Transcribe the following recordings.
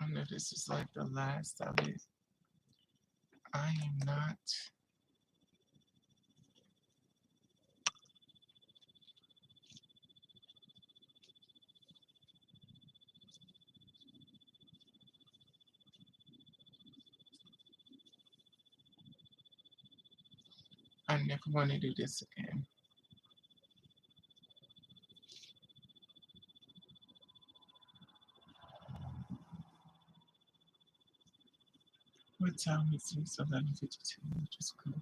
I know this is like the last of it. I am not. I never want to do this again. What time is it? It's 11:52, which is cool.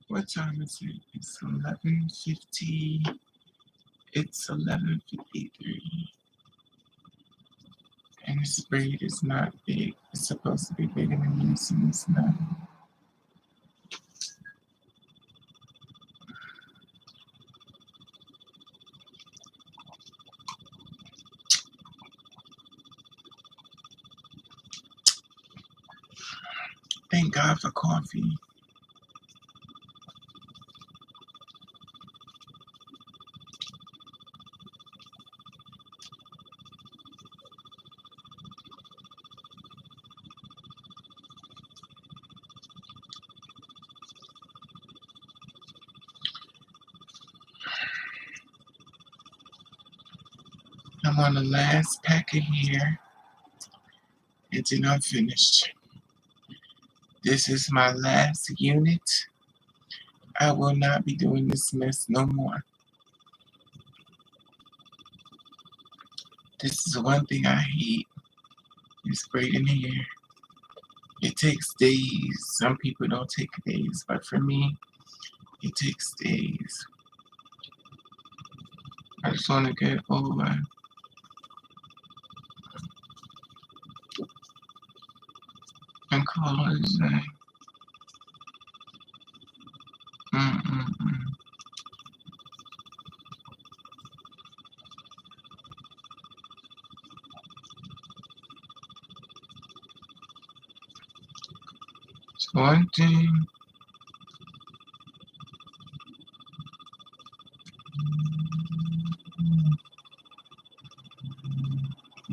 What time is it? It's 11:50. It's 11:53. And this braid is not big. It's supposed to be bigger than this, and it's not. Thank God for coffee. I'm on the last packet here. It's not finished. This is my last unit. I will not be doing this mess no more. This is one thing I hate, is braiding hair. It takes days. Some people don't take days, but for me, it takes days. I just want to get over. And call it a day. Mm-mm-mm. It's one thing.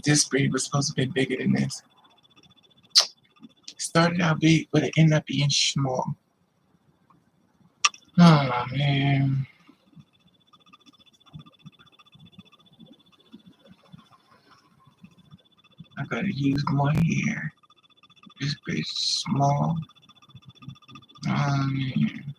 This braid was supposed to be bigger than this. It started out big, but it ended up being small. Oh man. I gotta use more hair. This braid is small. Oh man.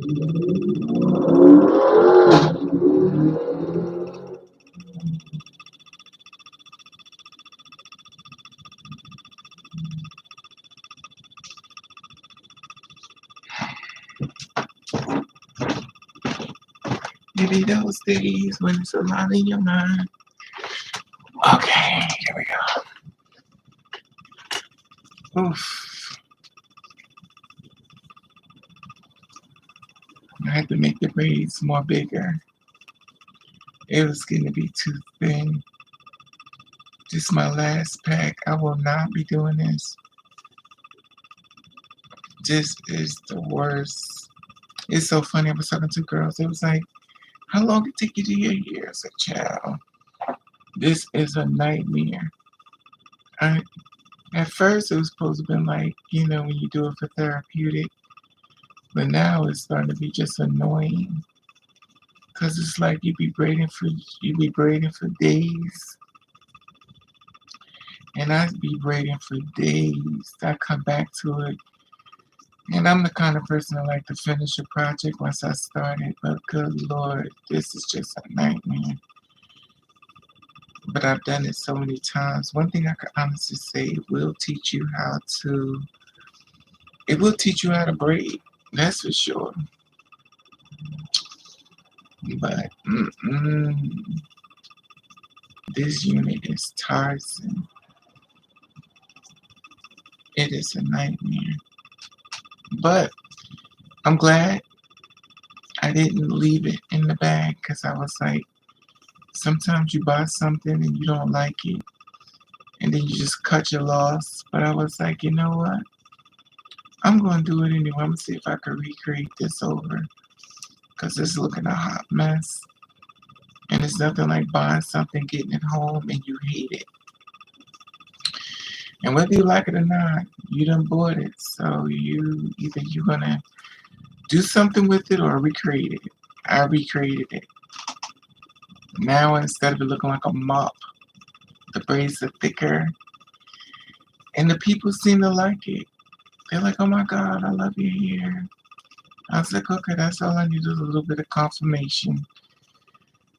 Maybe those days when it's a lot in your mind. Okay, here we go. Oof. I had to make the braids more bigger. It was going to be too thin. This is my last pack. I will not be doing this. This is the worst. It's so funny. I was talking to girls. It was like, how long did it take you to your hair? I said, child, this is a nightmare. At first, it was supposed to be like, when you do it for therapeutic. But now it's starting to be just annoying. Cause it's like you be braiding for days. And I'd be braiding for days. I come back to it. And I'm the kind of person that like to finish a project once I start it. But good Lord, this is just a nightmare. But I've done it so many times. One thing I can honestly say, it will teach you how to braid. That's for sure. But this unit is tiresome. It is a nightmare. But I'm glad I didn't leave it in the bag because I was like, sometimes you buy something and you don't like it and then you just cut your loss. But I was like, you know what? I'm going to do it anyway. I'm going to see if I can recreate this over because it's looking a hot mess. And it's nothing like buying something, getting it home, and you hate it. And whether you like it or not, you done bought it. So you're going to do something with it or recreate it. I recreated it. Now instead of it looking like a mop, the braids are thicker. And the people seem to like it. They're like, oh my God, I love your hair. I was like, okay, that's all I need is a little bit of confirmation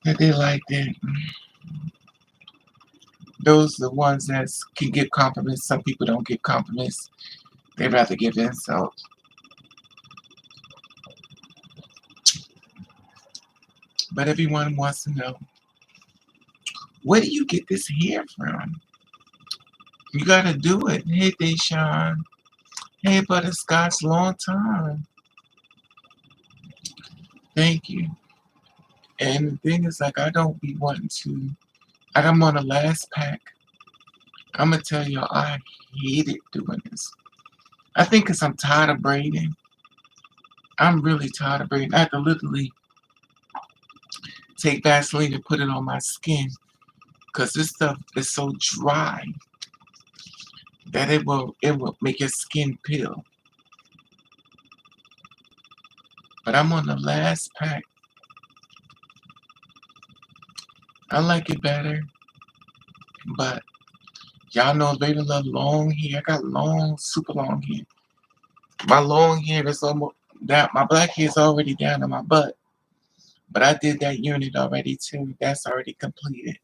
that they like it. Those are the ones that can give compliments. Some people don't give compliments. They rather give insults. But everyone wants to know, where do you get this hair from? You gotta do it. Hey, Deshawn. Hey, Butterscotch, long time. Thank you. And the thing is, like, I don't be wanting to. Like, I'm on the last pack. I'm gonna tell you, I hated doing this. I think because I'm tired of braiding. I'm really tired of braiding. I have to literally take Vaseline and put it on my skin because this stuff is so dry that it will make your skin peel. But I'm on the last pack. I like it better, but y'all know Vader love long hair. I got long, super long hair. My long hair is almost that. My black hair is already down to my butt, but I did that unit already too. That's already completed.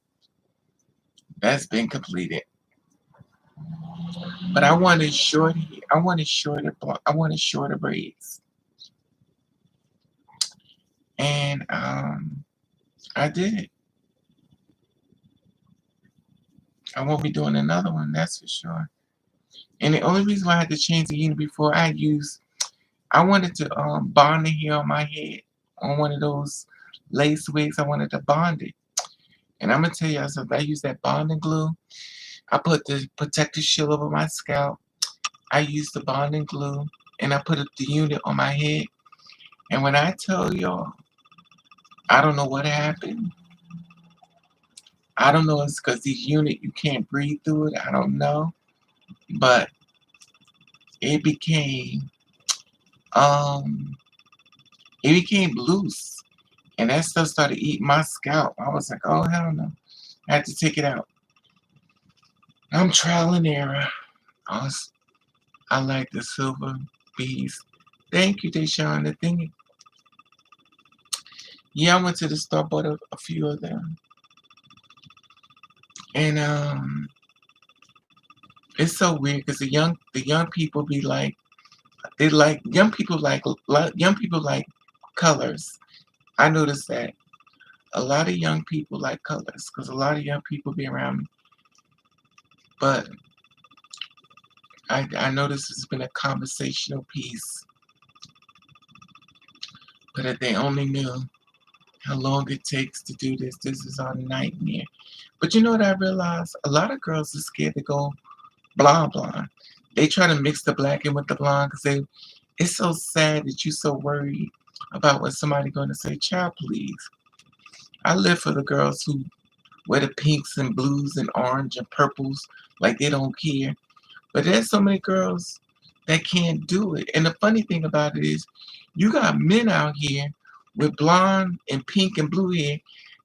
That's been completed. But I wanted short hair. I wanted shorter braids, and I did it. I won't be doing another one. That's for sure. And the only reason why I had to change the unit before I wanted to bond the hair on my head on one of those lace wigs. I wanted to bond it. And I'm gonna tell you something. I used that bonding glue. I put the protective shield over my scalp. I used the bonding glue, and I put the unit on my head. And when I tell y'all, I don't know what happened. I don't know. It's because this unit you can't breathe through it. I don't know, but it became um it became loose, and that stuff started eating my scalp. I was like, oh hell no! I had to take it out. I'm trial and error. I like the silver bees. Thank you, Deshawn. The thing, Yeah, I went to the store, bought a few of them, and it's so weird because the young people be like they like young people like colors. I noticed that a lot of young people like colors because a lot of young people be around me. But I noticed it's been a conversational piece, but if they only knew how long it takes to do this, this is our nightmare. But you know what I realized? A lot of girls are scared to go blonde blonde. They try to mix the black in with the blonde because it's so sad that you're so worried about what somebody going to say. Child, please. I live for the girls who wear the pinks and blues and orange and purples like they don't care. But there's so many girls that can't do it. And the funny thing about it is, you got men out here with blonde and pink and blue hair,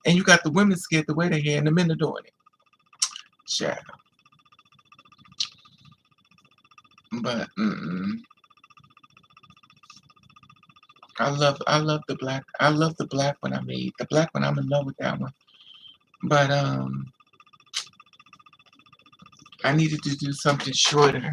and you got the women scared to wear their hair, and the men are doing it. Child. But I love the black. I love the black one I made. The black one, I'm in love with that one. But I needed to do something shorter.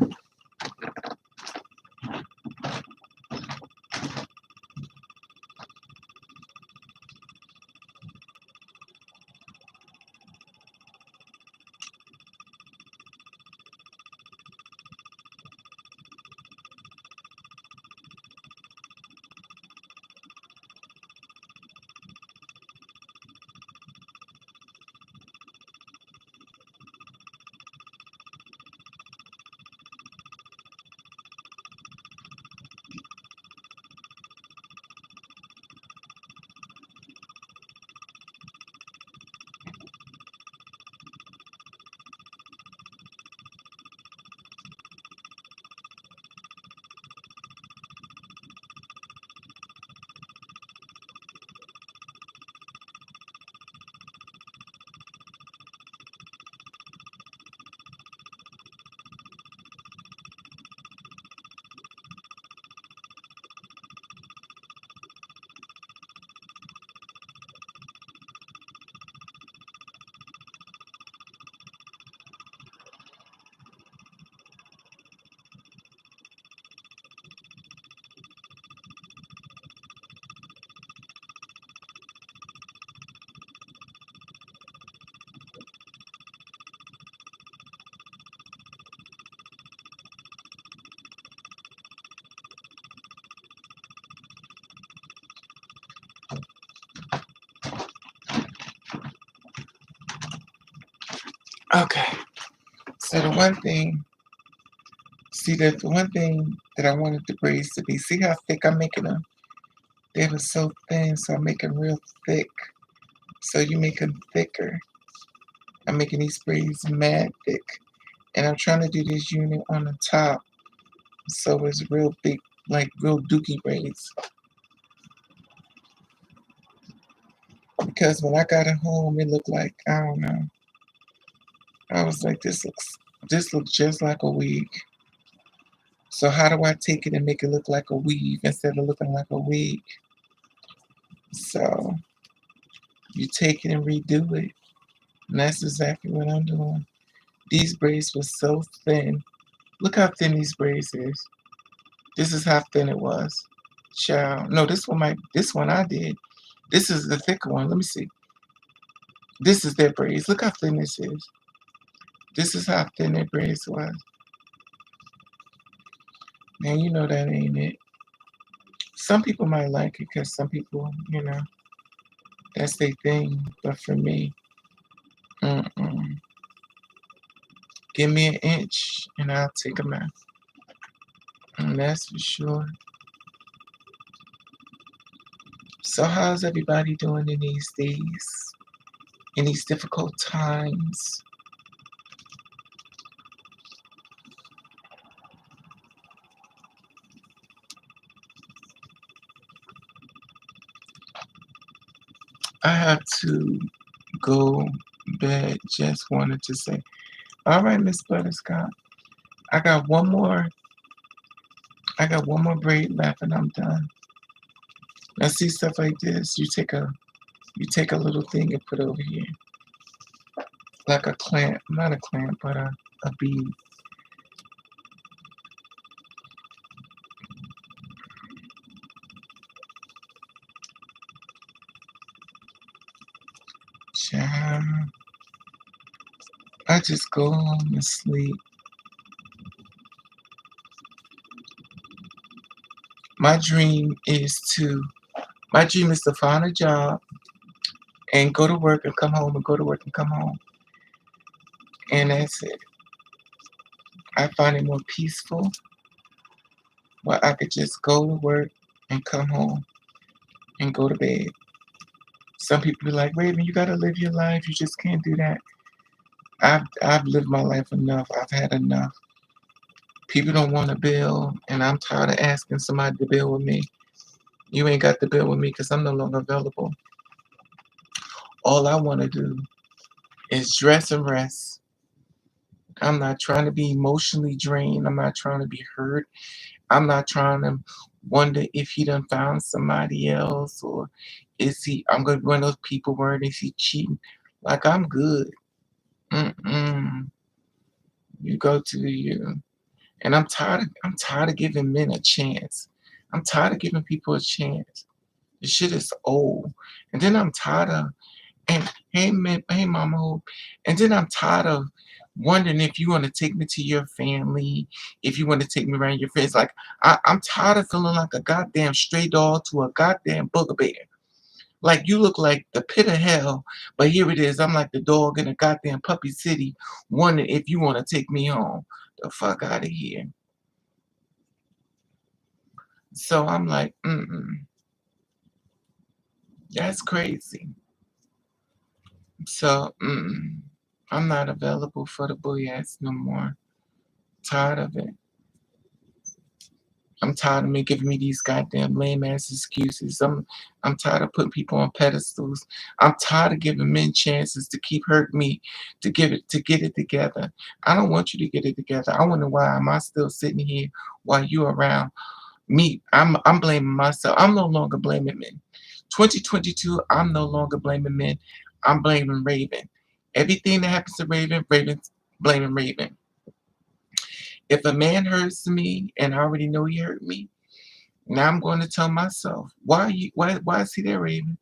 Okay. So the one thing that I wanted the braids to be, see how thick I'm making them? They were so thin, so I'm making real thick. So you make them thicker. I'm making these braids mad thick. And I'm trying to do this unit on the top so it's real big, like real dookie braids. Because when I got it home, it looked like, I don't know. I was like, this looks just like a wig. So how do I take it and make it look like a weave instead of looking like a wig? So you take it and redo it. And that's exactly what I'm doing. These braids were so thin. Look how thin these braids is. This is how thin it was. Child. No, this one I did. This is the thicker one. Let me see. This is their braids. Look how thin this is. This is how thin their braids was. Now you know that ain't it. Some people might like it because some people, that's their thing. But for me, mm-mm. Give me an inch and I'll take them out. And that's for sure. So how's everybody doing in these days? In these difficult times? I have to go bed. Just wanted to say, all right, Miss Butterscotch. I got one more. I got one more braid left, and I'm done. Now, see stuff like this. You take a You take a little thing and put over here. Like a clamp, not a clamp, but a bead. Child, I just go home and sleep. My dream is to, my dream is to find a job and go to work and come home and go to work and come home. And that's it. I find it more peaceful where I could just go to work and come home and go to bed. Some people be like, Raven, you gotta live your life. You just can't do that. I've lived my life enough. I've had enough. People don't want to bill, and I'm tired of asking somebody to bill with me. You ain't got to bill with me because I'm no longer available. All I want to do is dress and rest. I'm not trying to be emotionally drained. I'm not trying to be hurt. I'm not trying to wonder if he done found somebody else or is he, I'm going to be one of those people where is he cheating? Like, I'm good. Mm-mm. You go to you. And I'm tired of giving men a chance. I'm tired of giving people a chance. This shit is old. And then I'm tired of, and hey man, hey mama hope. And then I'm tired of wondering if you want to take me to your family, if you want to take me around your friends. Like I'm tired of feeling like a goddamn stray dog to a goddamn booger bear. Like you look like the pit of hell, but here it is. I'm like the dog in a goddamn puppy city, wondering if you want to take me home. The fuck out of here. So I'm like, that's crazy. So I'm not available for the boy ass no more. Tired of it. I'm tired of me giving me these goddamn lame ass excuses. I'm tired of putting people on pedestals. I'm tired of giving men chances to keep hurting me to get it together. I don't want you to get it together. I wonder why am I still sitting here while you're around me. I'm blaming myself. I'm no longer blaming men. 2022, I'm no longer blaming men. I'm blaming Raven. Everything that happens to Raven, Raven's blaming Raven. If a man hurts me and I already know he hurt me, now I'm going to tell myself, why is he there, Raven?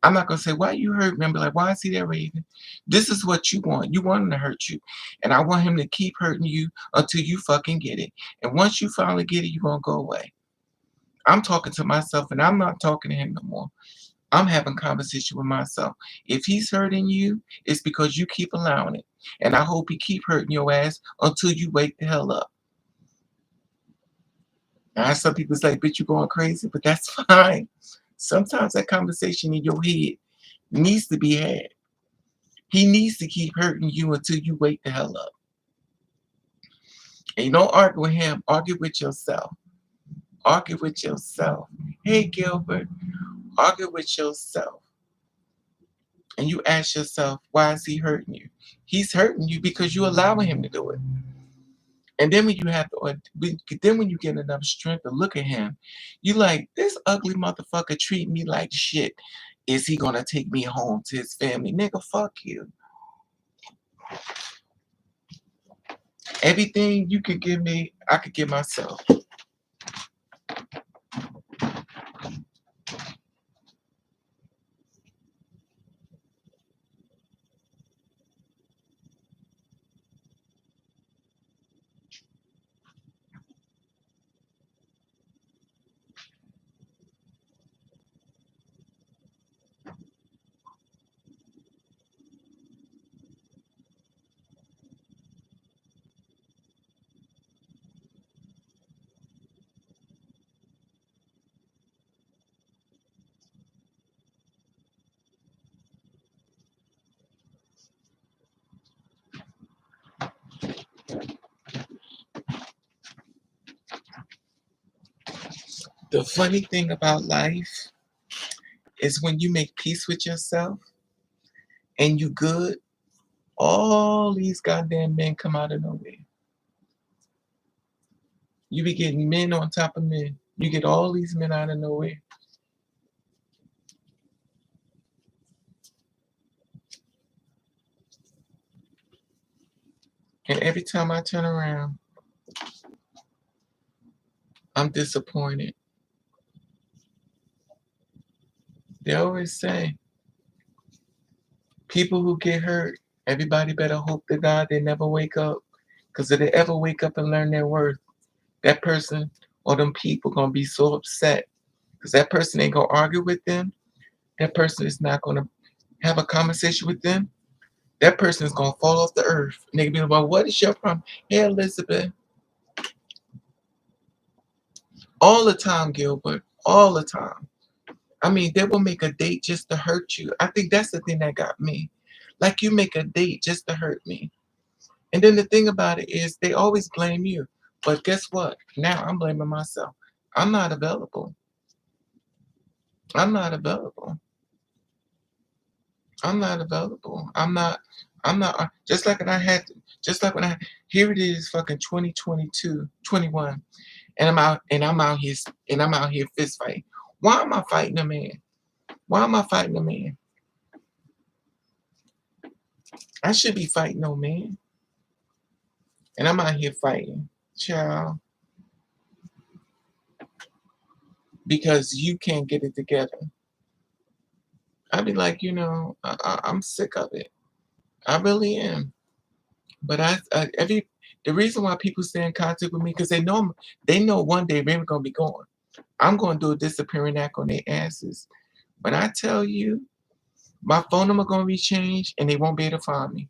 I'm not gonna say why you hurt me. I'm be like, why is he there, Raven? This is what you want. You want him to hurt you. And I want him to keep hurting you until you fucking get it. And once you finally get it, you're gonna go away. I'm talking to myself and I'm not talking to him no more. I'm having conversation with myself. If he's hurting you, it's because you keep allowing it. And I hope he keep hurting your ass until you wake the hell up. Now, some people say, bitch, you going crazy, but that's fine. Sometimes that conversation in your head needs to be had. He needs to keep hurting you until you wake the hell up. And you don't argue with him, argue with yourself. Argue with yourself. Hey, Gilbert, argue with yourself. And you ask yourself, why is he hurting you? He's hurting you because you allowing him to do it. And then when you have to, then when you get enough strength to look at him, you like, this ugly motherfucker treat me like shit. Is he gonna take me home to his family? Nigga, fuck you. Everything you could give me, I could give myself. The funny thing about life is when you make peace with yourself and you good, all these goddamn men come out of nowhere. You be getting men on top of men. You get all these men out of nowhere. And every time I turn around, I'm disappointed. They always say, people who get hurt, everybody better hope to God they never wake up. Because if they ever wake up and learn their worth, that person or them people gonna be so upset. Because that person ain't gonna argue with them. That person is not gonna have a conversation with them. That person is gonna fall off the earth. And they can be like, well, what is your problem? Hey, Elizabeth. All the time, Gilbert. All the time. I mean, they will make a date just to hurt you. I think that's the thing that got me. Like, you make a date just to hurt me. And then the thing about it is they always blame you. But guess what? Now I'm blaming myself. I'm not available. I'm not available. I'm not available. I'm not just like when I had just like when I here it is fucking 2022, 21. And I'm out here fist fighting. Why am I fighting a man? Why am I fighting a man? I should be fighting no man. And I'm out here fighting. Child. Because you can't get it together. I'd be like, I'm sick of it. I really am. But the reason why people stay in contact with me because they know one day they're gonna be gone. I'm gonna do a disappearing act on their asses. When I tell you, my phone number gonna be changed and they won't be able to find me.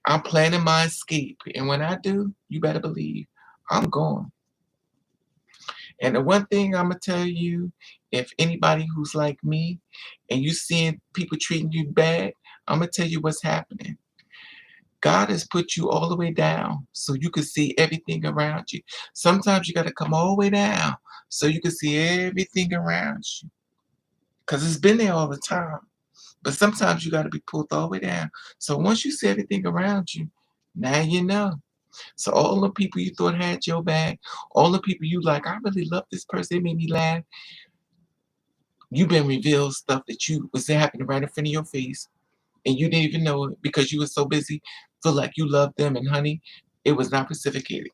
I'm planning my escape, and when I do, you better believe I'm gone. And the one thing I'm gonna tell you, if anybody who's like me, and you seeing people treating you bad, I'm gonna tell you what's happening. God has put you all the way down so you can see everything around you. Sometimes you got to come all the way down so you can see everything around you. Because it's been there all the time. But sometimes you got to be pulled all the way down. So once you see everything around you, now you know. So all the people you thought had your back, all the people you like, I really love this person, they made me laugh. You've been revealed stuff that you was happening right in front of your face. And you didn't even know it because you were so busy, feel like you loved them. And honey, it was not reciprocated.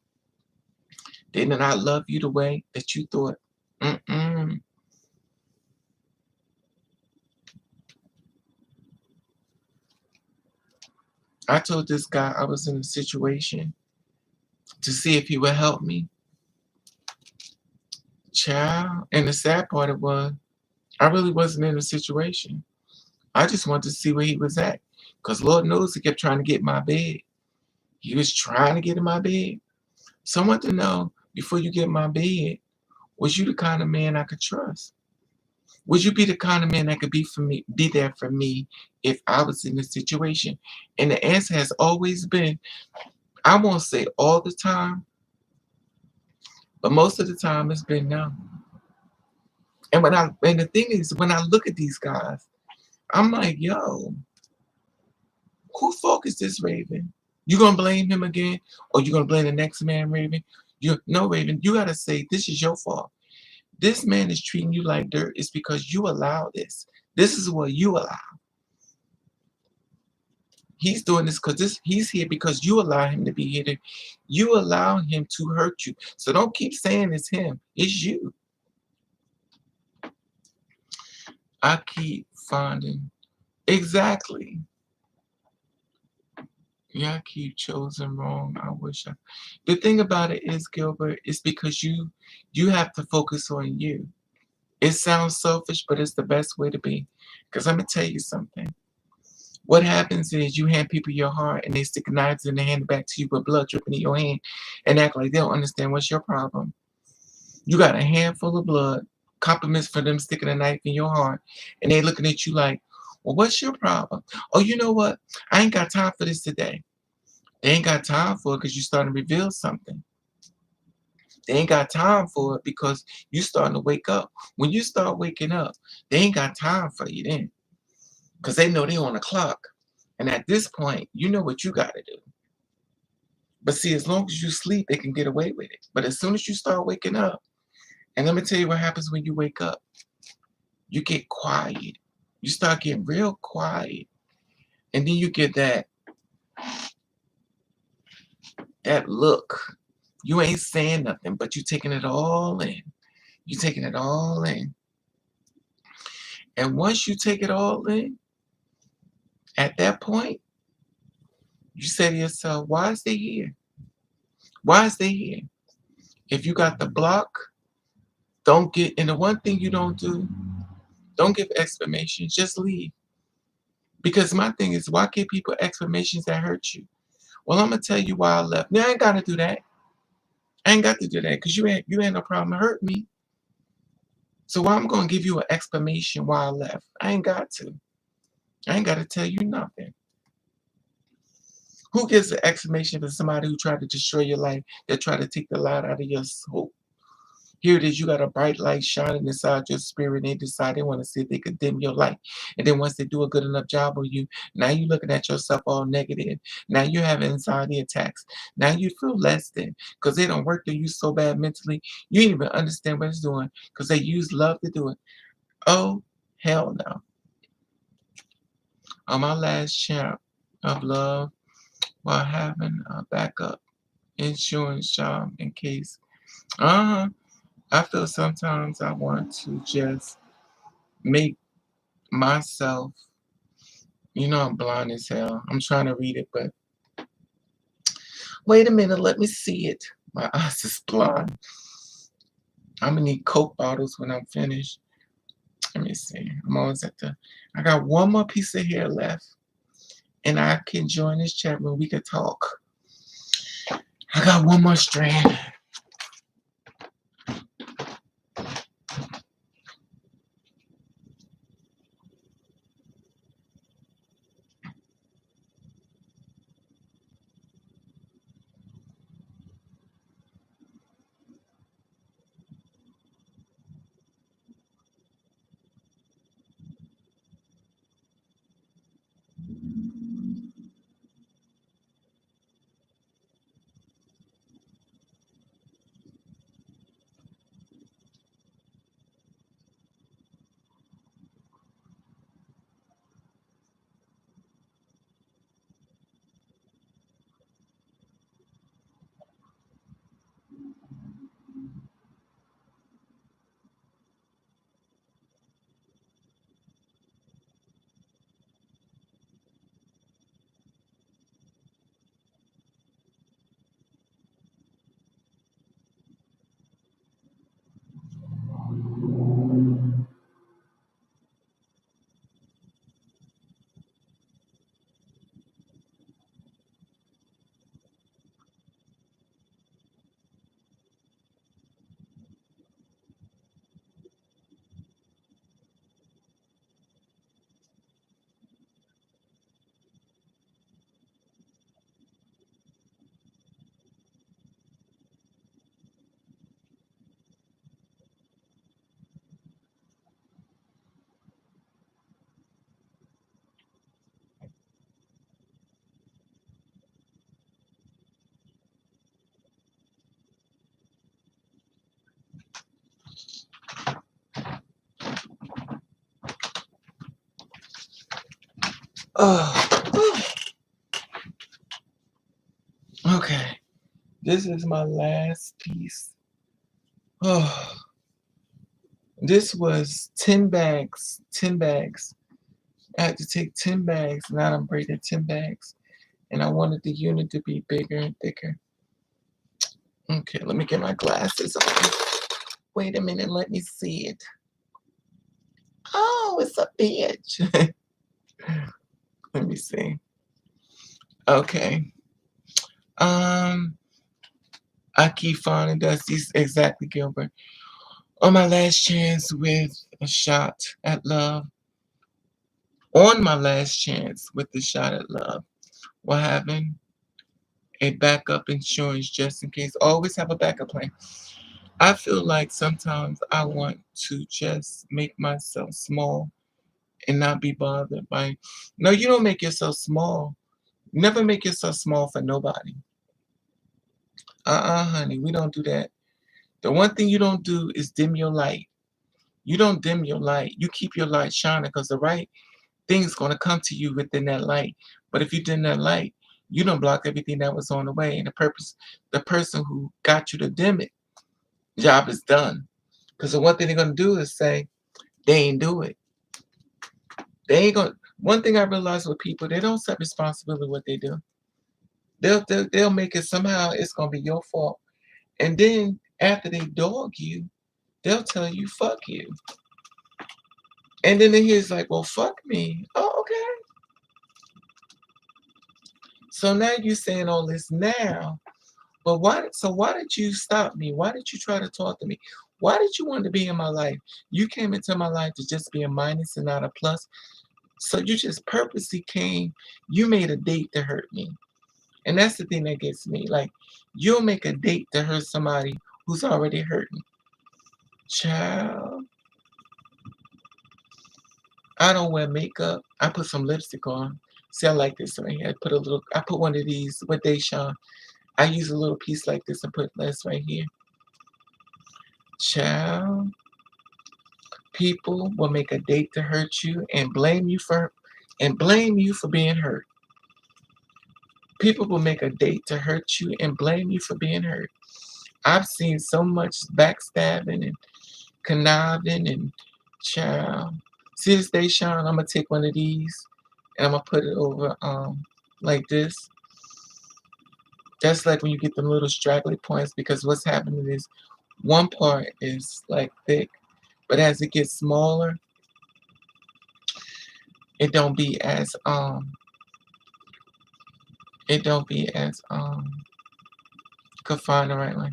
They did not love you the way that you thought. Mm-mm. I told this guy I was in a situation to see if he would help me. Child. And the sad part it was, I really wasn't in a situation. I just wanted to see where he was at. Because Lord knows he kept trying to get in my bed. He was trying to get in my bed. So I want to know, before you get in my bed, was you the kind of man I could trust? Would you be the kind of man that could be there for me if I was in this situation? And the answer has always been, I won't say all the time, but most of the time it's been no. And the thing is, when I look at these guys, I'm like, yo, who fault is this, Raven? You gonna blame him again, or you gonna blame the next man, Raven? No, Raven. You gotta say this is your fault. This man is treating you like dirt. It's because you allow this. This is what you allow. He's doing this because he's here because you allow him to be here. You allow him to hurt you. So don't keep saying it's him. It's you. I keep finding exactly. Yeah, I keep choosing wrong. I wish I. The thing about it is, Gilbert, it's because you have to focus on you. It sounds selfish, but it's the best way to be. Because I'm gonna tell you something. What happens is you hand people your heart and they stick knives in and hand it back to you with blood dripping in your hand and act like they don't understand what's your problem. You got a handful of blood, compliments for them sticking a knife in your heart, and they looking at you like, well, what's your problem? Oh, you know what? I ain't got time for this today. They ain't got time for it because you starting to reveal something. They ain't got time for it because you starting to wake up. When you start waking up, they ain't got time for you then because they know they on the clock. And at this point, you know what you got to do. But see, as long as you sleep, they can get away with it. But as soon as you start waking up, and let me tell you what happens when you wake up. You get quiet. You start getting real quiet. And then you get that That look. You ain't saying nothing, but you taking it all in. You taking it all in. And once you take it all in, at that point, you say to yourself, why is they here? Why is they here? If you got the block, don't get, and the one thing you don't do, don't give explanations, just leave. Because my thing is, why give people explanations that hurt you? Well, I'm gonna tell you why I left. Now I ain't gotta do that. I ain't got to do that because you ain't no problem hurt me. So why I'm gonna give you an explanation why I left? I ain't got to. I ain't gotta tell you nothing. Who gives an explanation for somebody who tried to destroy your life, that tried to take the light out of your soul? Here it is, you got a bright light shining inside your spirit, and they decide they want to see if they could dim your light. And then once they do a good enough job on you, now you looking at yourself all negative. Now you have anxiety attacks. Now you feel less than because they don't work on you so bad mentally. You didn't even understand what it's doing because they use love to do it. Oh, hell no. On my last chant of love while having a backup insurance job in case. Uh-huh. I feel sometimes I want to just make myself, I'm blind as hell. I'm trying to read it, but wait a minute, let me see it. My eyes is blind. I'm gonna need Coke bottles when I'm finished. Let me see. I'm always I got one more piece of hair left, and I can join this chat room. We could talk. I got one more strand. Oh, okay. This is my last piece. Oh, this was 10 bags. 10 bags. I had to take 10 bags, and I done braided 10 bags. And I wanted the unit to be bigger and thicker. Okay, let me get my glasses on. Wait a minute, let me see it. Oh, it's a bitch. Let me see. Okay. Um, I keep finding Dusty's exactly Gilbert. On my last chance with a shot at love. On my last chance with the shot at love. While having a backup insurance just in case. Always have a backup plan. I feel like sometimes I want to just make myself small and not be bothered by. No, you don't make yourself small. Never make yourself small for nobody. Honey, we don't do that. The one thing you don't do is dim your light. You don't dim your light. You keep your light shining because the right thing's going to come to you within that light. But if you dim that light, You done blocked everything that was on the way, and the person who got you to dim it, job is done. Because the one thing they're gonna do is say they ain't do it. They ain't gonna. One thing I realized with people, they don't set responsibility what they do. They'll make it somehow it's gonna be your fault, and then after they dog you, they'll tell you fuck you, and then he's like, well, fuck me. Oh, okay. So now you saying all this now, but why? So why did you stop me? Why did you try to talk to me? Why did you want to be in my life? You came into my life to just be a minus and not a plus. So you just purposely came. You made a date to hurt me. And that's the thing that gets me. Like, you'll make a date to hurt somebody who's already hurting. Child, I don't wear makeup. I put some lipstick on. See, I like this right here. I put one of these with Deshawn. I use a little piece like this and put this right here. Child, people will make a date to hurt you and blame you for being hurt. People will make a date to hurt you and blame you for being hurt. I've seen so much backstabbing and conniving and child. See this day, Sean? I'm gonna take one of these and I'm gonna put it over like this. That's like when you get them little straggly points because what's happening is one part is like thick, but as it gets smaller, it don't be as could find the right way.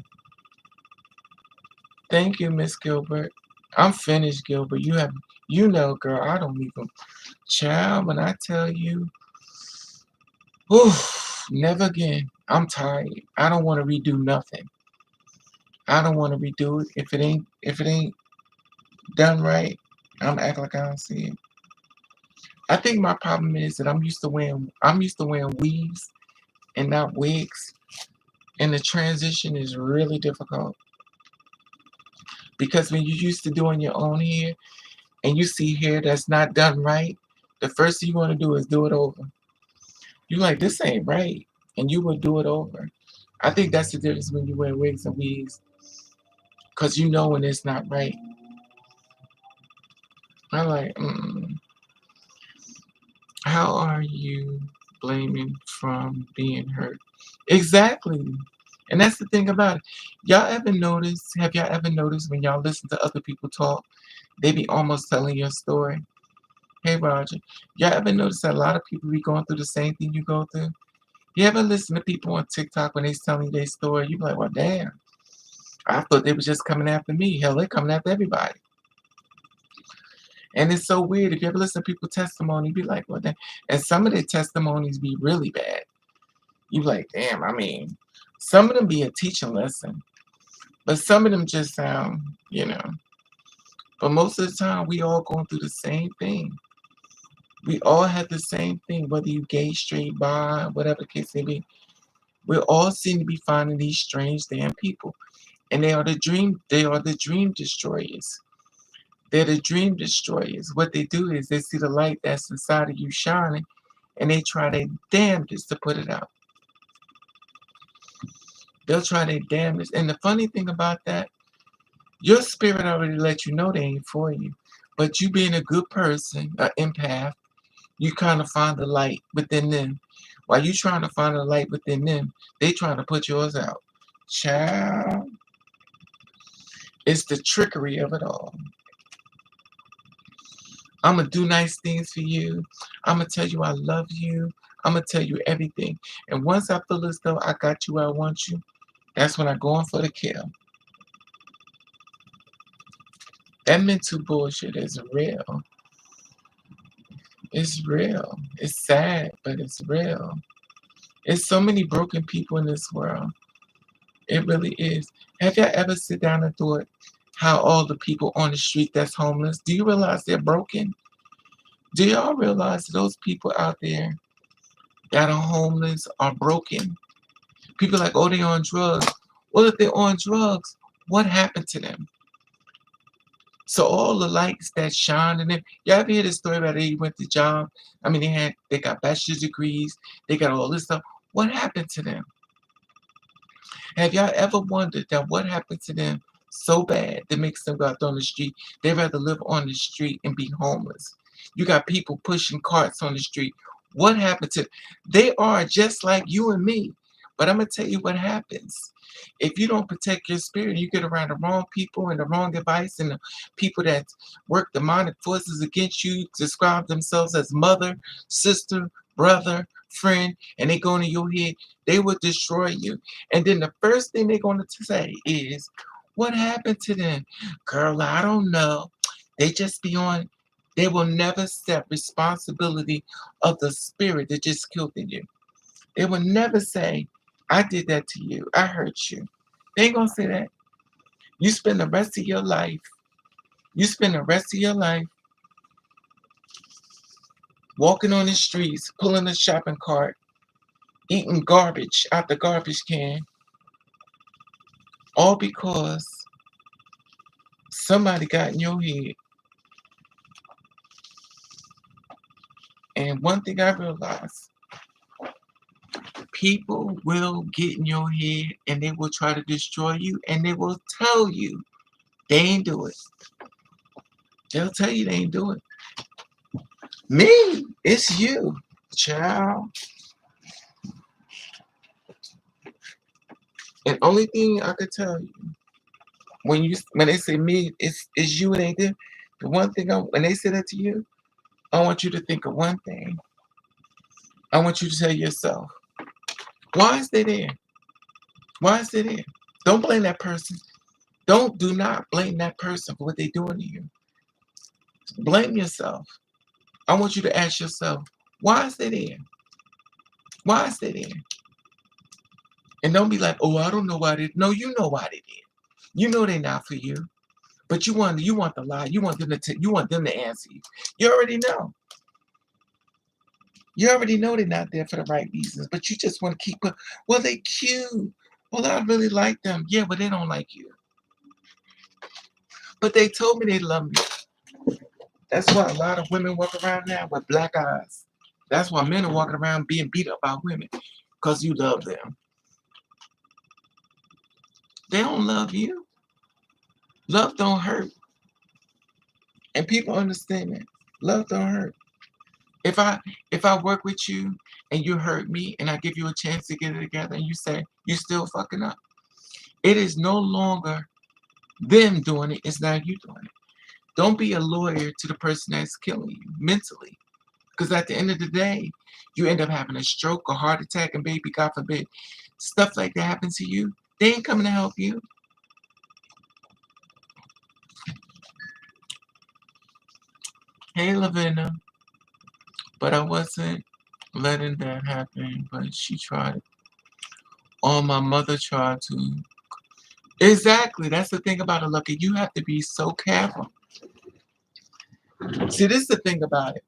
Thank you, Miss Gilbert. I'm finished, Gilbert. Girl, I don't even child when I tell you, never again. I'm tired. I don't want to redo nothing. I don't want to redo it. If it ain't done right, I'm acting like I don't see it. I think my problem is that I'm used to wearing weaves and not wigs. And the transition is really difficult. Because when you're used to doing your own hair and you see hair that's not done right, the first thing you want to do is do it over. You're like, this ain't right. And you will do it over. I think that's the difference when you wear wigs and weaves. Because you know when it's not right. I'm like, how are you blaming from being hurt? Exactly. And that's the thing about it. Have y'all ever noticed when y'all listen to other people talk, they be almost telling your story? Hey, Roger. Y'all ever notice that a lot of people be going through the same thing you go through? You ever listen to people on TikTok when they telling you their story? You be like, well, damn. I thought they was just coming after me. Hell, they coming after everybody. And it's so weird. If you ever listen to people's testimony, you be like, well, damn. And some of their testimonies be really bad. You be like, damn, I mean, some of them be a teaching lesson. But some of them just sound, But most of the time, we all going through the same thing. We all have the same thing, whether you gay, straight, bi, whatever the case may be. We all seem to be finding these strange damn people. And they are the dream destroyers. They're the dream destroyers. What they do is they see the light that's inside of you shining and they try their damnedest to put it out. They'll try their damnedest. And the funny thing about that, your spirit already let you know they ain't for you. But you being a good person, an empath, you kind of find the light within them. While you trying to find the light within them, they trying to put yours out. Child. It's the trickery of it all. I'm going to do nice things for you. I'm going to tell you I love you. I'm going to tell you everything. And once I feel as though I got you where I want you, that's when I go on for the kill. That mental bullshit is real. It's real. It's sad, but it's real. There's so many broken people in this world. It really is. Have y'all ever sit down and thought how all the people on the street that's homeless, do you realize they're broken? Do y'all realize those people out there that are homeless are broken? People are like, oh, they're on drugs. Well, if they're on drugs, what happened to them? So all the lights that shine in them. Y'all ever hear the story about they went to job? I mean, they got bachelor's degrees. They got all this stuff. What happened to them? Have y'all ever wondered that what happened to them so bad that makes them go out on the street? They'd rather live on the street and be homeless. You got people pushing carts on the street. What happened to they are just like you and me. But I'm gonna tell you what happens. If you don't protect your spirit, you get around the wrong people and the wrong advice and the people that work demonic forces against you, describe themselves as mother, sister, brother, friend, and they go into your head, they will destroy you. And then the first thing they're going to say is, what happened to them? Girl, I don't know. They just be on, they will never accept responsibility of the spirit that just killed in you. They will never say, I did that to you. I hurt you. They ain't going to say that. You spend the rest of your life, you spend the rest of your life walking on the streets, pulling a shopping cart, eating garbage out the garbage can, all because somebody got in your head. And one thing I realized, people will get in your head and they will try to destroy you and they will tell you they ain't do it. They'll tell you they ain't do it. Me, it's you, child. And only thing I could tell you, when they say me, it's you and ain't there. The one thing when they say that to you, I want you to think of one thing. I want you to tell yourself, why is they there? Why is they there? Don't blame that person. Do not blame that person for what they're doing to you. Blame yourself. I want you to ask yourself, why is they there? Why is they there? And don't be like, oh, I don't know why they. No, you know why they did. You know they're not for you. But you want the lie. You want them to answer you. You already know. You already know they're not there for the right reasons. But you just want to keep. Well, they cute. Well, I really like them. Yeah, but they don't like you. But they told me they love me. That's why a lot of women walk around now with black eyes. That's why men are walking around being beat up by women because you love them. They don't love you. Love don't hurt. And people understand that. Love don't hurt. If I work with you and you hurt me and I give you a chance to get it together and you say you still fucking up, it is no longer them doing it, it's not you doing it. Don't be a lawyer to the person that's killing you mentally. Because at the end of the day, you end up having a stroke, a heart attack, and baby, God forbid, stuff like that happens to you. They ain't coming to help you. Hey, Lavina. But I wasn't letting that happen. But she tried. Oh, my mother tried to. Exactly. That's the thing about it, Lucky. You have to be so careful. See, this is the thing about it.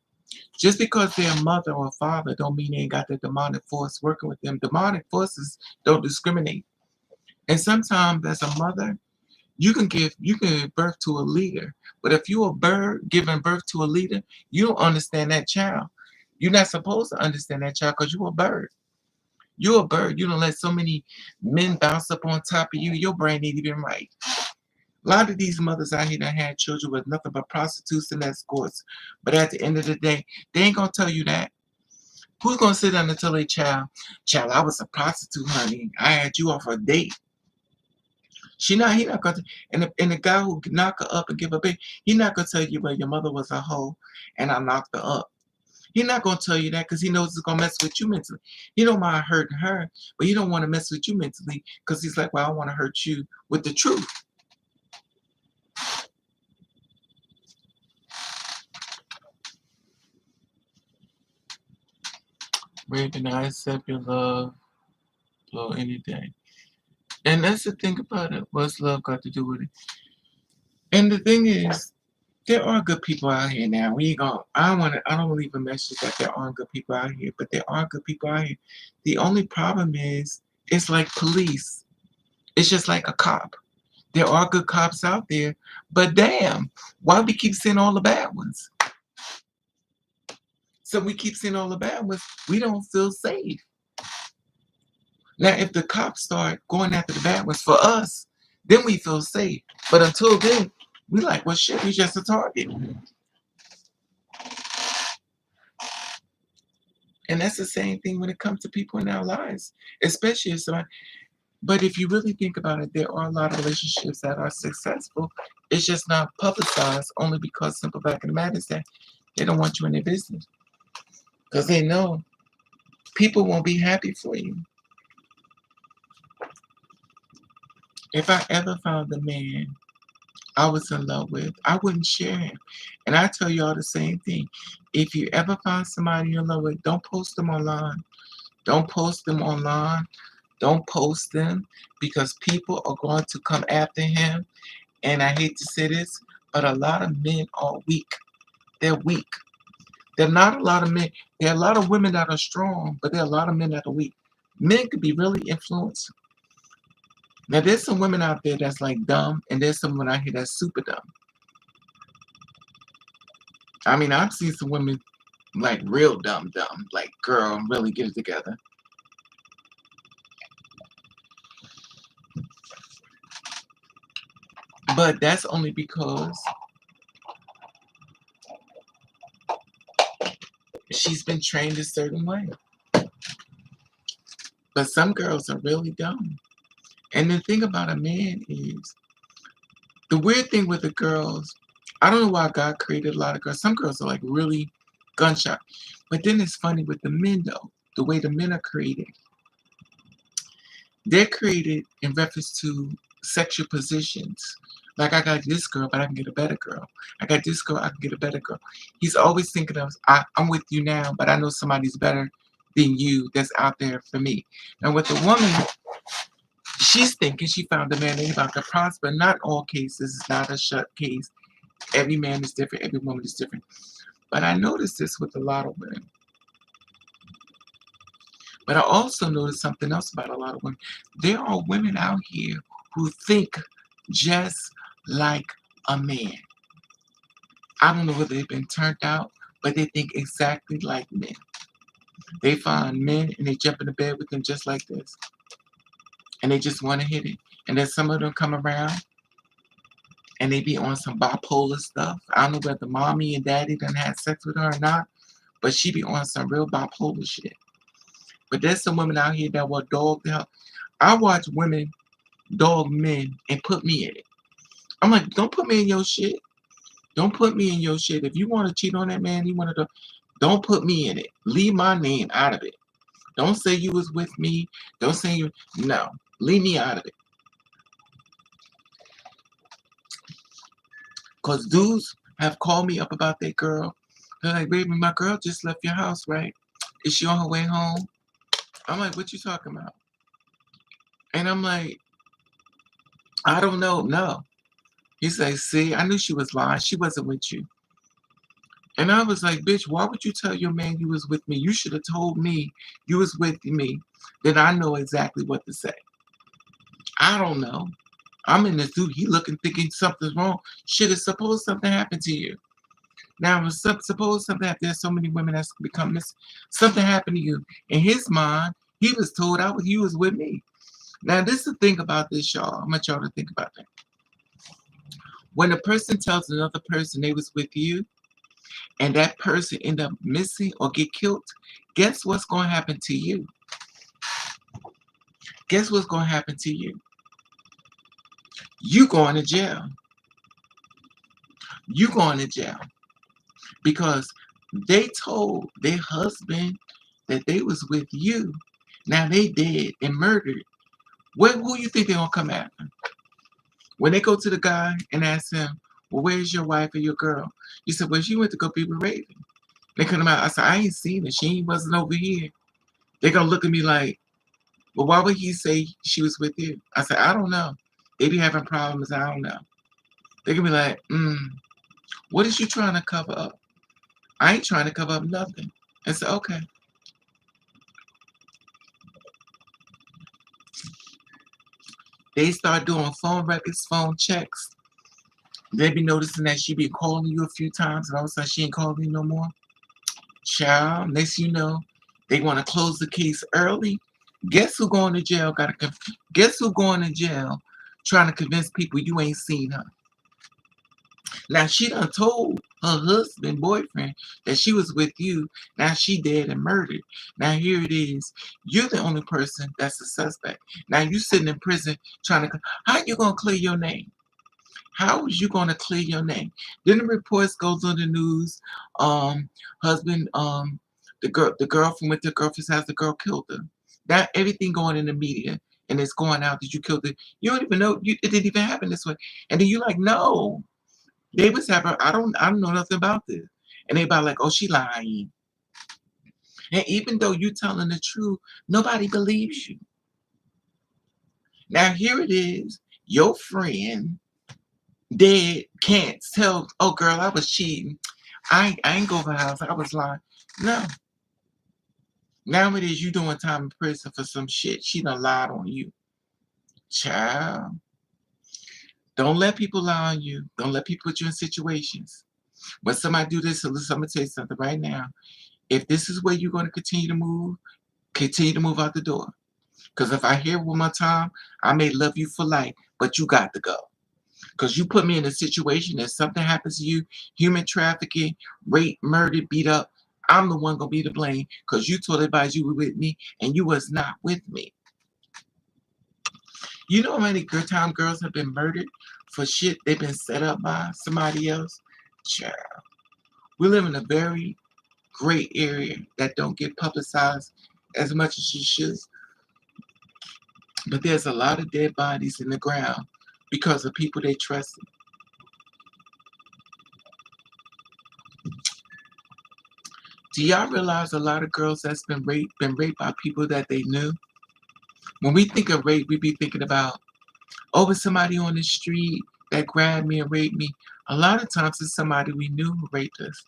Just because they're a mother or a father don't mean they ain't got the demonic force working with them. Demonic forces don't discriminate. And sometimes as a mother, you can give birth to a leader. But if you're a bird giving birth to a leader, you don't understand that child. You're not supposed to understand that child because you're a bird. You're a bird. You don't let so many men bounce up on top of you. Your brain ain't even right. A lot of these mothers out here that had children with nothing but prostitutes and escorts. But at the end of the day, they ain't gonna tell you that. Who's gonna sit down and tell their child, I was a prostitute, honey. I had you off a date. He not gonna, and the guy who knock her up and give her baby, he not gonna tell you, well, your mother was a hoe and I knocked her up. He not gonna tell you that because he knows it's gonna mess with you mentally. He don't mind hurting her, but he don't want to mess with you mentally because he's like, well, I want to hurt you with the truth. Raven, I accept your love, blow any day. And that's the thing about it. What's love got to do with it? And the thing is, there are good people out here now. We ain't gonna. I don't leave a message that there aren't good people out here, but there are good people out here. The only problem is, it's like police. It's just like a cop. There are good cops out there, but damn, why we keep seeing all the bad ones? So we keep seeing all the bad ones. We don't feel safe. Now, if the cops start going after the bad ones for us, then we feel safe. But until then, we like, well, shit, we just a target. And that's the same thing when it comes to people in our lives, especially if somebody. But if you really think about it, there are a lot of relationships that are successful. It's just not publicized only because simple fact of the matter is that they don't want you in their business. Because they know people won't be happy for you. If I ever found a man I was in love with, I wouldn't share him. And I tell y'all the same thing. If you ever find somebody you're in love with, don't post them online. Don't post them online. Don't post them because people are going to come after him. And I hate to say this, but a lot of men are weak. They're weak. There are not a lot of men. There are a lot of women that are strong, but there are a lot of men that are weak. Men could be really influenced. Now, there's some women out there that's like dumb, and there's some women out here that's super dumb. I mean, I've seen some women like real dumb, like, girl, really get it together. But that's only because she's been trained a certain way. But some girls are really dumb. And the thing about a man is, the weird thing with the girls, I don't know why God created a lot of girls. Some girls are like really gunshot. But then it's funny with the men though, the way the men are created. They're created in reference to sexual positions. Like, I got this girl, but I can get a better girl. I got this girl, I can get a better girl. He's always thinking of, I'm with you now, but I know somebody's better than you that's out there for me. And with the woman, she's thinking she found a man that ain't about to prosper. Not all cases. It's not a shut case. Every man is different. Every woman is different. But I noticed this with a lot of women. But I also noticed something else about a lot of women. There are women out here who think just like a man. I don't know whether they've been turned out, but they think exactly like men. They find men and they jump into bed with them just like this. And they just want to hit it. And then some of them come around and they be on some bipolar stuff. I don't know whether mommy and daddy done had sex with her or not, but she be on some real bipolar shit. But there's some women out here that will dog the hell. I watch women dog men and put me in it. I'm like, don't put me in your shit. Don't put me in your shit. If you want to cheat on that man, don't put me in it. Leave my name out of it. Don't say you was with me. Don't say you. No. Leave me out of it. Because dudes have called me up about that girl. They're like, baby, my girl just left your house, right? Is she on her way home? I'm like, what you talking about? And I'm like, I don't know. No. He's like, see, I knew she was lying. She wasn't with you. And I was like, bitch, why would you tell your man you was with me? You should have told me you was with me. Then I know exactly what to say. I don't know. I'm in this dude. He looking, thinking something's wrong. Shit, it's supposed something happened to you. Now, suppose something happened. There's so many women that's become missing. Something happened to you. In his mind, he was told he was with me. Now, this is the thing about this, y'all. I want y'all to think about that. When a person tells another person they was with you, and that person end up missing or get killed, guess what's going to happen to you? Guess what's going to happen to you? You going to jail. You going to jail. Because they told their husband that they was with you. Now they dead and murdered. Who you think they're going to come after? When they go to the guy and ask him, well, where's your wife or your girl? He said, well, she went to go be with Raven. They come out. I said, I ain't seen her. She wasn't over here. They're going to look at me like, well, why would he say she was with you? I said, I don't know. They be having problems. I don't know. They're going to be like, what is you trying to cover up? I ain't trying to cover up nothing. I said, okay. They start doing phone records, phone checks. They be noticing that she be calling you a few times, and all of a sudden she ain't calling you no more. Child, next you know, they want to close the case early. Guess who going to jail? Guess who going to jail trying to convince people you ain't seen her? Now she done told her husband, boyfriend, that she was with you. Now she dead and murdered. Now here it is. You're the only person that's the suspect. Now you sitting in prison trying to. How you gonna clear your name? How is you gonna clear your name? Then the reports goes on the news. Husband, the girl from with the girlfriend's house, the girl killed her. That everything going in the media and it's going out that you killed her. You don't even know it didn't even happen this way. And then you like, no. They was having, I don't know nothing about this. And they about like, oh, she lying. And even though you telling the truth, nobody believes you. Now here it is, your friend dead can't tell, oh girl, I was cheating. I ain't go to the house, I was lying. No. Now it is you doing time in prison for some shit. She done lied on you. Child. Don't let people lie on you. Don't let people put you in situations. When somebody do this, so listen, I'm gonna tell you something right now. If this is where you're going to continue to move out the door. Because if I hear one more time, I may love you for life, but you got to go. Because you put me in a situation that something happens to you, human trafficking, rape, murder, beat up. I'm the one going to be to blame because you told everybody you were with me and you was not with me. You know how many good time girls have been murdered for shit they've been set up by somebody else? Child. We live in a very great area that don't get publicized as much as you should. But there's a lot of dead bodies in the ground because of people they trusted. Do y'all realize a lot of girls that's been raped by people that they knew? When we think of rape, we be thinking about, oh, it's somebody on the street that grabbed me and raped me. A lot of times it's somebody we knew who raped us.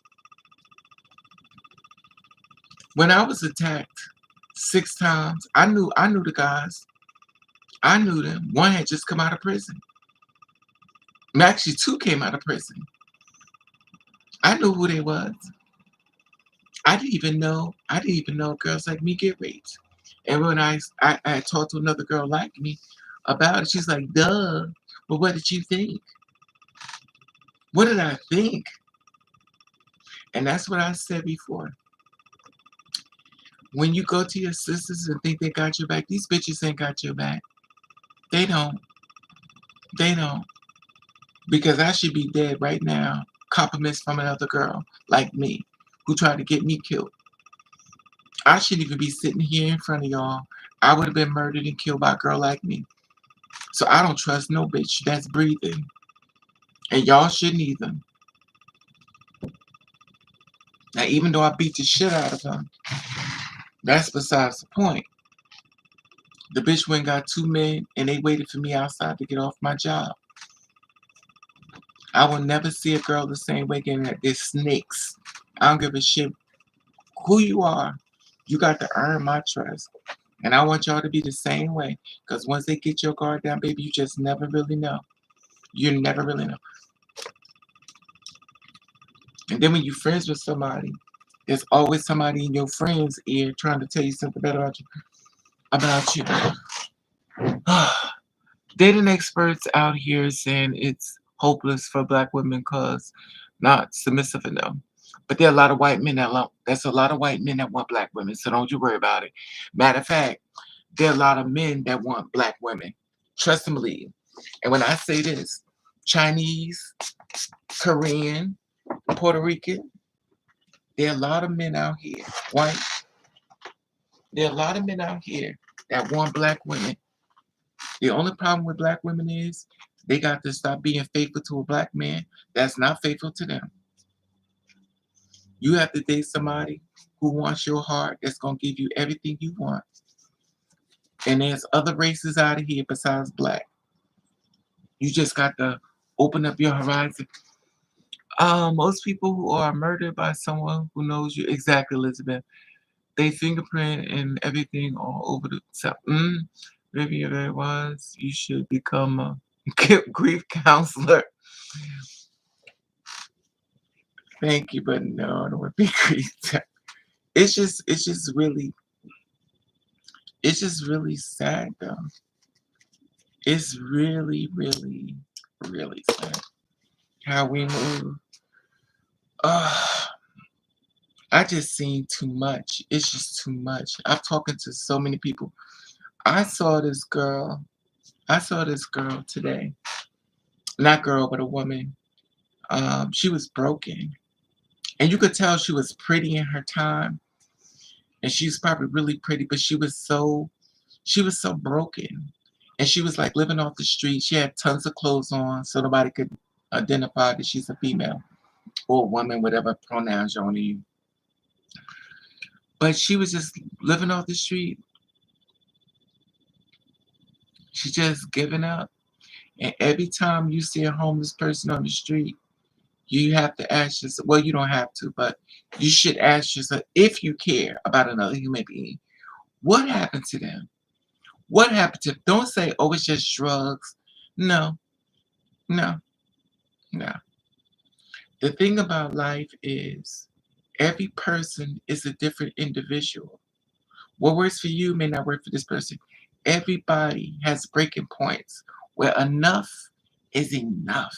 When I was attacked 6 times, I knew the guys. I knew them. One had just come out of prison. Actually, 2 came out of prison. I knew who they was. I didn't even know girls like me get raped. And when I talked to another girl like me about it, she's like, duh. But what did you think? What did I think? And that's what I said before. When you go to your sisters and think they got your back, these bitches ain't got your back. They don't. They don't. Because I should be dead right now. Compliments from another girl like me who tried to get me killed. I shouldn't even be sitting here in front of y'all. I would have been murdered and killed by a girl like me. So I don't trust no bitch that's breathing. And y'all shouldn't either. Now, even though I beat the shit out of her, that's besides the point. The bitch went and got 2 men and they waited for me outside to get off my job. I will never see a girl the same way again. They're snakes. I don't give a shit who you are. You got to earn my trust. And I want y'all to be the same way. Because once they get your guard down, baby, you just never really know. You never really know. And then when you're friends with somebody, there's always somebody in your friend's ear trying to tell you something better about you. Dating experts out here saying it's hopeless for black women because not submissive enough. But there are a lot of white men that's a lot of white men that want black women, so don't you worry about it. Matter of fact, there are a lot of men that want black women. Trust and believe. And when I say this, Chinese, Korean, Puerto Rican, there are a lot of men out here, white. There are a lot of men out here that want black women. The only problem with black women is they got to stop being faithful to a black man that's not faithful to them. You have to date somebody who wants your heart, that's going to give you everything you want. And there's other races out of here besides black. You just got to open up your horizon. Most people who are murdered by someone who knows you, exactly, Elizabeth, they fingerprint and everything all over the top. Maybe if it was, you should become a grief counselor. Thank you, but no, I don't want to be grief. It's just really, It's just really sad though. It's really, really, really sad how we move. Ugh, I just seen too much. It's just too much. I'm talking to so many people. I saw this girl. I saw this girl today. Not girl, but a woman. She was broken. And you could tell she was pretty in her time. And she was probably really pretty, but she was so broken. And she was like living off the street. She had tons of clothes on so nobody could identify that she's a female or a woman, whatever pronouns you want to use. But she was just living off the street. She just giving up. And every time you see a homeless person on the street, you have to ask yourself, well, you don't have to, but you should ask yourself, if you care about another human being, what happened to them? What happened to them? Don't say, oh, it's just drugs. No, no, no. The thing about life is every person is a different individual. What works for you may not work for this person. Everybody has breaking points where enough is enough.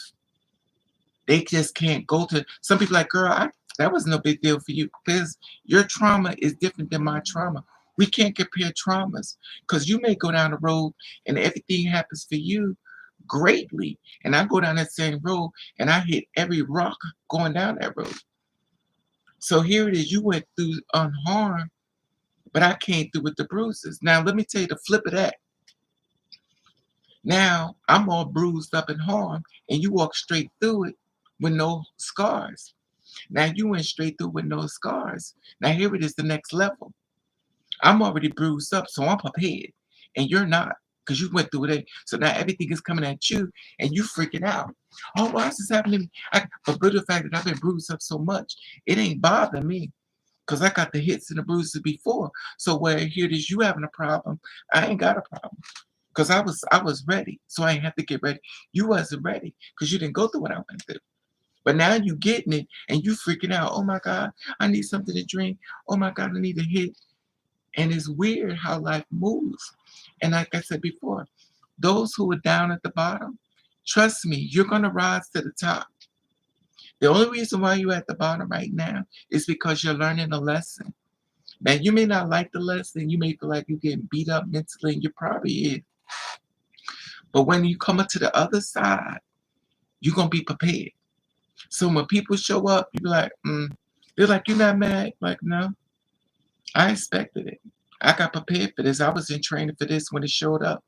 They just can't go to some people like, girl, that was no big deal for you because your trauma is different than my trauma. We can't compare traumas because you may go down the road and everything happens for you greatly. And I go down that same road and I hit every rock going down that road. So here it is, you went through unharmed, but I came through with the bruises. Now, let me tell you the flip of that. Now, I'm all bruised up and harmed, and you walk straight through it with no scars. Now, you went straight through with no scars. Now, here it is, the next level. I'm already bruised up, so I'm prepared, and you're not because you went through it. So now everything is coming at you, and you freaking out. Oh, why is this happening to me? But the fact that I've been bruised up so much, it ain't bothering me because I got the hits and the bruises before. So where here it is, you having a problem, I ain't got a problem. Because I was ready, so I ain't have to get ready. You wasn't ready because you didn't go through what I went through. But now you getting it and you freaking out. Oh my God, I need something to drink. Oh my God, I need a hit. And it's weird how life moves. And like I said before, those who are down at the bottom, trust me, you're gonna rise to the top. The only reason why you're at the bottom right now is because you're learning a lesson. Now you may not like the lesson, you may feel like you're getting beat up mentally, and you probably is. But when you come up to the other side, you're gonna be prepared. So when people show up, you be like, they're like, you're not mad? Like, no, I expected it. I got prepared for this. I was in training for this when it showed up.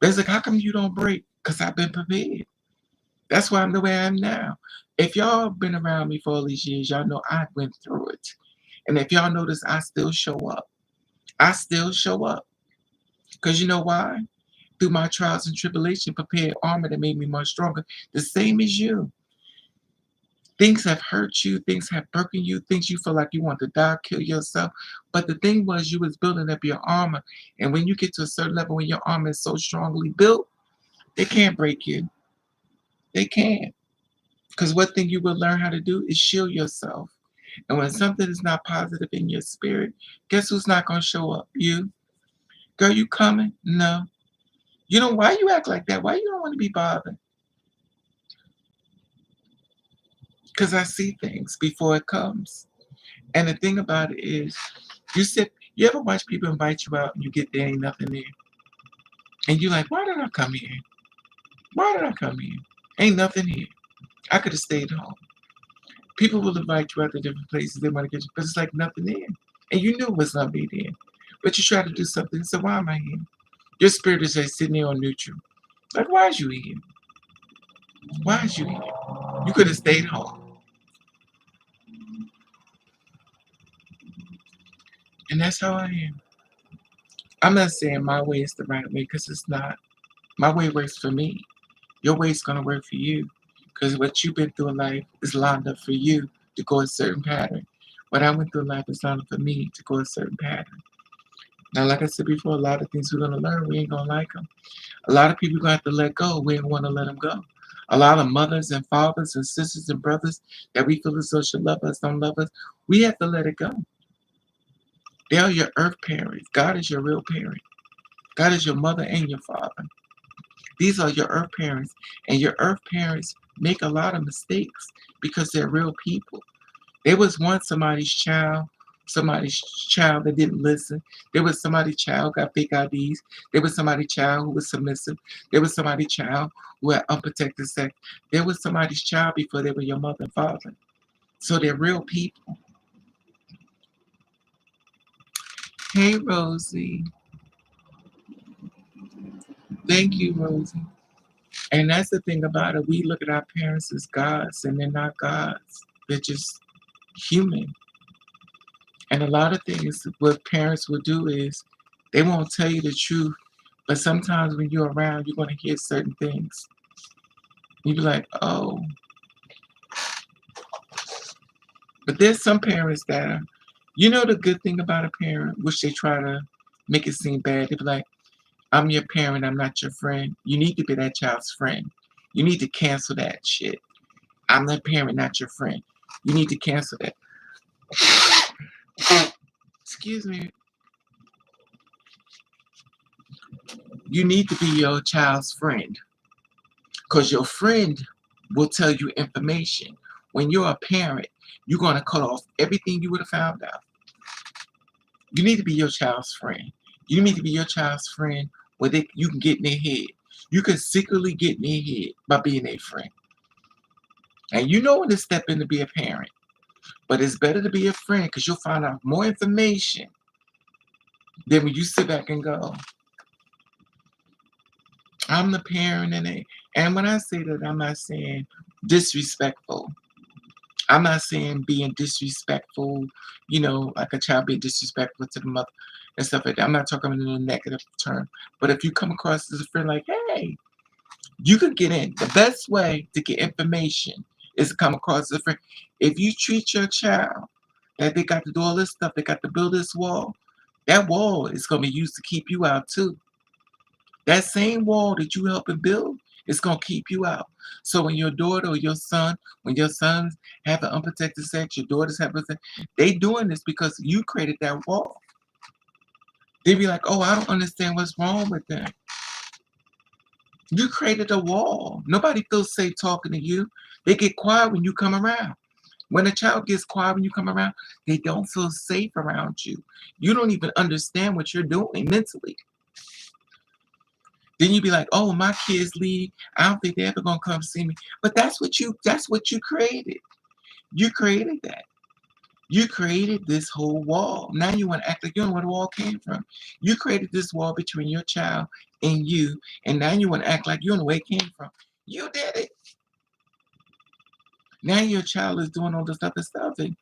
It's like, how come you don't break? Because I've been prepared. That's why I'm the way I am now. If y'all been around me for all these years, y'all know I went through it. And if y'all notice, I still show up. I still show up. Because you know why? Through my trials and tribulation, prepared armor that made me much stronger. The same as you. Things have hurt you, things have broken you, things you feel like you want to die, kill yourself. But the thing was, you was building up your armor. And when you get to a certain level, when your armor is so strongly built, they can't break you. They can't. Because one thing you will learn how to do is shield yourself. And when something is not positive in your spirit, guess who's not going to show up? You. Girl, you coming? No. You know, why you act like that? Why you don't want to be bothered? Because I see things before it comes. And the thing about it is, you ever watch people invite you out and you get there, ain't nothing there? And you're like, why did I come here? Why did I come here? Ain't nothing here. I could have stayed home. People will invite you out to different places they want to get you, but it's like nothing there. And you knew it was not be there. But you try to do something, so why am I here? Your spirit is like sitting there on neutral. Like, why is you here? Why is you here? You could have stayed home. And that's how I am. I'm not saying my way is the right way because it's not. My way works for me. Your way is going to work for you because what you've been through in life is lined up for you to go a certain pattern. What I went through in life is lined up for me to go a certain pattern. Now, like I said before, a lot of things we're going to learn, we ain't going to like them. A lot of people are going to have to let go. We ain't want to let them go. A lot of mothers and fathers and sisters and brothers that we feel as though should love us, don't love us. We have to let it go. They are your earth parents. God is your real parent. God is your mother and your father. These are your earth parents. And your earth parents make a lot of mistakes because they're real people. They was once somebody's child that didn't listen. There was somebody's child got fake IDs. There was somebody's child who was submissive. There was somebody's child who had unprotected sex. There was somebody's child before they were your mother and father. So they're real people. Hey, Rosie. Thank you, Rosie. And that's the thing about it. We look at our parents as gods, and they're not gods. They're just human. And a lot of things, what parents will do is they won't tell you the truth, but sometimes when you're around, you're going to hear certain things. You be like, oh. But there's some parents that are, the good thing about a parent, which they try to make it seem bad. They be like, I'm your parent, I'm not your friend. You need to be that child's friend. You need to cancel that shit. I'm the parent, not your friend. You need to cancel that. Excuse me. You need to be your child's friend. Because your friend will tell you information. When you're a parent, you're going to cut off everything you would have found out. You need to be your child's friend. You need to be your child's friend where you can get in their head. You can secretly get in their head by being a friend. And you know when to step in to be a parent. But it's better to be a friend because you'll find out more information than when you sit back and go, I'm the parent and when I say that, I'm not saying disrespectful. I'm not saying being disrespectful, like a child being disrespectful to the mother and stuff like that. I'm not talking in a negative term. But if you come across as a friend like, hey, you can get in. The best way to get information is to come across as a friend. If you treat your child that they got to do all this stuff, they got to build this wall, that wall is going to be used to keep you out too. That same wall that you helping build is going to keep you out. So when your daughter or your son, when your sons have an unprotected sex, your daughters have sex, they doing this because you created that wall. They be like, oh, I don't understand what's wrong with them. You created a wall. Nobody feels safe talking to you. They get quiet when you come around. When a child gets quiet when you come around, they don't feel safe around you. You don't even understand what you're doing mentally. Then you be like, oh, my kids leave. I don't think they're ever gonna come see me. But that's what you created. You created that. You created this whole wall. Now you want to act like you don't know where the wall came from. You created this wall between your child and you, and now you want to act like you don't know where it came from. You did it. Now your child is doing all this other stuff. And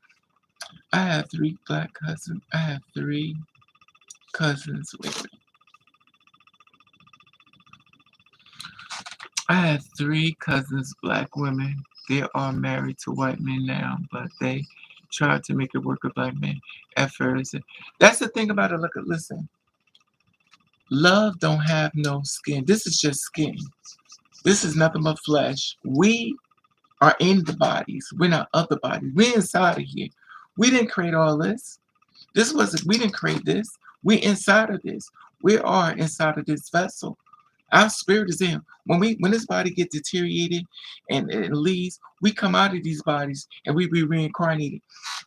I have 3 black cousins. I have 3 cousins with me. I have 3 cousins, black women. They are married to white men now, but they tried to make it work with black men at first. That's the thing about it. Listen. Love don't have no skin. This is just skin. This is nothing but flesh. We are in the bodies. We're not of the bodies. We're inside of here. We didn't create all this. We didn't create this. We're inside of this. We are inside of this vessel. Our spirit is in. When this body gets deteriorated and it leaves, we come out of these bodies and we be reincarnated.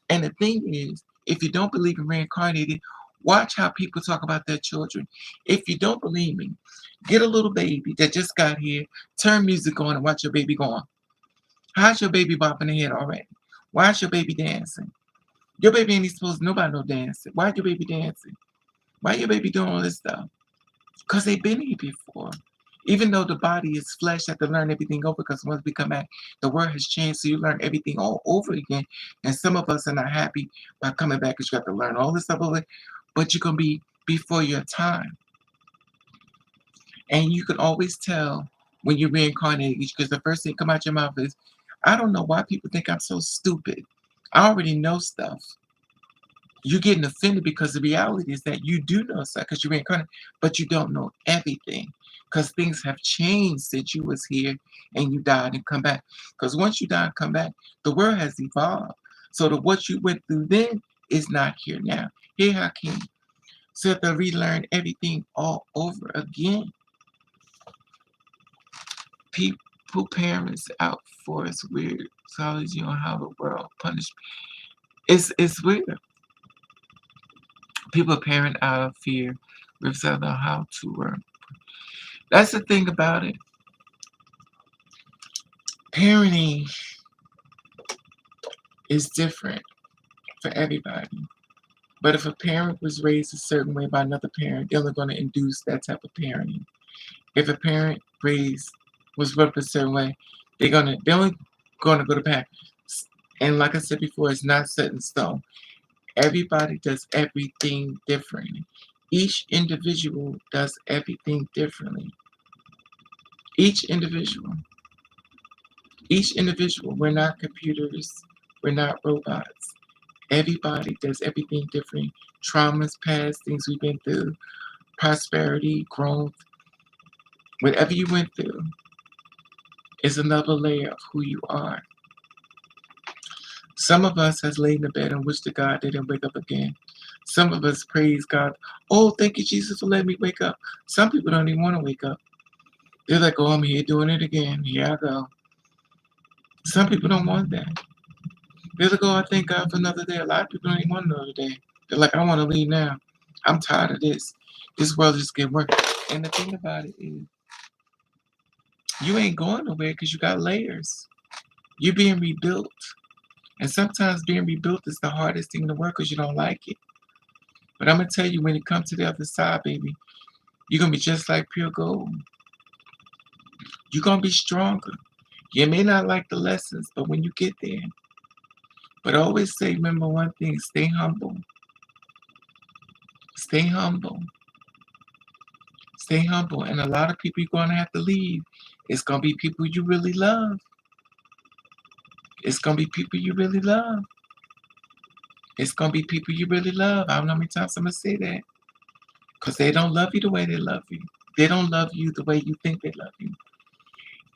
And the thing is, if you don't believe in reincarnated, watch how people talk about their children. If you don't believe me, get a little baby that just got here, turn music on and watch your baby go on. How's your baby bopping the head already? Why is your baby dancing? Your baby ain't supposed to nobody no dancing. Why your baby dancing? Why your baby doing all this stuff? Because they've been here before. Even though the body is flesh, you have to learn everything over because once we come back, the world has changed, so you learn everything all over again. And some of us are not happy by coming back because you have to learn all this stuff over, but you're going to be before your time. And you can always tell when you're reincarnated because the first thing come out your mouth is, I don't know why people think I'm so stupid. I already know stuff. You're getting offended because the reality is that you do know stuff because you're reincarnated, but you don't know everything because things have changed since you was here and you died and come back. Because once you die and come back, the world has evolved. So what you went through then is not here now. Here Hakeem. So to relearn everything all over again. People parents out for it's weird. Psychology on how the world punished. It's weird. People parent out of fear, without know how to work. That's the thing about it. Parenting is different for everybody. But if a parent was raised a certain way by another parent, they're only going to induce that type of parenting. If a parent was brought up a certain way, they're only gonna go to parent. And like I said before, it's not set in stone. Everybody does everything differently. Each individual does everything differently. Each individual. Each individual. We're not computers. We're not robots. Everybody does everything different. Traumas, past, things we've been through, prosperity, growth, whatever you went through is another layer of who you are. Some of us has laid in the bed and wished to God they didn't wake up again. Some of us praise God. Oh, thank you, Jesus, for letting me wake up. Some people don't even want to wake up. They're like, oh, I'm here doing it again. Here I go. Some people don't want that. They're like, oh, I thank God for another day. A lot of people don't even want another day. They're like, I want to leave now. I'm tired of this. This world just getting worse. And the thing about it is, you ain't going nowhere because you got layers. You're being rebuilt. And sometimes being rebuilt is the hardest thing in the world because you don't like it. But I'm going to tell you, when it comes to the other side, baby, you're going to be just like pure gold. You're going to be stronger. You may not like the lessons, but when you get there. But I always say, remember one thing, stay humble. Stay humble. Stay humble. And a lot of people you're going to have to leave. It's going to be people you really love. It's going to be people you really love. It's going to be people you really love. I don't know how many times I'm going to say that. Because they don't love you the way they love you. They don't love you the way you think they love you.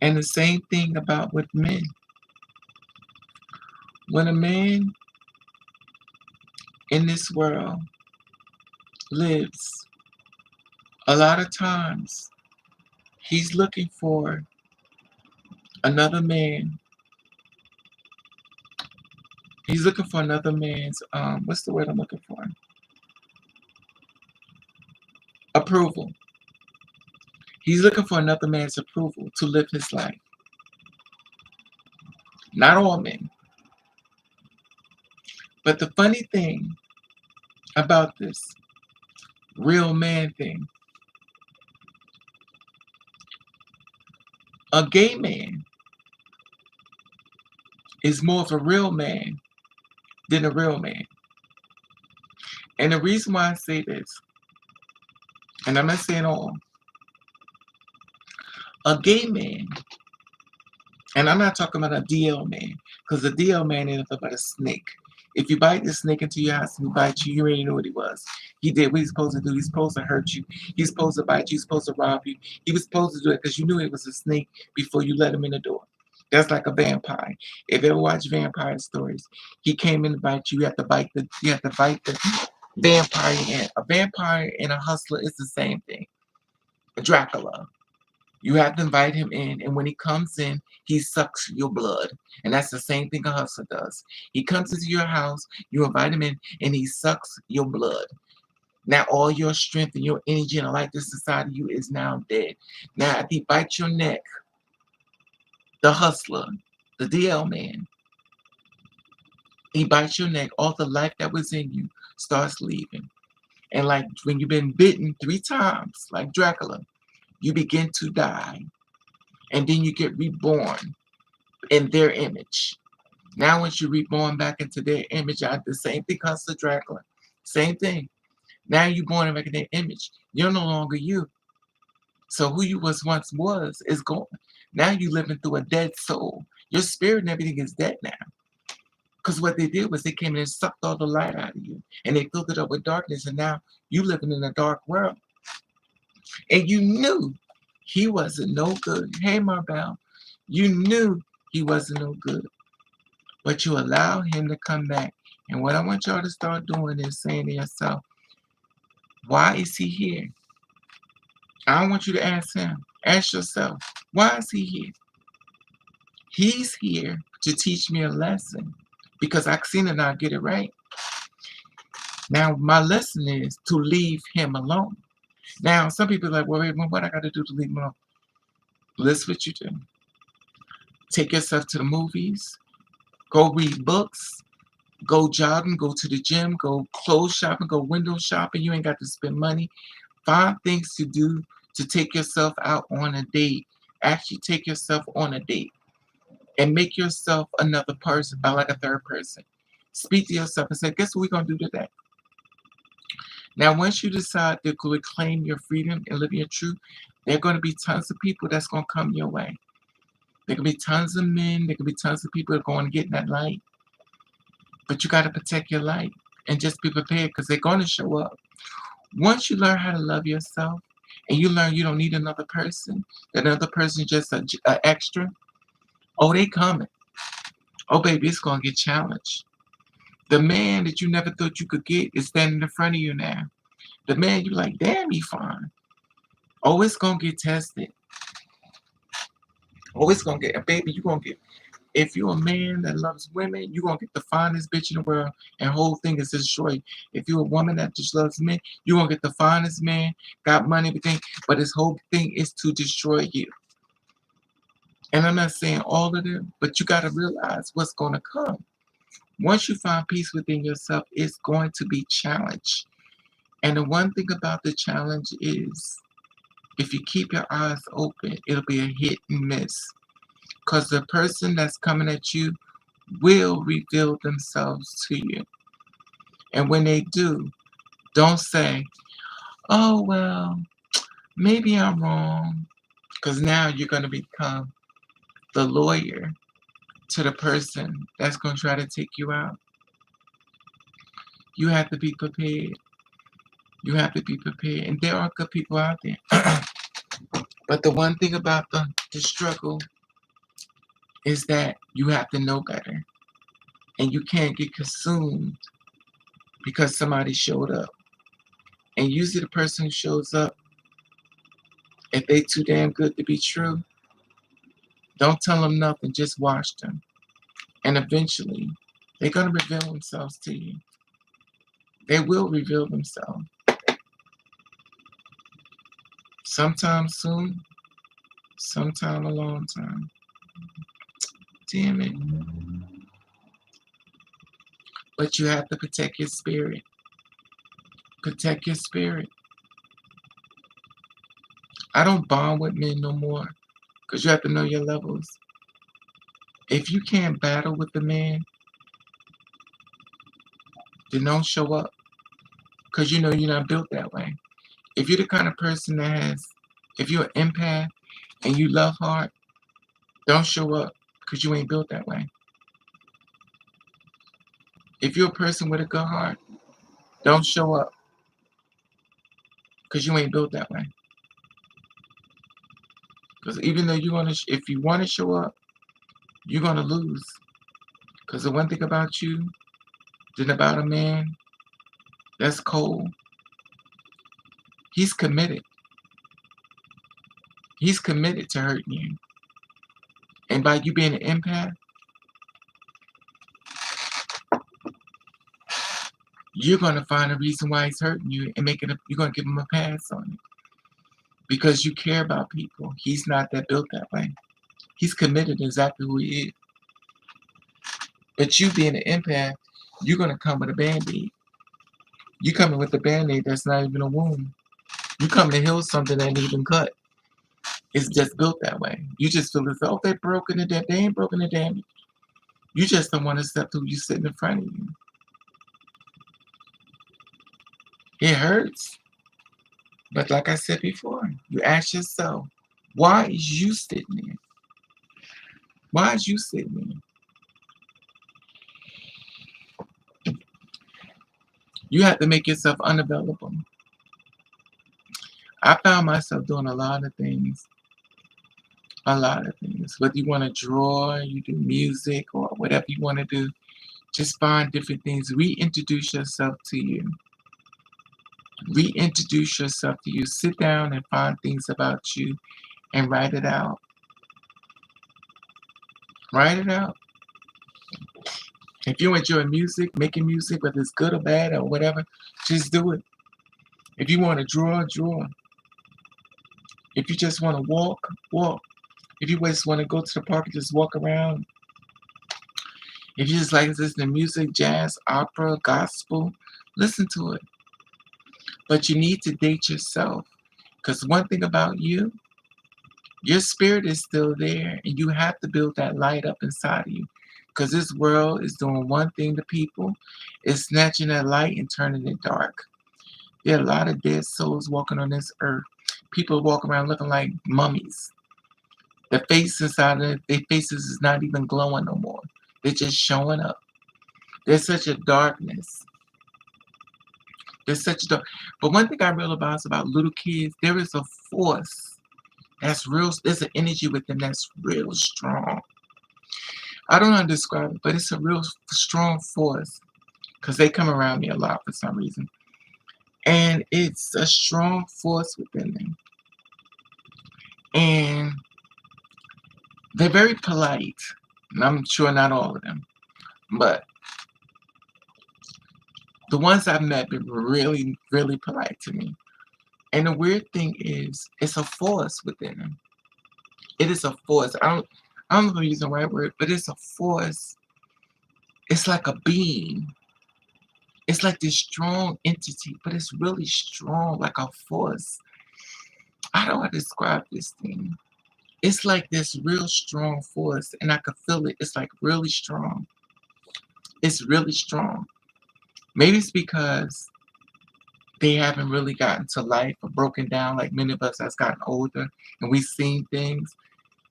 And the same thing about with men. When a man in this world lives, a lot of times he's looking for another man. He's looking for another man's, what's the word I'm looking for? Approval. He's looking for another man's approval to live his life. Not all men. But the funny thing about this real man thing, a gay man is more of a real man than a real man. And the reason why I say this, and I'm not saying all, a gay man, and I'm not talking about a DL man, because a DL man is nothing but a snake. If you bite this snake into your house and he bites you, you already know what he was. He did what he's supposed to do. He's supposed to hurt you. He's supposed to bite you. He's supposed to rob you. He was supposed to do it because you knew it was a snake before you let him in the door. That's like a vampire. If you ever watch vampire stories, he came in to bite you. You have to bite the vampire in. A vampire and a hustler is the same thing. A Dracula. You have to invite him in, and when he comes in, he sucks your blood. And that's the same thing a hustler does. He comes into your house, you invite him in, and he sucks your blood. Now all your strength and your energy and the life that's inside of you is now dead. Now if he bites your neck, the hustler, the DL man, he bites your neck, all the life that was in you starts leaving. And like when you've been bitten 3 times, like Dracula, you begin to die. And then you get reborn in their image. Now once you're reborn back into their image, the same thing comes to Dracula. Same thing. Now you're born back in their image. You're no longer you. So who you once was is gone. Now you're living through a dead soul. Your spirit and everything is dead now. Because what they did was they came in and sucked all the light out of you. And they filled it up with darkness. And now you living in a dark world. And you knew he wasn't no good. Hey, Marbell. You knew he wasn't no good. But you allowed him to come back And what I want y'all to start doing is saying to yourself, why is he here? I don't want you to ask him. Ask yourself, why is he here? He's here to teach me a lesson because I've seen it and I get it right. Now, my lesson is to leave him alone. Now, some people are like, well, wait, what I got to do to leave him alone? Listen what you do. Take yourself to the movies. Go read books. Go jogging. Go to the gym. Go clothes shopping. Go window shopping. You ain't got to spend money. Find things to do to take yourself out on a date. Actually take yourself on a date. And make yourself another person, by like a third person. Speak to yourself and say, guess what we're going to do today? Now, once you decide to reclaim your freedom and live your truth, there are going to be tons of people that's going to come your way. There can be tons of men. There can be tons of people that are going to get in that light. But you got to protect your light and just be prepared because they're going to show up. Once you learn how to love yourself and you learn you don't need another person, that another person is just an extra, oh, they coming. Oh, baby, it's going to get challenged. The man that you never thought you could get is standing in front of you now. The man you're like, damn, he fine. Oh, it's going to get tested. Oh, it's going to get, baby, you're going to get, if you're a man that loves women, you're going to get the finest bitch in the world and whole thing is destroyed. If you're a woman that just loves men, you're going to get the finest man, got money, everything, but his whole thing is to destroy you. And I'm not saying all of them, but you got to realize what's going to come. Once you find peace within yourself, it's going to be challenged. And the one thing about the challenge is, if you keep your eyes open, it'll be a hit and miss. Because the person that's coming at you will reveal themselves to you. And when they do, don't say, oh, well, maybe I'm wrong. Because now you're going to become the lawyer to the person that's going to try to take you out. You have to be prepared. You have to be prepared. And there are good people out there. But the one thing about the struggle is that you have to know better. And you can't get consumed because somebody showed up. And usually the person who shows up, if they too damn good to be true, don't tell them nothing, just watch them. And eventually, they're going to reveal themselves to you. They will reveal themselves. Sometime soon, sometime a long time. Damn it. But you have to protect your spirit. Protect your spirit. I don't bond with men no more because you have to know your levels. If you can't battle with the man, then don't show up because you know you're not built that way. If you're the kind of person that has, if you're an empath and you love hard, don't show up because you ain't built that way. If you're a person with a good heart, don't show up because you ain't built that way. Because even though you're going to, if you want to show up, you're going to lose. Because the one thing about you, then about a man that's cold, he's committed. He's committed to hurting you. And by you being an empath, you're going to find a reason why he's hurting you and you're going to give him a pass on it. Because you care about people. He's not that built that way. He's committed to exactly who he is. But you being an empath, you're going to come with a Band-Aid. You're coming with a Band-Aid that's not even a wound. You come to heal something that ain't even cut. It's just built that way. You just feel as though they're broken to damage. They ain't broken to damage. You just don't want to step through you sitting in front of you. It hurts. But like I said before, you ask yourself, why is you sitting there? Why is you sitting there? You have to make yourself unavailable. I found myself doing a lot of things. A lot of things. Whether you want to draw, you do music, or whatever you want to do, Just find different things. Reintroduce yourself to you. Reintroduce yourself to you. Sit down and find things about you and write it out. Write it out. If you enjoy music, making music, whether it's good or bad or whatever, just do it. If you want to draw, draw. If you just want to walk, walk. If you just want to go to the park and just walk around. If you just like to listen to music, jazz, opera, gospel, listen to it. But you need to date yourself. Because one thing about you, your spirit is still there, and you have to build that light up inside of you. Because this world is doing one thing to people, it's snatching that light and turning it dark. There are a lot of dead souls walking on this earth. People walk around looking like mummies. The face inside of their faces is not even glowing no more. They're just showing up. There's such a darkness. There's such a dark. But one thing I realize about little kids, there is a force that's real. There's an energy with them that's real strong. I don't know how to describe it, but it's a real strong force because they come around me a lot for some reason. And it's a strong force within them. And they're very polite. And I'm sure not all of them. But the ones I've met have been really, really polite to me. And the weird thing is, it's a force within them. It is a force. I don't know if I'm using the right word, but it's a force. It's like a being. It's like this strong entity, but it's really strong, like a force. I don't know how to describe this thing. It's like this real strong force, and I can feel it. It's like really strong. It's really strong. Maybe it's because they haven't really gotten to life or broken down like many of us has gotten older, and we've seen things,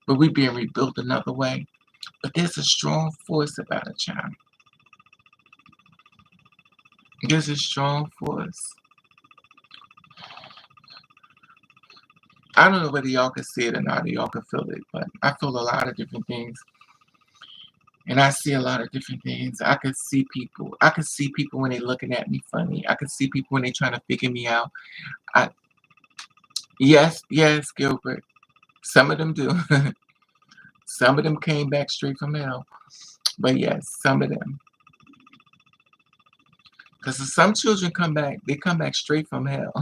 but we're being rebuilt another way. But there's a strong force about a child. There's a strong force. I don't know whether y'all can see it or not, or y'all can feel it, but I feel a lot of different things. And I see a lot of different things. I can see people. I can see people when they're looking at me funny. I can see people when they're trying to figure me out. I Yes, yes, Gilbert. Some of them do. Some of them came back straight from hell. But yes, some of them. Because some children they come back straight from hell.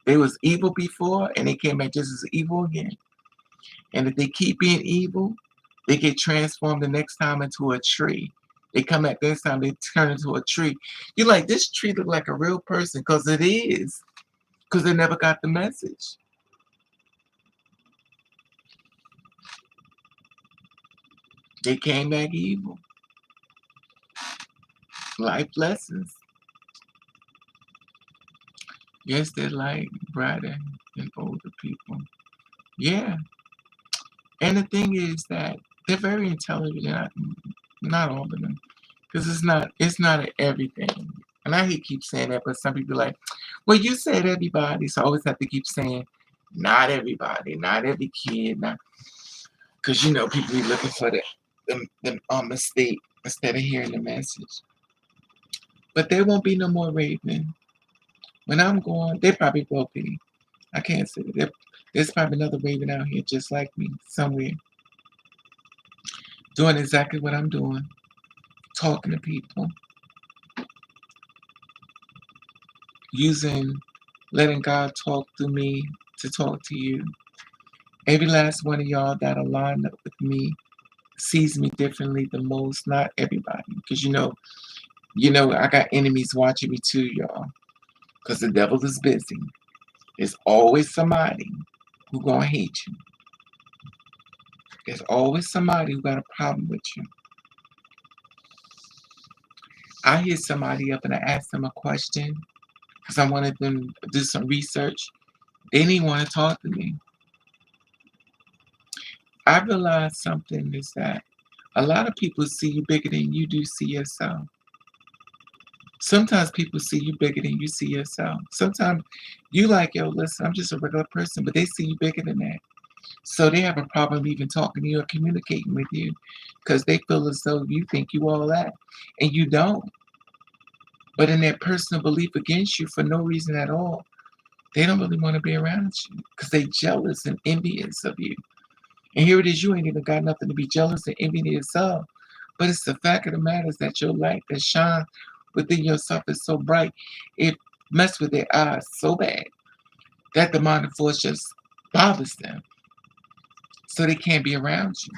They was evil before and they came back just as evil again. And if they keep being evil, they get transformed the next time into a tree. They come back this time, they turn into a tree. You're like, this tree look like a real person, because it is. Because they never got the message. They came back evil. Life lessons. Yes, they're like brighter than older people. Yeah. And the thing is that they're very intelligent. Not all of them. Because it's not everything. And I hate keep saying that, but some people are like, well, you said everybody, so I always have to keep saying not everybody, not every kid, not because people be looking for the mistake instead of hearing the message. But there won't be no more Raven. When I'm gone, they probably will be. I can't say that. There's probably another Raven out here just like me, somewhere, doing exactly what I'm doing, talking to people, letting God talk through me to talk to you. Every last one of y'all that align up with me sees me differently the most. Not everybody, because I got enemies watching me too, y'all. Because the devil is busy. There's always somebody who gonna hate you. There's always somebody who got a problem with you. I hit somebody up and I asked them a question because I wanted them to do some research. They didn't want to talk to me. I realized something is that a lot of people see you bigger than you do see yourself. Sometimes people see you bigger than you see yourself. Sometimes you like, yo, listen, I'm just a regular person, but they see you bigger than that. So they have a problem even talking to you or communicating with you because they feel as though you think you all that, and you don't. But in their personal belief against you for no reason at all, they don't really want to be around you because they jealous and envious of you. And here it is, you ain't even got nothing to be jealous and envious of. But it's the fact of the matter is that your light that shines within yourself is so bright, it messes with their eyes so bad that demonic force just bothers them. So they can't be around you.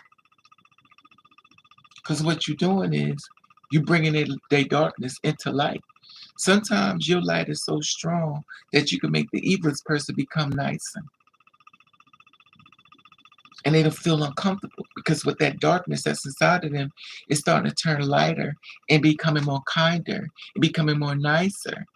Because what you're doing is you bringing their darkness into light. Sometimes your light is so strong that you can make the evilest person become nicer. And they don't feel uncomfortable because with that darkness that's inside of them, it's starting to turn lighter and becoming more kinder and becoming more nicer.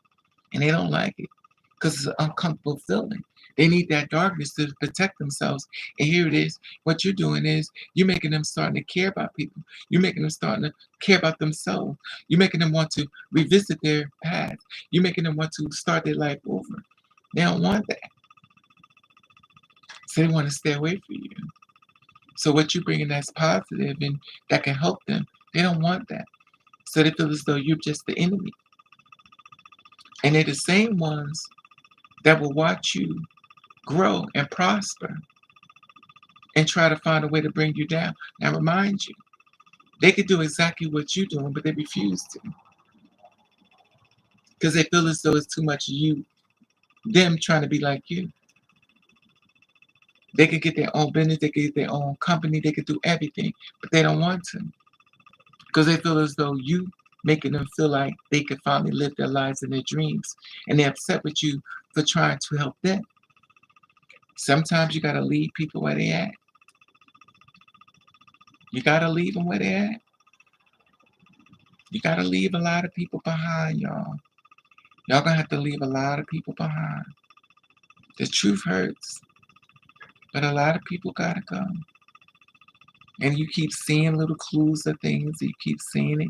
And they don't like it because it's an uncomfortable feeling. They need that darkness to protect themselves. And here it is. What you're doing is you're making them starting to care about people. You're making them starting to care about themselves. You're making them want to revisit their past. You're making them want to start their life over. They don't want that. So they want to stay away from you. So what you bring in that's positive and that can help them, they don't want that. So they feel as though you're just the enemy. And they're the same ones that will watch you grow and prosper and try to find a way to bring you down. Now remind you, they could do exactly what you're doing, but they refuse to. Because they feel as though it's too much them trying to be like you. They could get their own business, they could get their own company, they could do everything, but they don't want to. Because they feel as though you making them feel like they could finally live their lives and their dreams. And they're upset with you for trying to help them. Sometimes you got to leave people where they at. You got to leave them where they at. You got to leave a lot of people behind, y'all. Y'all going to have to leave a lot of people behind. The truth hurts. But a lot of people got to go. And you keep seeing little clues of things. You keep seeing it.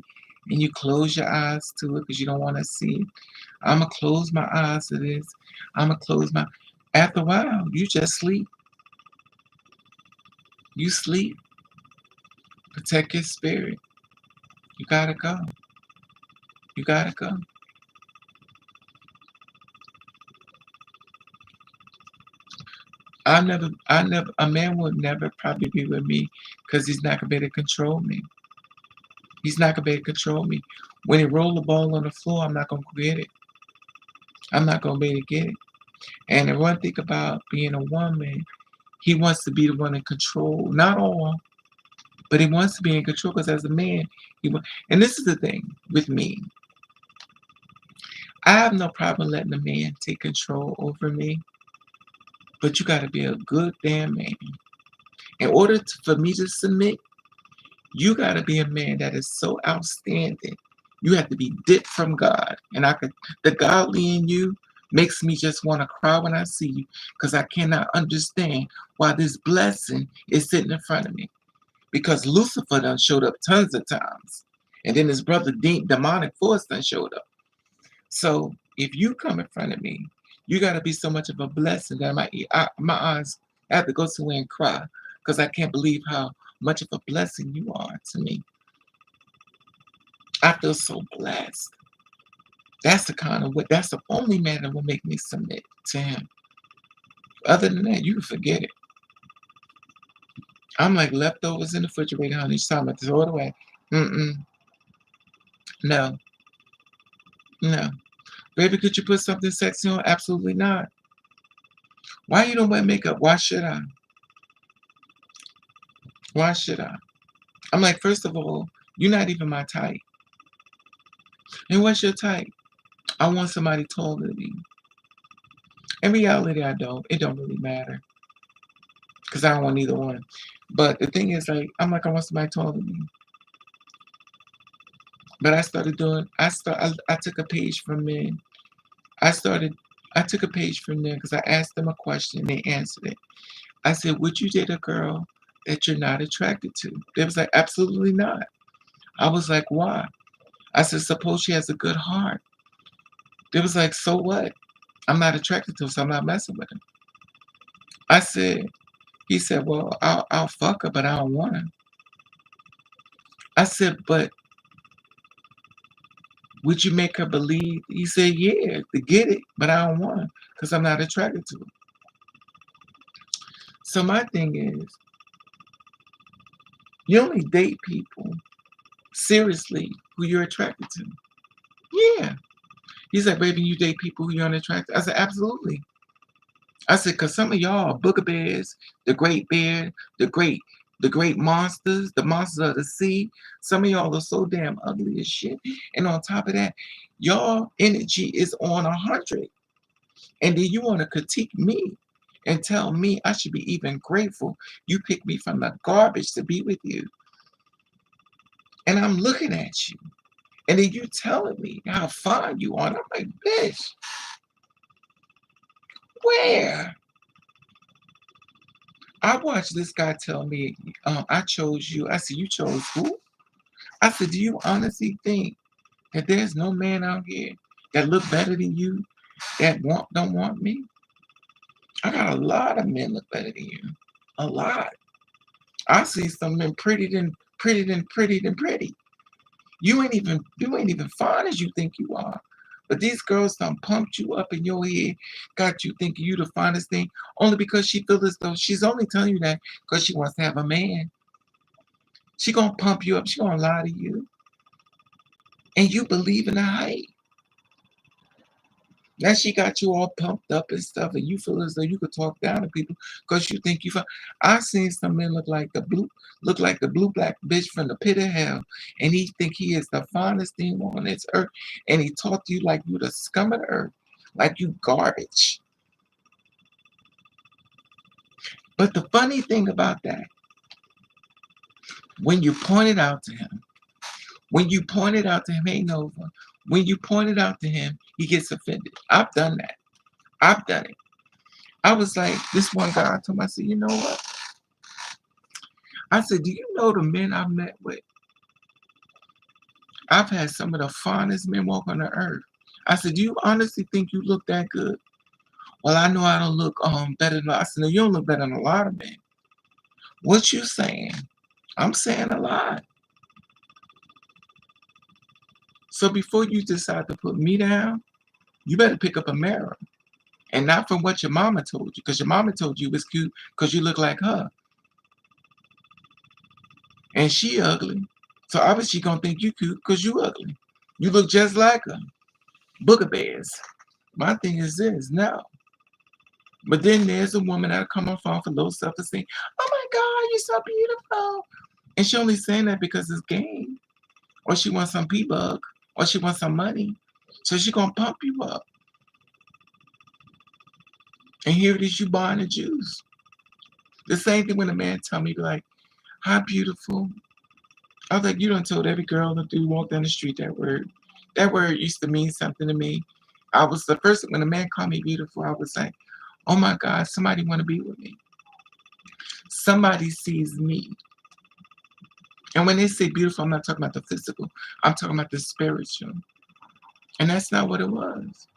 And you close your eyes to it because you don't want to see it. I'm going to close my eyes to this. I'm going to close my... After a while, you just sleep. You sleep. Protect your spirit. You got to go. You got to go. A man would never probably be with me because he's not going to be able to control me. He's not going to be able to control me. When he roll the ball on the floor, I'm not going to get it. I'm not going to be able to get it. And the one thing about being a woman, he wants to be the one in control. Not all, but he wants to be in control because as a man, and this is the thing with me. I have no problem letting a man take control over me, but you got to be a good damn man. In order for me to submit, you got to be a man that is so outstanding. You have to be dipped from God. And the godly in you makes me just want to cry when I see you because I cannot understand why this blessing is sitting in front of me. Because Lucifer done showed up tons of times. And then his brother demonic force done showed up. So if you come in front of me, you got to be so much of a blessing that my eyes have to go somewhere and cry because I can't believe how much of a blessing you are to me. I feel so blessed. That's the only man that will make me submit to him. Other than that, you can forget it. I'm like leftovers in the refrigerator, honey. Each time I throw it away. No. No. Baby, could you put something sexy on? Absolutely not. Why you don't wear makeup? Why should I? Why should I? I'm like, first of all, you're not even my type. And what's your type? I want somebody taller than me. In reality, I don't. It don't really matter. Because I don't want either one. But the thing is, like, I want somebody taller than me. But I took a page from men. I took a page from them because I asked them a question and they answered it. I said, would you date a girl that you're not attracted to? They was like, absolutely not. I was like, why? I said, suppose she has a good heart. They was like, so what? I'm not attracted to her, so I'm not messing with her. I said, He said, well, I'll fuck her, but I don't want her. I said, but would you make her believe? He said, yeah, to get it, but I don't want her because I'm not attracted to her. So my thing is, you only date people seriously who you're attracted to. Yeah. He's like, baby, you date people who you're unattracted. I said, absolutely. I said, because some of y'all are booger bears, the great bear, the great monsters, the monsters of the sea. Some of y'all are so damn ugly as shit. And on top of that, y'all energy is on 100. And then you want to critique me and tell me I should be even grateful you picked me from the garbage to be with you. And I'm looking at you. And then you telling me how fine you are. And I'm like, bitch, where? I watched this guy tell me, I chose you. I said, you chose who? I said, do you honestly think that there's no man out here that look better than you that don't want me? I got a lot of men look better than you. A lot. I see some men pretty than pretty than pretty than pretty. You ain't even fine as you think you are. But these girls done pumped you up in your head, got you thinking you the finest thing, only because she feels as though she's only telling you that because she wants to have a man. She gonna pump you up, she gonna lie to you, and you believe in the hype. Now she got you all pumped up and stuff, and you feel as though you could talk down to people because you think you fine. I seen some men look like the blue black bitch from the pit of hell, and he think he is the finest thing on this earth, and he talk to you like you the scum of the earth, like you garbage. But the funny thing about that, when you point it out to him, when you point it out to him, hey Nova, when you point it out to him, he gets offended. I've done that. I've done it. I was like, this one guy, I told him, I said, you know what? I said, do you know the men I've met with? I've had some of the finest men walk on the earth. I said, do you honestly think you look that good? Well, I know I don't look better than I said, no, you don't look better than a lot of men. What you saying? I'm saying a lot. So before you decide to put me down, you better pick up a mirror. And not from what your mama told you, because your mama told you it was cute because you look like her. And she ugly. So obviously she gonna think you cute because you ugly. You look just like her. Booger bears. My thing is this, no. But then there's a woman that'll come on phone for low self-esteem. Oh my God, you're so beautiful. And she only saying that because it's game. Or she wants some P-Bug. Or she wants some money. So she gonna pump you up. And here it is, you buying the juice. The same thing when a man tell me like, how beautiful. I was like, you done told every girl that do walk down the street that word. That word used to mean something to me. I was the first, when a man called me beautiful, I was like, oh my God, somebody want to be with me. Somebody sees me. And when they say beautiful, I'm not talking about the physical. I'm talking about the spiritual. And that's not what it was.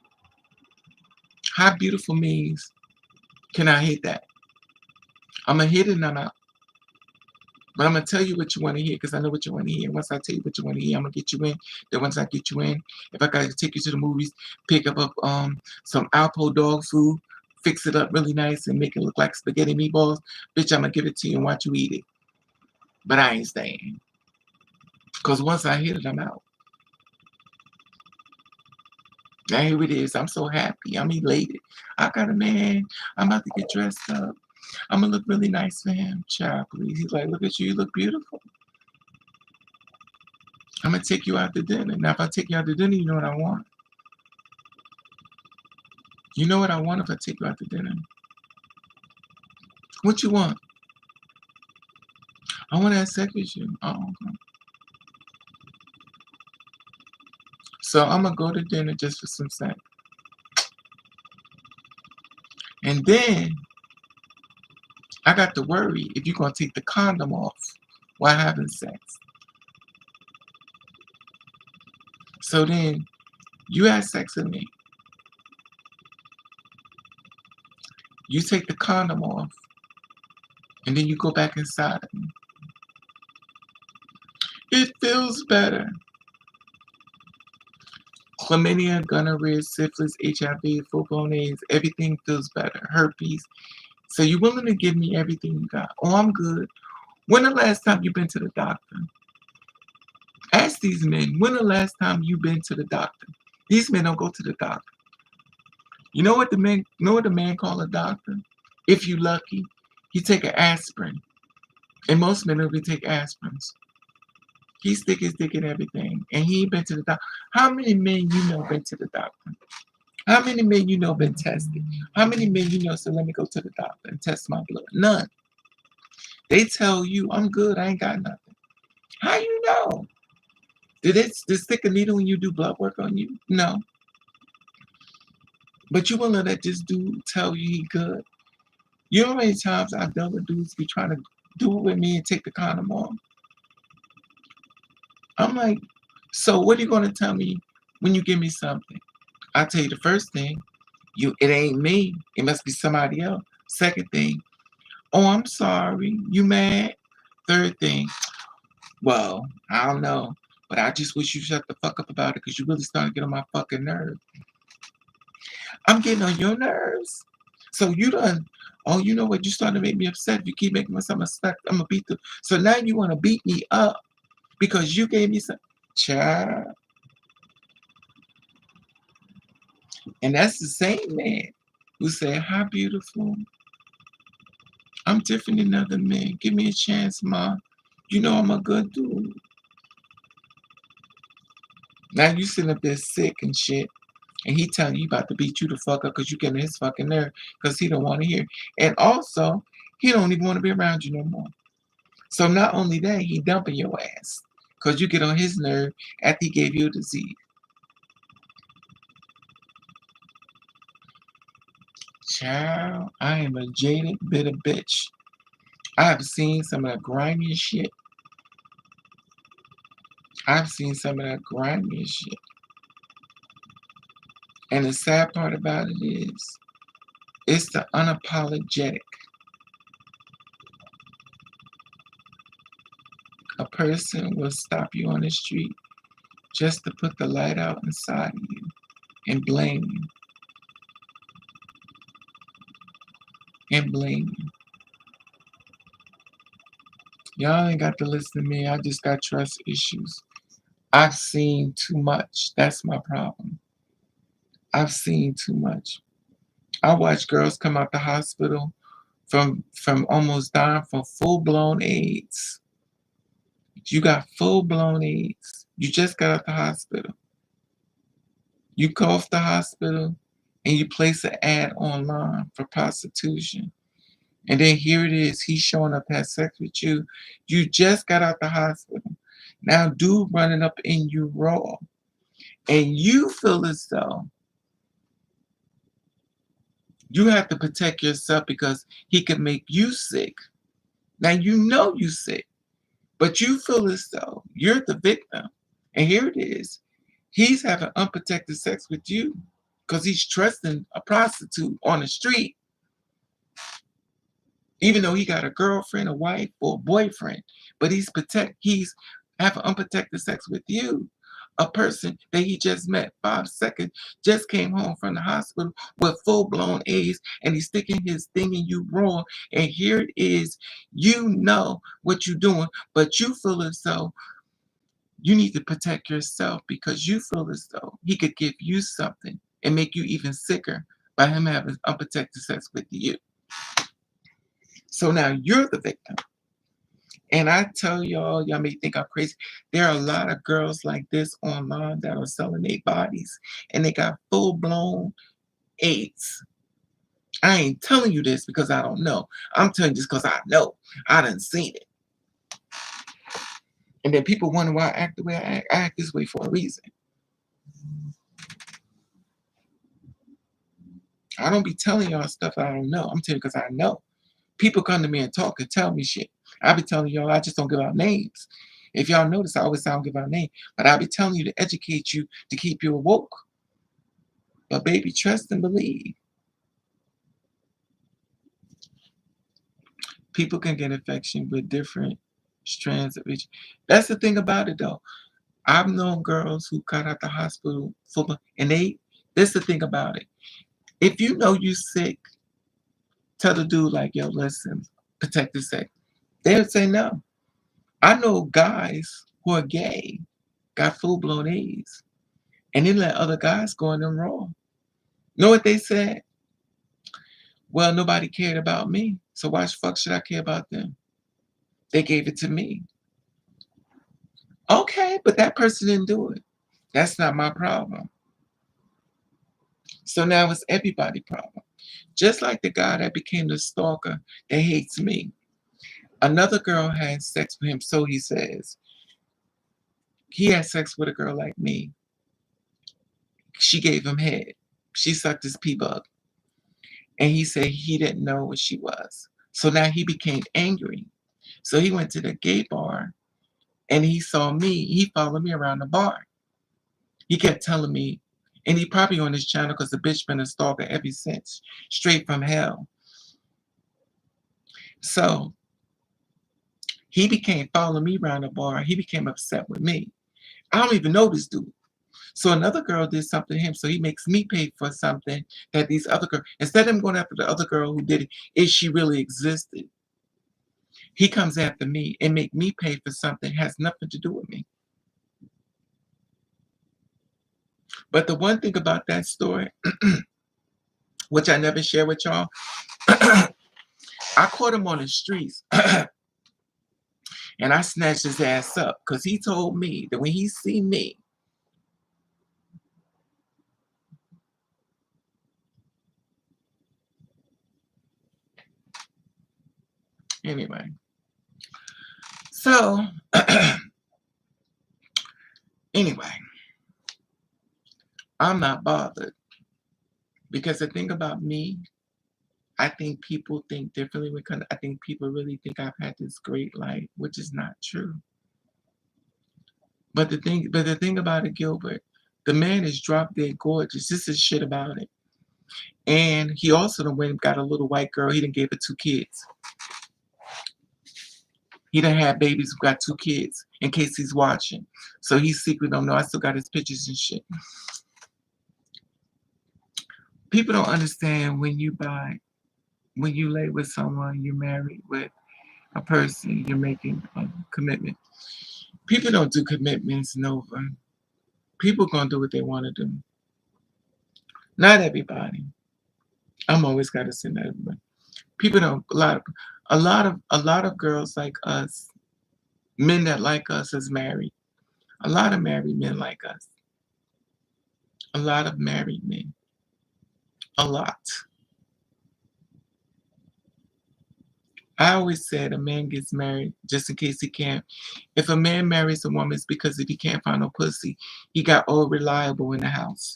How beautiful means, can I hate that? I'm going to hit it and I'm out. But I'm going to tell you what you want to hear because I know what you want to hear. Once I tell you what you want to hear, I'm going to get you in. Then once I get you in, if I got to take you to the movies, pick up some Alpo dog food, fix it up really nice and make it look like spaghetti meatballs, bitch, I'm going to give it to you and watch you eat it. But I ain't staying. Because once I hit it, I'm out. Now here it is. I'm so happy. I'm elated. I got a man. I'm about to get dressed up. I'm going to look really nice for him. Child, please. He's like, look at you. You look beautiful. I'm going to take you out to dinner. Now, if I take you out to dinner, you know what I want? You know what I want if I take you out to dinner? What you want? I want to have sex with you. Oh, okay. So I'm going to go to dinner just for some sex. And then I got to worry if you're going to take the condom off while having sex. So then you have sex with me. You take the condom off. And then you go back inside. It feels better. Chlamydia, gonorrhea, syphilis, HIV, full-blown AIDS, everything feels better. Herpes. So you're willing to give me everything you got. Oh, I'm good. When the last time you been to the doctor? Ask these men, when the last time you been to the doctor? These men don't go to the doctor. You know what the man call a doctor? If you lucky, he take an aspirin. And most men will take aspirins. He stick his dick in everything. And he ain't been to the doctor. How many men you know been to the doctor? How many men you know been tested? How many men you know said, let me go to the doctor and test my blood? None. They tell you, I'm good, I ain't got nothing. How you know? Did it stick a needle when you do blood work on you? No. But you will let that this dude tell you he good. You know how many times I've dealt with dudes be trying to do it with me and take the condom off? I'm like, so what are you gonna tell me when you give me something? I'll tell you the first thing, it ain't me. It must be somebody else. Second thing, oh, I'm sorry. You mad? Third thing, well, I don't know. But I just wish you shut the fuck up about it because you really starting to get on my fucking nerve. I'm getting on your nerves. So you done, oh, you know what? You starting to make me upset. You keep making myself upset. I'm going to beat the. So now you want to beat me up because you gave me some. Child. And that's the same man who said, how beautiful. I'm different than other men. Give me a chance, Ma. You know I'm a good dude. Now you sitting up there sick and shit. And he telling you about to beat you the fuck up because you getting his fucking nerve because he don't want to hear. And also, he don't even want to be around you no more. So not only that, he dumping your ass because you get on his nerve after he gave you a disease. Child, I am a jaded, bitter bitch. I have seen some of that grimiest shit. I've seen some of that grimiest shit. And the sad part about it is, it's the unapologetic. A person will stop you on the street just to put the light out inside of you and blame you. And blame you. Y'all ain't got to listen to me. I just got trust issues. I've seen too much. That's my problem. I've seen too much. I watch girls come out the hospital from almost dying from full-blown AIDS. You got full-blown AIDS. You just got out the hospital. You go off the hospital and you place an ad online for prostitution. And then here it is, he's showing up to have sex with you. You just got out the hospital. Now dude running up in you raw. And you feel as though you have to protect yourself because he could make you sick. Now you know you sick, but you feel as though you're the victim. And here it is. He's having unprotected sex with you because he's trusting a prostitute on the street, even though he got a girlfriend, a wife, or a boyfriend. But he's having unprotected sex with you, a person that he just met 5 seconds, just came home from the hospital with full-blown AIDS, and he's sticking his thing in you raw. And here it is, you know what you're doing, but you feel as though you need to protect yourself because you feel as though he could give you something and make you even sicker by him having unprotected sex with you. So now you're the victim. And I tell y'all may think I'm crazy. There are a lot of girls like this online that are selling their bodies and they got full-blown AIDS. I ain't telling you this because I don't know. I'm telling you this because I know. I done seen it. And then people wonder why I act the way I act. I act this way for a reason. I don't be telling y'all stuff I don't know. I'm telling you because I know. People come to me and talk and tell me shit. I be telling y'all I just don't give out names. If y'all notice, I always say I don't give out names. But I be telling you to educate you to keep you awoke. But baby, trust and believe. People can get infection with different strands of each. That's the thing about it, though. I've known girls who got out the hospital full of, and this the thing about it. If you know you sick, tell the dude like, yo, listen, protective sex. They'll say no. I know guys who are gay got full blown AIDS, and they let other guys go in them raw. Know what they said? Well, nobody cared about me, so why the fuck should I care about them? They gave it to me. Okay, but that person didn't do it. That's not my problem. So now it's everybody's problem. Just like the guy that became the stalker that hates me. Another girl had sex with him, so he says. He had sex with a girl like me. She gave him head. She sucked his pee bug. And he said he didn't know what she was. So now he became angry. So he went to the gay bar and he saw me. He followed me around the bar. He kept telling me, and he probably on his channel because the bitch been a stalker ever since, straight from hell. So he became following me around the bar. He became upset with me. I don't even know this dude. So another girl did something to him. So he makes me pay for something that these other girls, instead of him going after the other girl who did it, if she really existed, he comes after me and make me pay for something that has nothing to do with me. But the one thing about that story, which I never share with y'all, I caught him on the streets and I snatched his ass up because he told me that when he see me, anyway. So, anyway, I'm not bothered because the thing about me, I think people think differently because I think people really think I've had this great life, which is not true. But the thing about it, Gilbert, the man is drop dead gorgeous. This is shit about it. And he also done went and got a little white girl. He done gave her 2 kids. He done had babies who got 2 kids in case he's watching. So he's secret don't know. I still got his pictures and shit. People don't understand when you lay with someone, you're married with a person, you're making a commitment. People don't do commitments over. People gonna do what they want to do. Not everybody. I'm always gotta say not everybody. People don't. A lot of girls like us, men that like us, is married. A lot of married men like us. A lot of married men. A lot. I always said a man gets married just in case he can't. If a man marries a woman, it's because if he can't find no pussy, he got all reliable in the house.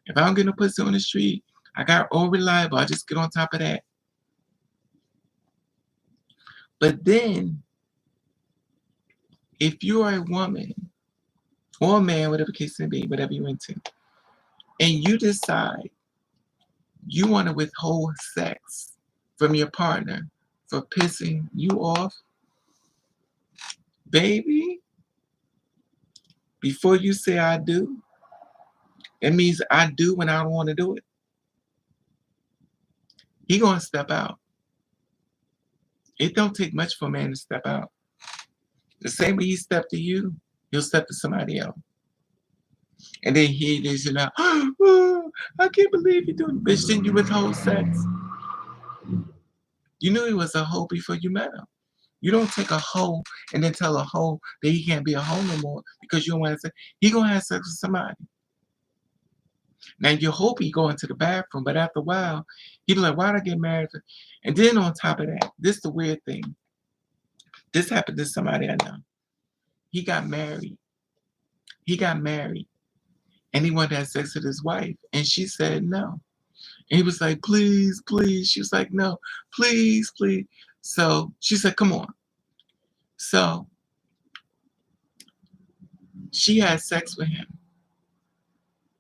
If I don't get no pussy on the street, I got all reliable. I just get on top of that. But then, if you are a woman or a man, whatever case may be, whatever you're into, and you decide you want to withhold sex from your partner for pissing you off, baby, before you say I do, it means I do when I don't want to do it. He gonna step out. It don't take much for a man to step out. The same way he stepped to you, he'll step to somebody else. And then he is, oh, I can't believe you're doing, bitch, didn't you withhold sex? You knew he was a hoe before you met him. You don't take a hoe and then tell a hoe that he can't be a hoe no more because you don't want to say, he gonna have sex with somebody. Now you hope he go into the bathroom, but after a while, he be like, why'd I get married? And then on top of that, this is the weird thing. This happened to somebody I know. He got married. He got married. And he wanted to have sex with his wife. And she said no. And he was like, please, please. She was like, no, please, please. So she said, come on. So she had sex with him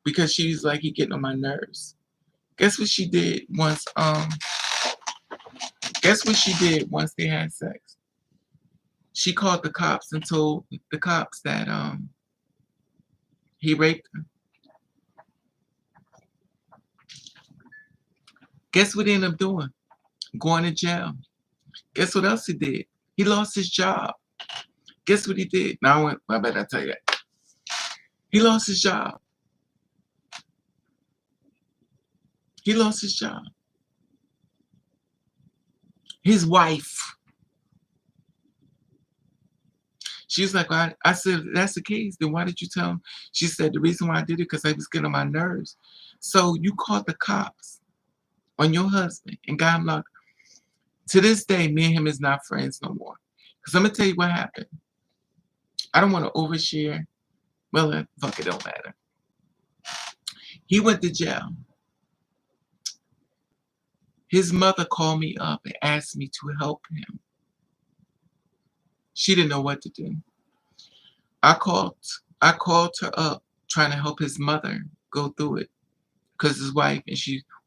because she was like, he getting on my nerves. Guess what she did once Guess what she did once they had sex? She called the cops and told the cops that he raped her. Guess what he ended up doing? Going to jail. Guess what else he did? He lost his job. Guess what he did? Now I better tell you that. He lost his job. He lost his job. His wife. She was like, I said, if that's the case, then why did you tell him? She said, the reason why I did it because I was getting on my nerves. So you called the cops on your husband and got him locked. To this day, me and him is not friends no more. Because I'm going to tell you what happened. I don't want to overshare. Well, fuck, it don't matter. He went to jail. His mother called me up and asked me to help him. She didn't know what to do. I called her up trying to help his mother go through it. Because his wife and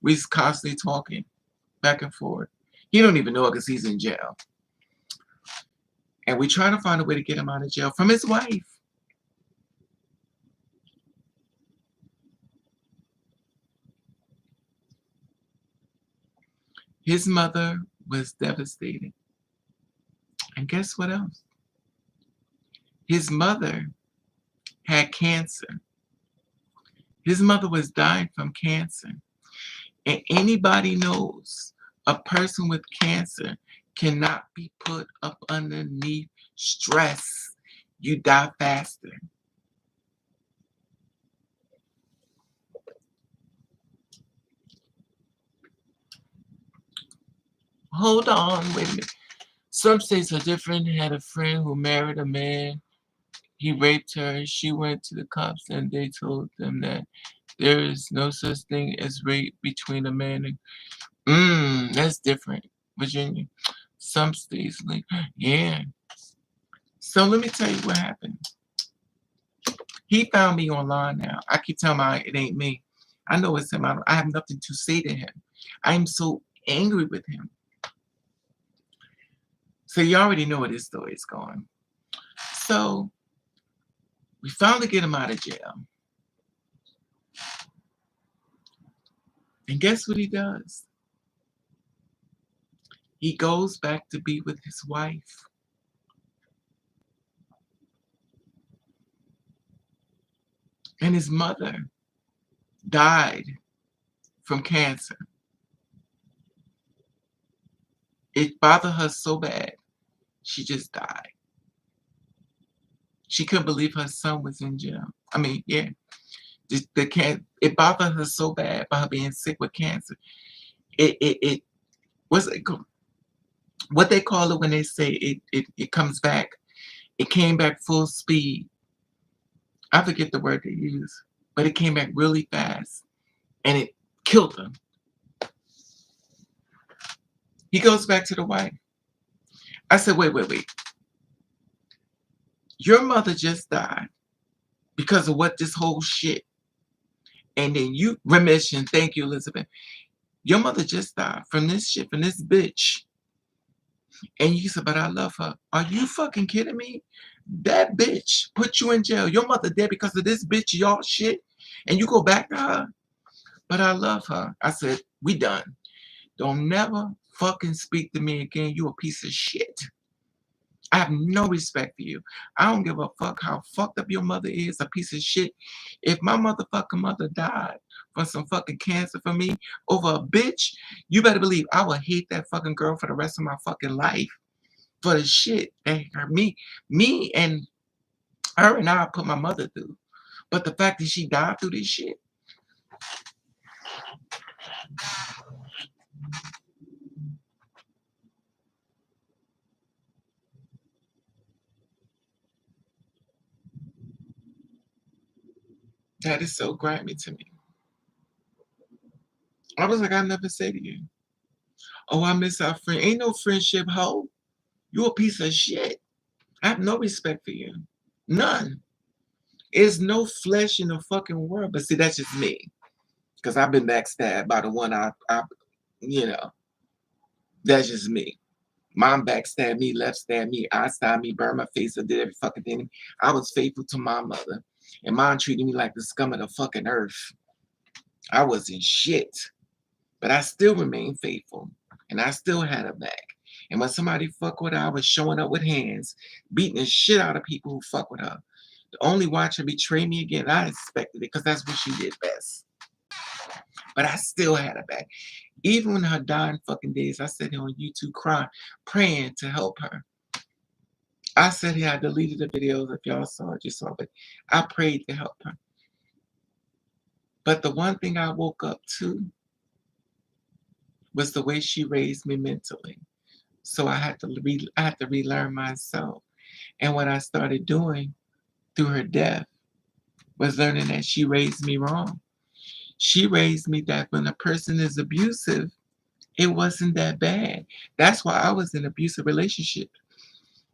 we was constantly talking back and forth. He don't even know it because he's in jail. And we trying to find a way to get him out of jail from his wife. His mother was devastated. And guess what else? His mother had cancer. His mother was dying from cancer. And anybody knows a person with cancer cannot be put up underneath stress. You die faster. Hold on, wait a minute. Some states are different. Had a friend who married a man. He raped her. She went to the cops and they told them that there is no such thing as rape between a man and... that's different. Virginia. Some states, like, yeah. So let me tell you what happened. He found me online now. I keep telling him it ain't me. I know it's him. I have nothing to say to him. I'm so angry with him. So you already know where this story is going. So we finally get him out of jail. And guess what he does? He goes back to be with his wife. And his mother died from cancer. It bothered her so bad, she just died. She couldn't believe her son was in jail. I mean, yeah. It bothered her so bad by her being sick with cancer. What's it called? What they call it when they say it comes back. It came back full speed. I forget the word they use, but it came back really fast and it killed him. He goes back to the wife. I said, wait. Your mother just died because of what this whole shit. And then you, remission, thank you, Elizabeth. Your mother just died from this shit, from this bitch. And you said, but I love her. Are you fucking kidding me? That bitch put you in jail. Your mother dead because of this bitch, y'all shit. And you go back to her. But I love her. I said, we done. Don't never fucking speak to me again. You a piece of shit. I have no respect for you. I don't give a fuck how fucked up your mother is, a piece of shit. If my motherfucking mother died from some fucking cancer for me over a bitch, you better believe I will hate that fucking girl for the rest of my fucking life. For the shit that me and her and I put my mother through. But the fact that she died through this shit. That is so grimy to me. I was like, I never say to you, oh, I miss our friend. Ain't no friendship, hoe. You a piece of shit. I have no respect for you. None. There's no flesh in the fucking world. But see, that's just me. Because I've been backstabbed by the one I you know. That's just me. Mom backstabbed me, left stabbed me, I stabbed me, burned my face, I did every fucking thing. I was faithful to my mother. And mom treated me like the scum of the fucking earth. I wasn't shit. But I still remained faithful. And I still had her back. And when somebody fucked with her, I was showing up with hands, beating the shit out of people who fuck with her. To only watch her betray me again, I expected it because that's what she did best. But I still had her back. Even in her dying fucking days, I sat here on YouTube crying, praying to help her. I said here, I deleted the videos. If y'all saw it, you saw it. But I prayed to help her. But the one thing I woke up to was the way she raised me mentally. So I had to relearn myself. And what I started doing through her death was learning that she raised me wrong. She raised me that when a person is abusive, it wasn't that bad. That's why I was in an abusive relationship.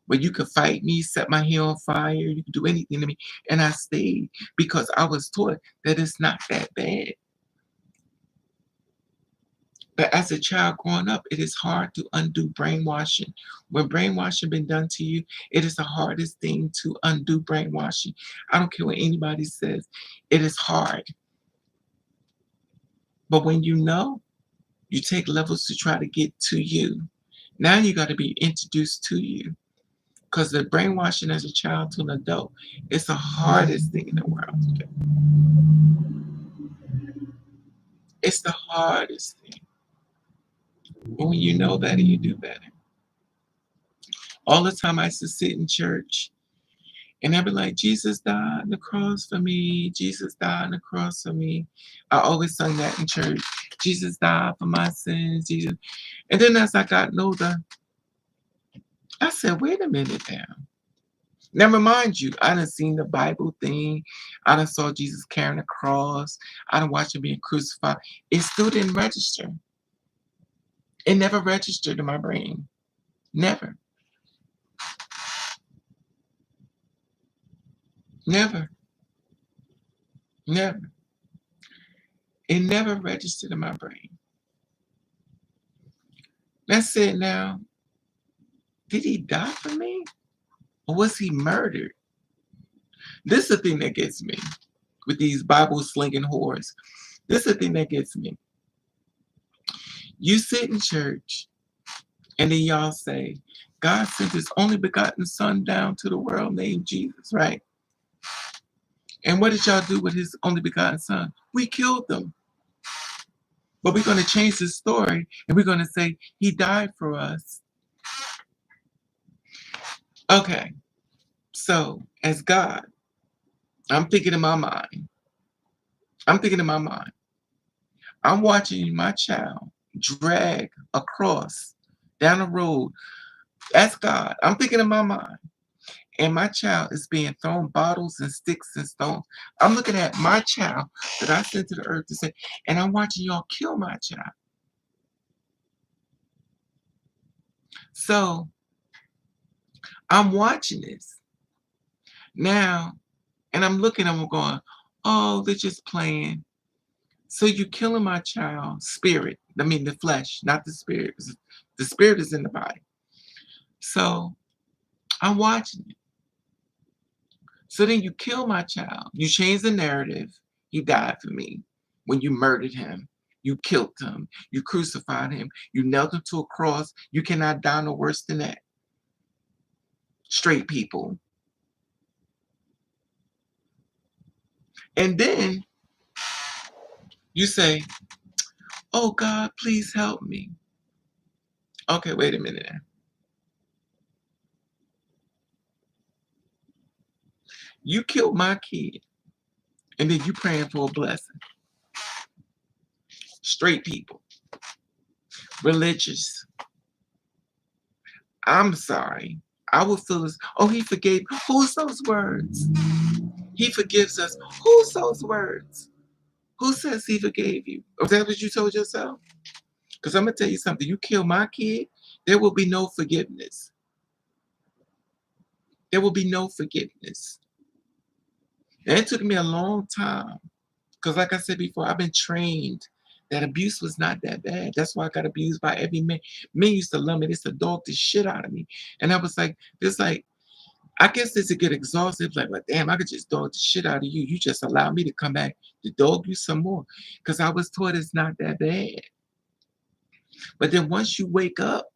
Where you could fight me, set my hair on fire, you could do anything to me. And I stayed because I was taught that it's not that bad. But as a child growing up, it is hard to undo brainwashing. When brainwashing been done to you, it is the hardest thing to undo brainwashing. I don't care what anybody says. It is hard. But when you know, you take levels to try to get to you. Now you got to be introduced to you. Because the brainwashing as a child to an adult is the hardest thing in the world to do. It's the hardest thing. But when you know better, you do better. All the time I used to sit in church and I'd be like, Jesus died on the cross for me. Jesus died on the cross for me. I always sung that in church. Jesus died for my sins. Jesus. And then as I got older, I said, wait a minute now. Now, mind you, I done seen the Bible thing. I done saw Jesus carrying a cross. I done watched him being crucified. It still didn't register. It never registered in my brain. Never. Never. Never. It never registered in my brain. That's it now. Did he die for me? Or was he murdered? This is the thing that gets me with these Bible slinging whores. This is the thing that gets me. You sit in church and then y'all say, God sent his only begotten son down to the world named Jesus, right? And what did y'all do with his only begotten son? We killed them. But we're going to change the story and we're going to say he died for us. Okay, so as God, I'm thinking in my mind. I'm watching my child drag a cross down the road. That's God. I'm thinking in my mind. And my child is being thrown bottles and sticks and stones. I'm looking at my child that I sent to the earth to say, and I'm watching y'all kill my child. So I'm watching this now, and I'm looking at them going, oh, they're just playing. So you're killing my child's spirit. I mean, the flesh, not the spirit. The spirit is in the body. So I'm watching it. So then you kill my child. You change the narrative. He died for me. When you murdered him, you killed him. You crucified him. You nailed him to a cross. You cannot die no worse than that. Straight people. And then you say, oh God, please help me. Okay, wait a minute. You killed my kid. And then you praying for a blessing. Straight people. Religious. I'm sorry. I will feel this. Oh, he forgave. Who's those words? He forgives us. Who's those words? Who says he forgave you? Is that what you told yourself? Because I'm going to tell you something. You kill my kid, there will be no forgiveness. There will be no forgiveness. And it took me a long time. Because like I said before, I've been trained That abuse was not that bad. That's why I got abused by every man. Men used to love me. They used to dog the shit out of me. And I was like, this like, I guess this would get exhausted. Like, damn, I could just dog the shit out of you. You just allow me to come back to dog you some more. Because I was taught it's not that bad. But then once you wake up,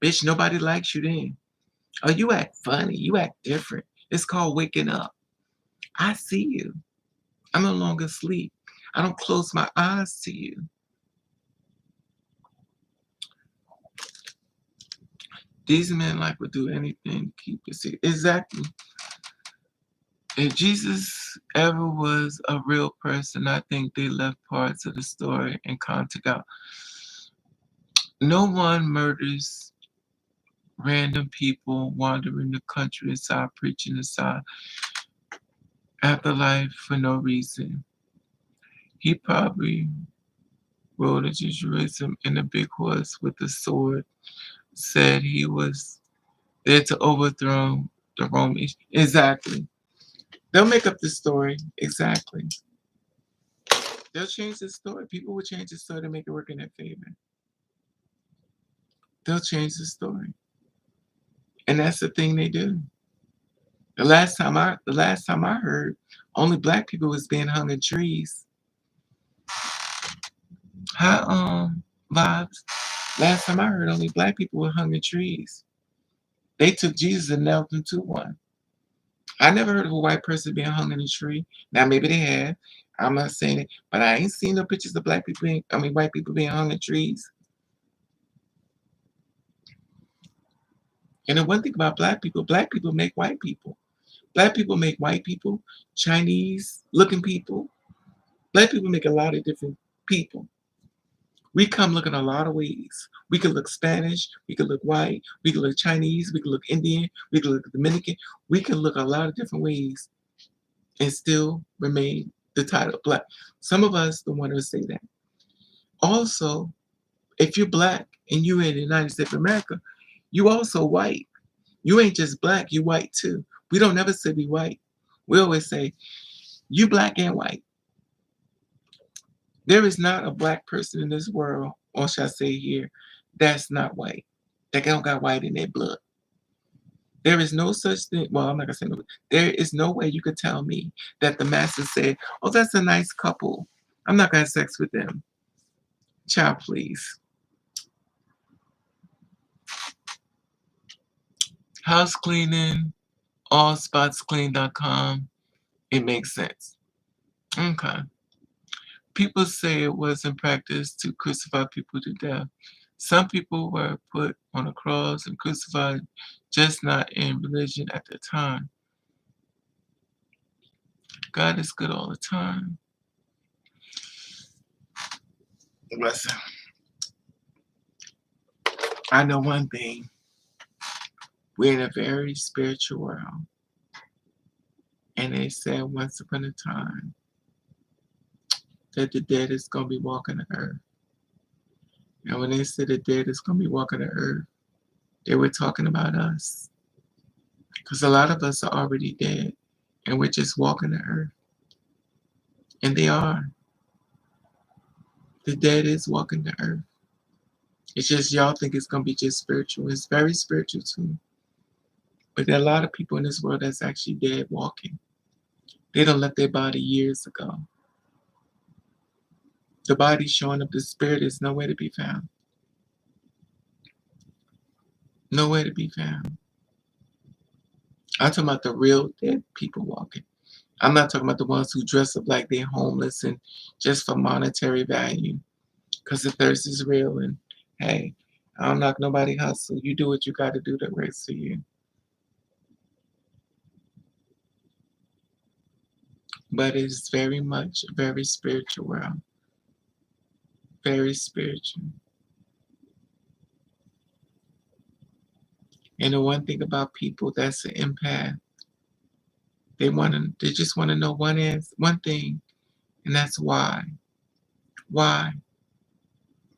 bitch, nobody likes you then. Oh, you act funny. You act different. It's called waking up. I see you. I no longer sleep. I don't close my eyes to you. These men like would do anything to keep it secret. Exactly. If Jesus ever was a real person, I think they left parts of the story and context out. No one murders random people wandering the countryside, preaching aside afterlife for no reason. He probably rode into Jerusalem in a big horse with a sword, said he was there to overthrow the Romans. Exactly. They'll make up the story. Exactly. They'll change the story. People will change the story to make it work in their favor. They'll change the story. And that's the thing they do. The last time I heard, only black people was being hung in trees. Hi, vibes. Last time I heard, only black people were hung in trees. They took Jesus and nailed him to one. I never heard of a white person being hung in a tree. Now maybe they have. I'm not saying it, but I ain't seen no pictures of black people white people being hung in trees. And the one thing about black people make white people. Black people make white people, Chinese looking people. Black people make a lot of different people. We come looking a lot of ways. We could look Spanish, we could look white, we could look Chinese, we could look Indian, we could look Dominican. We can look a lot of different ways and still remain the title black. Some of us don't want to say that. Also, if you're black and you're in the United States of America, you also white. You ain't just black, you white too. We don't never say we white. We always say you black and white. There is not a black person in this world, or shall I say here, that's not white. That don't got white in their blood. There is no such thing. Well, I'm not gonna say no. There is no way you could tell me that the master said, "Oh, that's a nice couple. I'm not gonna have sex with them." Child, please. House cleaning, allspotsclean.com. It makes sense. Okay. People say it was in practice to crucify people to death. Some people were put on a cross and crucified, just not in religion at the time. God is good all the time. Listen, I know one thing. We're in a very spiritual world. And they said once upon a time that the dead is going to be walking the earth. And when they said the dead is going to be walking the earth, they were talking about us. Because a lot of us are already dead and we're just walking the earth. And they are. The dead is walking the earth. It's just y'all think it's going to be just spiritual. It's very spiritual too. But there are a lot of people in this world that's actually dead walking. They done left their body years ago. The body's showing up. The spirit is nowhere to be found. Nowhere to be found. I'm talking about the real dead people walking. I'm not talking about the ones who dress up like they're homeless and just for monetary value. Because the thirst is real and hey, I don't knock nobody hustle. You do what you got to do that works for you. But it's very much very spiritual world. Very spiritual. And the one thing about people that's an empath, they just want to know one thing, and that's why. Why?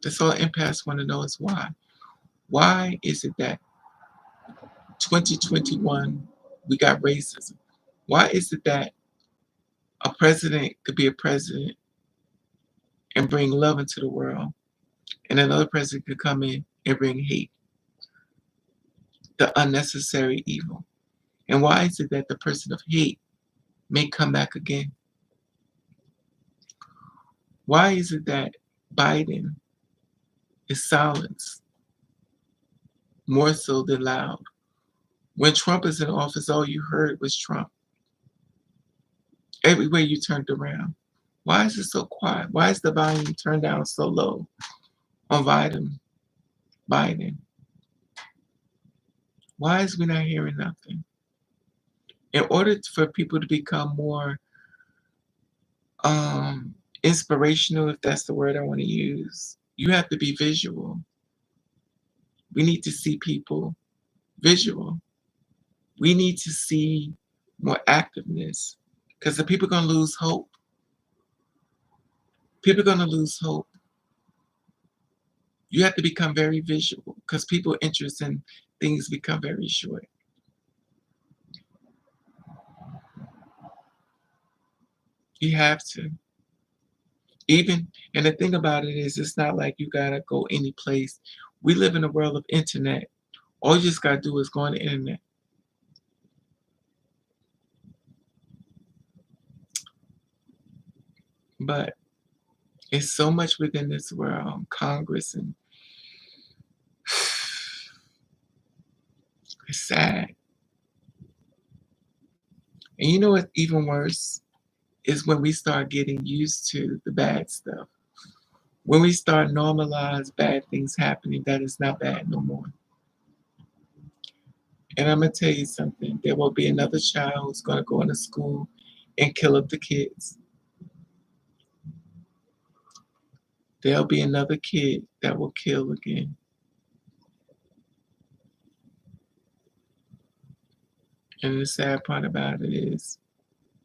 That's all empaths want to know is why. Why is it that 2021 we got racism? Why is it that a president could be a president and bring love into the world, and another person could come in and bring hate, the unnecessary evil. And why is it that the person of hate may come back again? Why is it that Biden is silenced more so than loud? When Trump is in office, all you heard was Trump. Everywhere you turned around. Why is it so quiet? Why is the volume turned down so low on Biden? Why is we not hearing nothing? In order for people to become more inspirational, if that's the word I want to use, you have to be visual. We need to see people visual. We need to see more activeness, because the people are going to lose hope. People are going to lose hope. You have to become very visual, because people's interest in things become very short. You have to. And the thing about it is, it's not like you gotta go any place. We live in a world of internet. All you just gotta do is go on the internet. But it's so much within this world, Congress, and it's sad. And you know what's even worse is when we start getting used to the bad stuff. When we start normalize bad things happening, that is not bad no more. And I'm gonna tell you something. There will be another child who's gonna go into school and kill up the kids. There'll be another kid that will kill again. And the sad part about it is,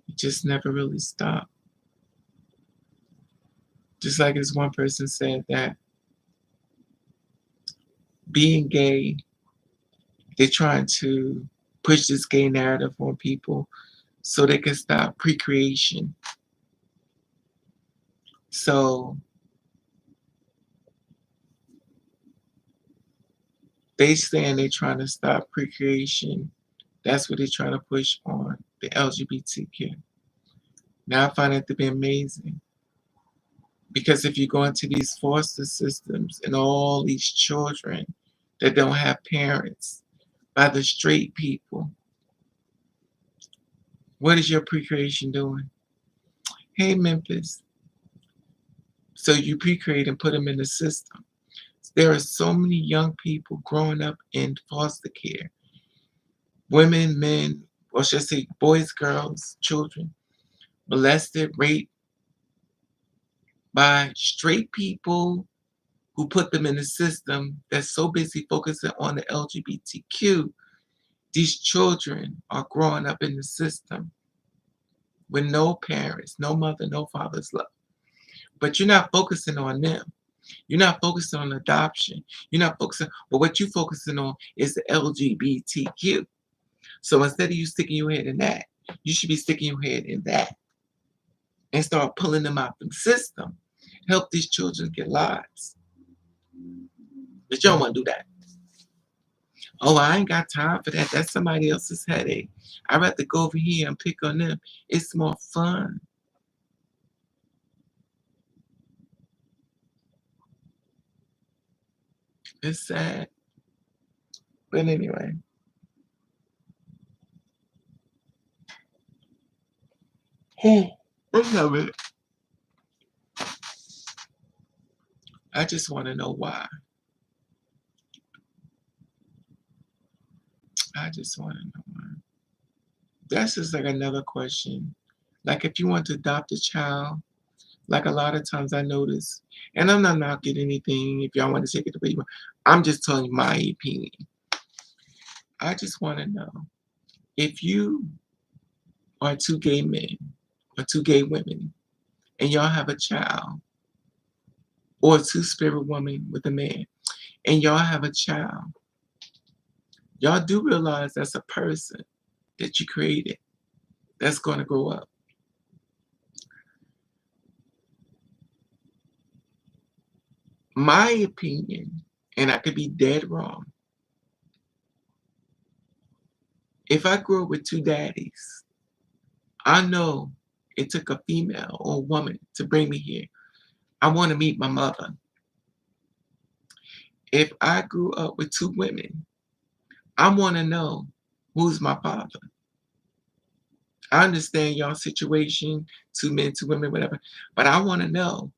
it just never really stopped. Just like this one person said that being gay, they're trying to push this gay narrative on people so they can stop procreation. So they saying they're trying to stop procreation. That's what they're trying to push on the LGBTQ. Now I find it to be amazing. Because if you go into these foster systems and all these children that don't have parents by the straight people, what is your procreation doing? Hey, Memphis. So you procreate and put them in the system. There are so many young people growing up in foster care. Women, men, or should I say boys, girls, children, molested, raped by straight people who put them in the system that's so busy focusing on the LGBTQ. These children are growing up in the system with no parents, no mother, no father's love. But you're not focusing on them. You're not focusing on adoption. You're not focusing, but what you're focusing on is the LGBTQ. So instead of you sticking your head in that, you should be sticking your head in that and start pulling them out the system. Help these children get lives. But you don't want to do that. Oh, I ain't got time for that. That's somebody else's headache. I'd rather go over here and pick on them. It's more fun. It's sad. But anyway. I love it. I just want to know why. I just want to know why. That's just like another question. Like if you want to adopt a child, like a lot of times I notice, and I'm not knocking anything if y'all want to take it away. I'm just telling you my opinion. I just want to know if you are two gay men or two gay women and y'all have a child, or a two-spirit woman with a man and y'all have a child, y'all do realize that's a person that you created that's going to grow up. My opinion, and I could be dead wrong, if I grew up with two daddies, I know it took a female or a woman to bring me here. I want to meet my mother. If I grew up with two women, I want to know who's my father. I understand y'all situation, two men, two women, whatever, but I want to know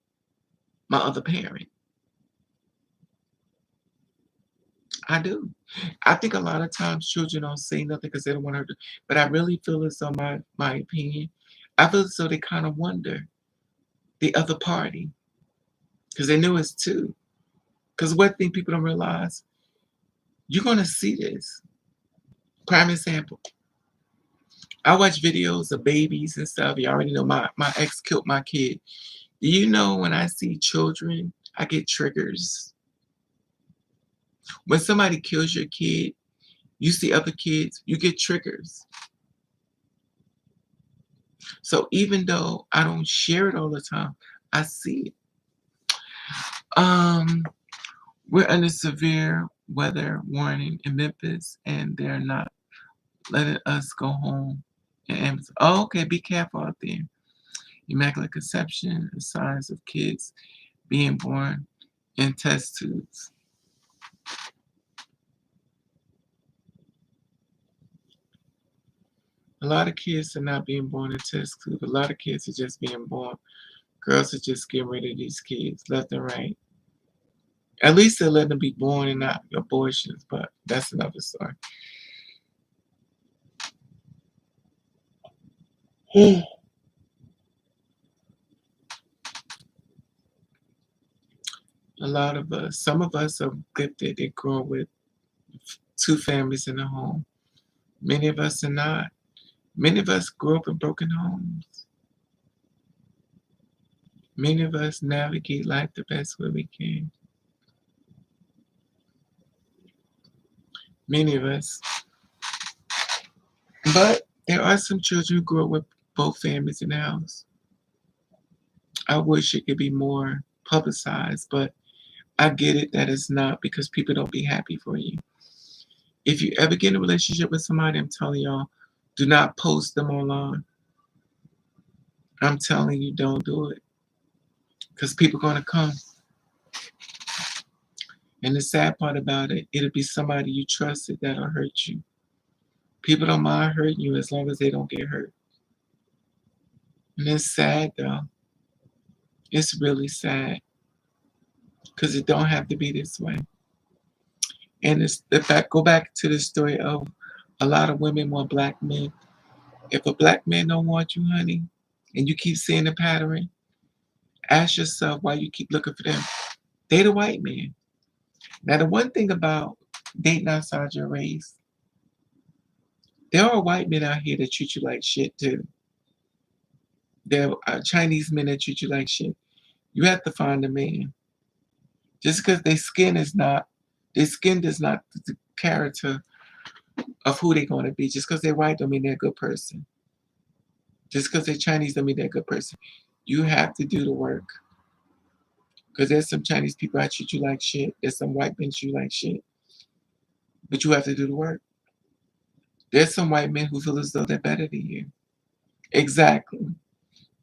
my other parent. I do. I think a lot of times children don't say nothing because they don't want to hurt, but I really feel as though my opinion, I feel as though they kind of wonder the other party because they know it's two. Because one thing people don't realize, you're gonna see this. Prime example. I watch videos of babies and stuff. You already know my ex killed my kid. Do you know when I see children, I get triggers? When somebody kills your kid, you see other kids, you get triggers. So even though I don't share it all the time, I see it. We're under severe weather warning in Memphis, and they're not letting us go home. And oh, okay, be careful out there. Immaculate conception, the signs of kids being born in test tubes. A lot of kids are not being born in test tubes. A lot of kids are just being born. Girls are just getting rid of these kids left and right. At least they're letting them be born and not abortions, but that's another story. A lot of us, some of us are gifted and grow with two families in a home. Many of us are not. Many of us grew up in broken homes. Many of us navigate life the best way we can. Many of us. But there are some children who grew up with both families in the house. I wish it could be more publicized, but I get it that it's not because people don't be happy for you. If you ever get in a relationship with somebody, I'm telling y'all, do not post them online. I'm telling you, don't do it. Because people are going to come. And the sad part about it, it'll be somebody you trusted that'll hurt you. People don't mind hurting you as long as they don't get hurt. And it's sad though. It's really sad. Because it don't have to be this way. And it's if I go back to the story of a lot of women want black men. If a black man don't want you, honey, and you keep seeing the pattern, ask yourself why you keep looking for them. They the white man. Now the one thing about dating outside your race, there are white men out here that treat you like shit too. There are Chinese men that treat you like shit. You have to find a man. Just because their skin does not the character of who they're going to be. Just because they're white don't mean they're a good person. Just because they're Chinese don't mean they're a good person. You have to do the work. Because there's some Chinese people that treat you like shit. There's some white men treat you like shit. But you have to do the work. There's some white men who feel as though they're better than you. Exactly.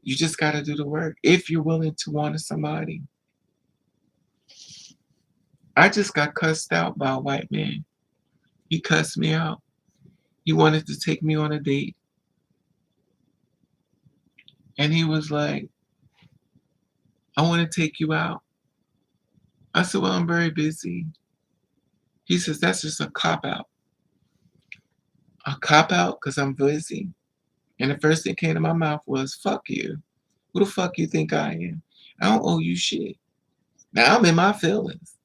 You just got to do the work. If you're willing to want somebody. I just got cussed out by a white man. He cussed me out. He wanted to take me on a date. And he was like, I want to take you out. I said, well, I'm very busy. He says, that's just a cop out. A cop out because I'm busy. And the first thing came to my mouth was, fuck you. Who the fuck you think I am? I don't owe you shit. Now I'm in my feelings.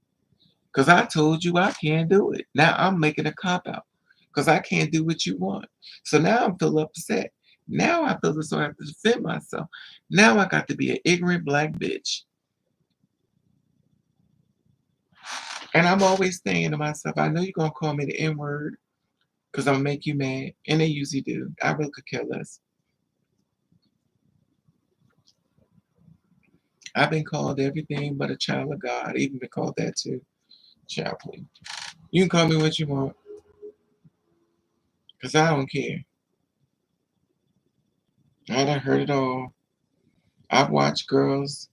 Because I told you I can't do it. Now I'm making a cop out. Because I can't do what you want. So now I'm feeling upset. Now I feel as though I have to defend myself. Now I got to be an ignorant black bitch. And I'm always saying to myself, I know you're going to call me the N-word. Because I'm going to make you mad. And they usually do. I really could care less. I've been called everything but a child of God. I even been called that too. Child, please. You can call me what you want, because I don't care. I done heard it all. I've watched girls.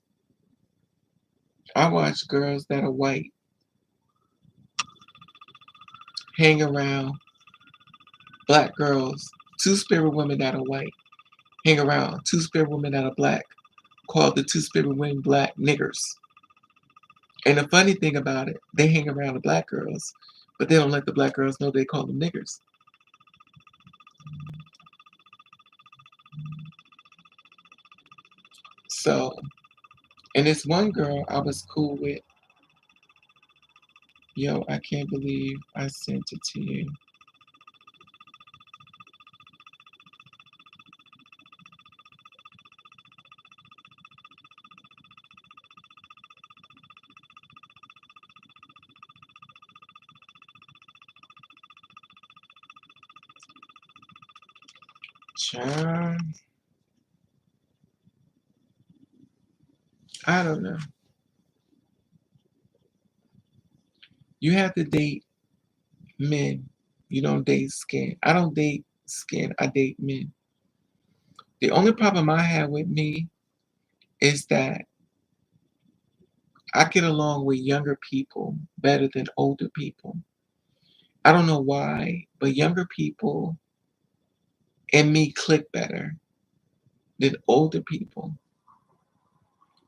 I watch girls that are white hang around black girls, two-spirit women that are white hang around two-spirit women that are black, called the two-spirit women black niggers. And the funny thing about it, they hang around the black girls, but they don't let the black girls know they call them niggers. So, and this one girl I was cool with, yo, I can't believe I sent it to you. Child, I don't know. You have to date men. You don't date skin. I don't date skin. I date men. The only problem I have with me is that I get along with younger people better than older people. I don't know why, but younger people and me click better than older people.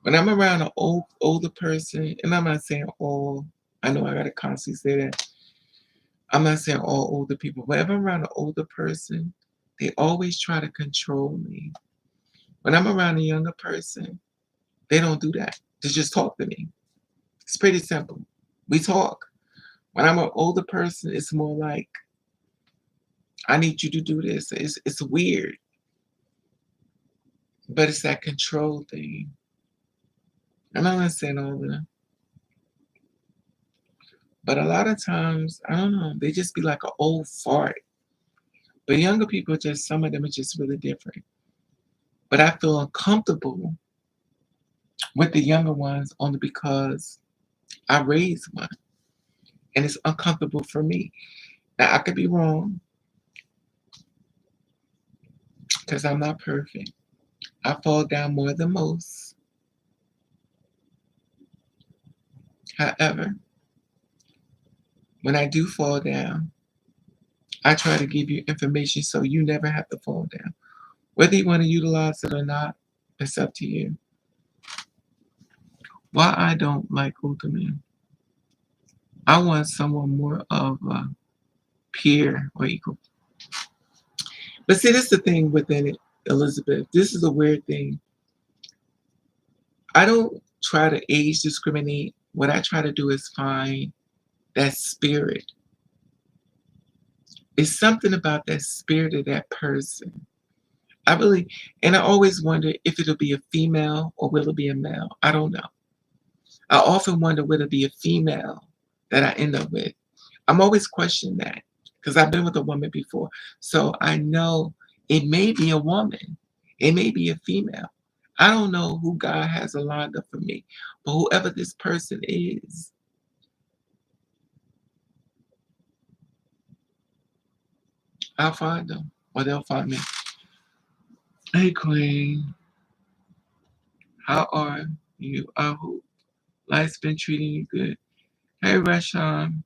When I'm around an older person, and I'm not saying all, I know I gotta constantly say that. I'm not saying all older people, but if I'm around an older person, they always try to control me. When I'm around a younger person, they don't do that. They just talk to me. It's pretty simple. We talk. When I'm an older person, it's more like, I need you to do this. It's weird, but it's that control thing. And I'm not saying all of them, but a lot of times, I don't know, they just be like an old fart. But younger people, just some of them are just really different. But I feel uncomfortable with the younger ones only because I raised one, and it's uncomfortable for me. Now I could be wrong because I'm not perfect. I fall down more than most. However, when I do fall down, I try to give you information so you never have to fall down. Whether you want to utilize it or not, it's up to you. Why I don't like older men? I want someone more of a peer or equal. But see, this is the thing within it, Elizabeth. This is a weird thing. I don't try to age discriminate. What I try to do is find that spirit. It's something about that spirit of that person. I really, and I always wonder if it'll be a female or will it be a male. I don't know. I often wonder will it be a female that I end up with. I'm always questioning that because I've been with a woman before. So I know it may be a woman. It may be a female. I don't know who God has aligned up for me. But whoever this person is, I'll find them. Or they'll find me. Hey Queen, how are you? I hope life's been treating you good. Hey Rashawn.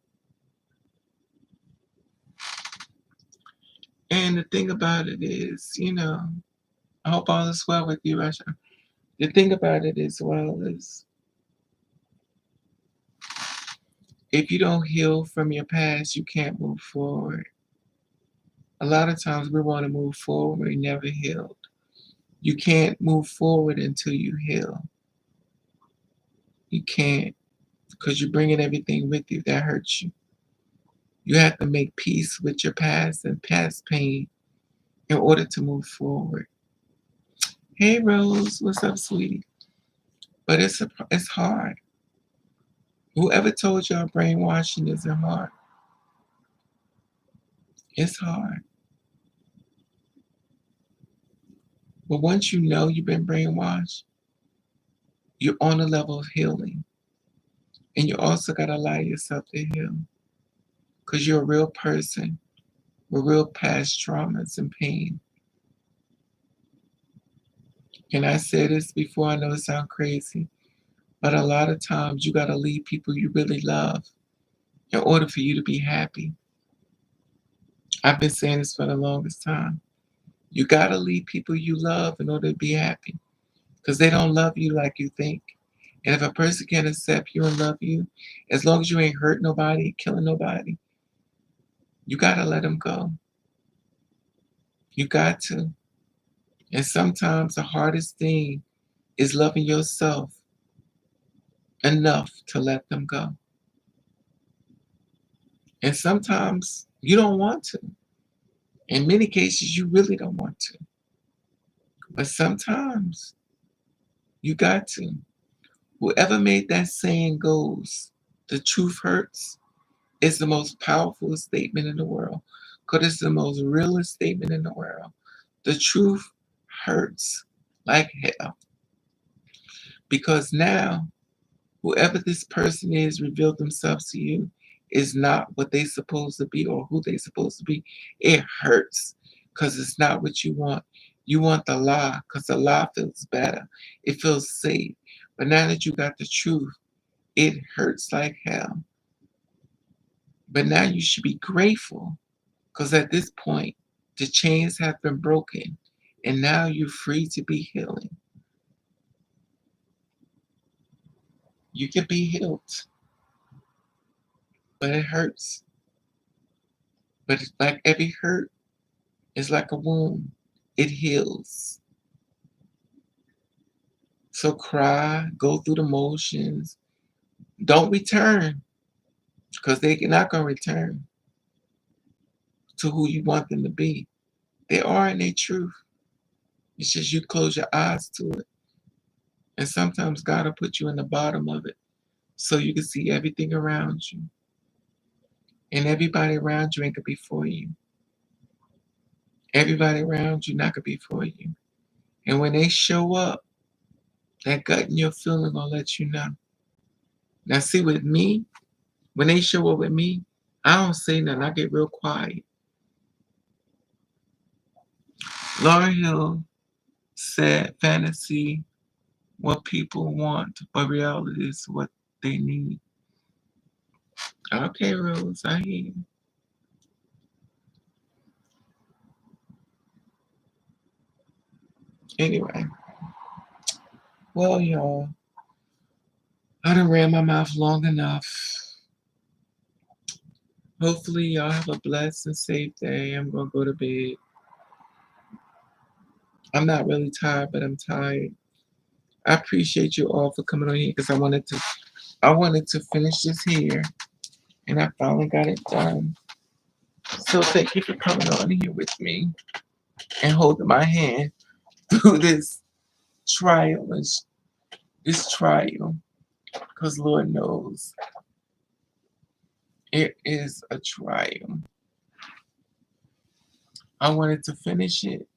And the thing about it is, I hope all is well with you, Rashawn. The thing about it as well is if you don't heal from your past, you can't move forward. A lot of times we want to move forward, we never healed. You can't move forward until you heal. You can't because you're bringing everything with you that hurts you. You have to make peace with your past and past pain in order to move forward. Hey Rose, what's up, sweetie? But it's hard. Whoever told y'all brainwashing isn't hard? It's hard. But once you know you've been brainwashed, You're on a level of healing. And you also got to allow yourself to heal. Because you're a real person with real past traumas and pain. And I said this before, I know it sounds crazy, but a lot of times you got to leave people you really love in order for you to be happy. I've been saying this for the longest time. You got to leave people you love in order to be happy because they don't love you like you think. And if a person can accept you and love you, as long as you ain't hurt nobody, killing nobody, you got to let them go. You got to. And sometimes the hardest thing is loving yourself enough to let them go. And sometimes you don't want to. In many cases, you really don't want to. But sometimes you got to. Whoever made that saying goes, the truth hurts, is the most powerful statement in the world. Because it's the most realest statement in the world. The truth hurts like hell. Because now, whoever this person is revealed themselves to you is not what they supposed to be or who they supposed to be. It hurts because it's not what you want. You want the lie because the lie feels better. It feels safe. But now that you got the truth, it hurts like hell. But now you should be grateful because at this point, the chains have been broken and now you're free to be healing. You can be healed, but it hurts. But it's like every hurt is like a wound. It heals. So cry, go through the motions. Don't return because they're not going to return to who you want them to be. They are in their truth. It's just you close your eyes to it. And sometimes God will put you in the bottom of it so you can see everything around you. And everybody around you ain't going to be for you. Everybody around you not going to be for you. And when they show up, that gut in your feeling going to let you know. Now see with me, when they show up with me, I don't say nothing. I get real quiet. Laura Hill said fantasy what people want, but reality is what they need. Okay, Rose, I hear you. Anyway, well, y'all, I done ran my mouth long enough. Hopefully, y'all have a blessed and safe day. I'm gonna go to bed. I'm not really tired, but I'm tired. I appreciate you all for coming on here because I wanted to finish this here, and I finally got it done. So thank you for coming on here with me and holding my hand through this trial, because Lord knows it is a trial. I wanted to finish it,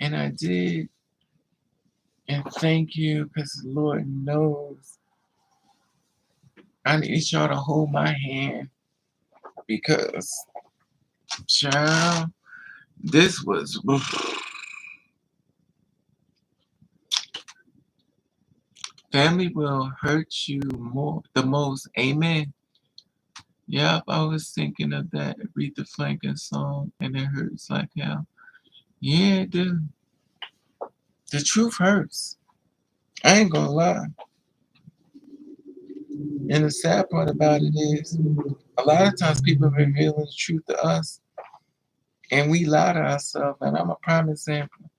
and I did. And thank you, because Lord knows I need y'all to hold my hand because, child, this was. Family will hurt you the most. Amen. Yep, I was thinking of that Aretha Franklin song, and it hurts like hell. Yeah, it do. The truth hurts. I ain't gonna lie. And the sad part about it is, a lot of times people reveal the truth to us, and we lie to ourselves. And I'm a prime example.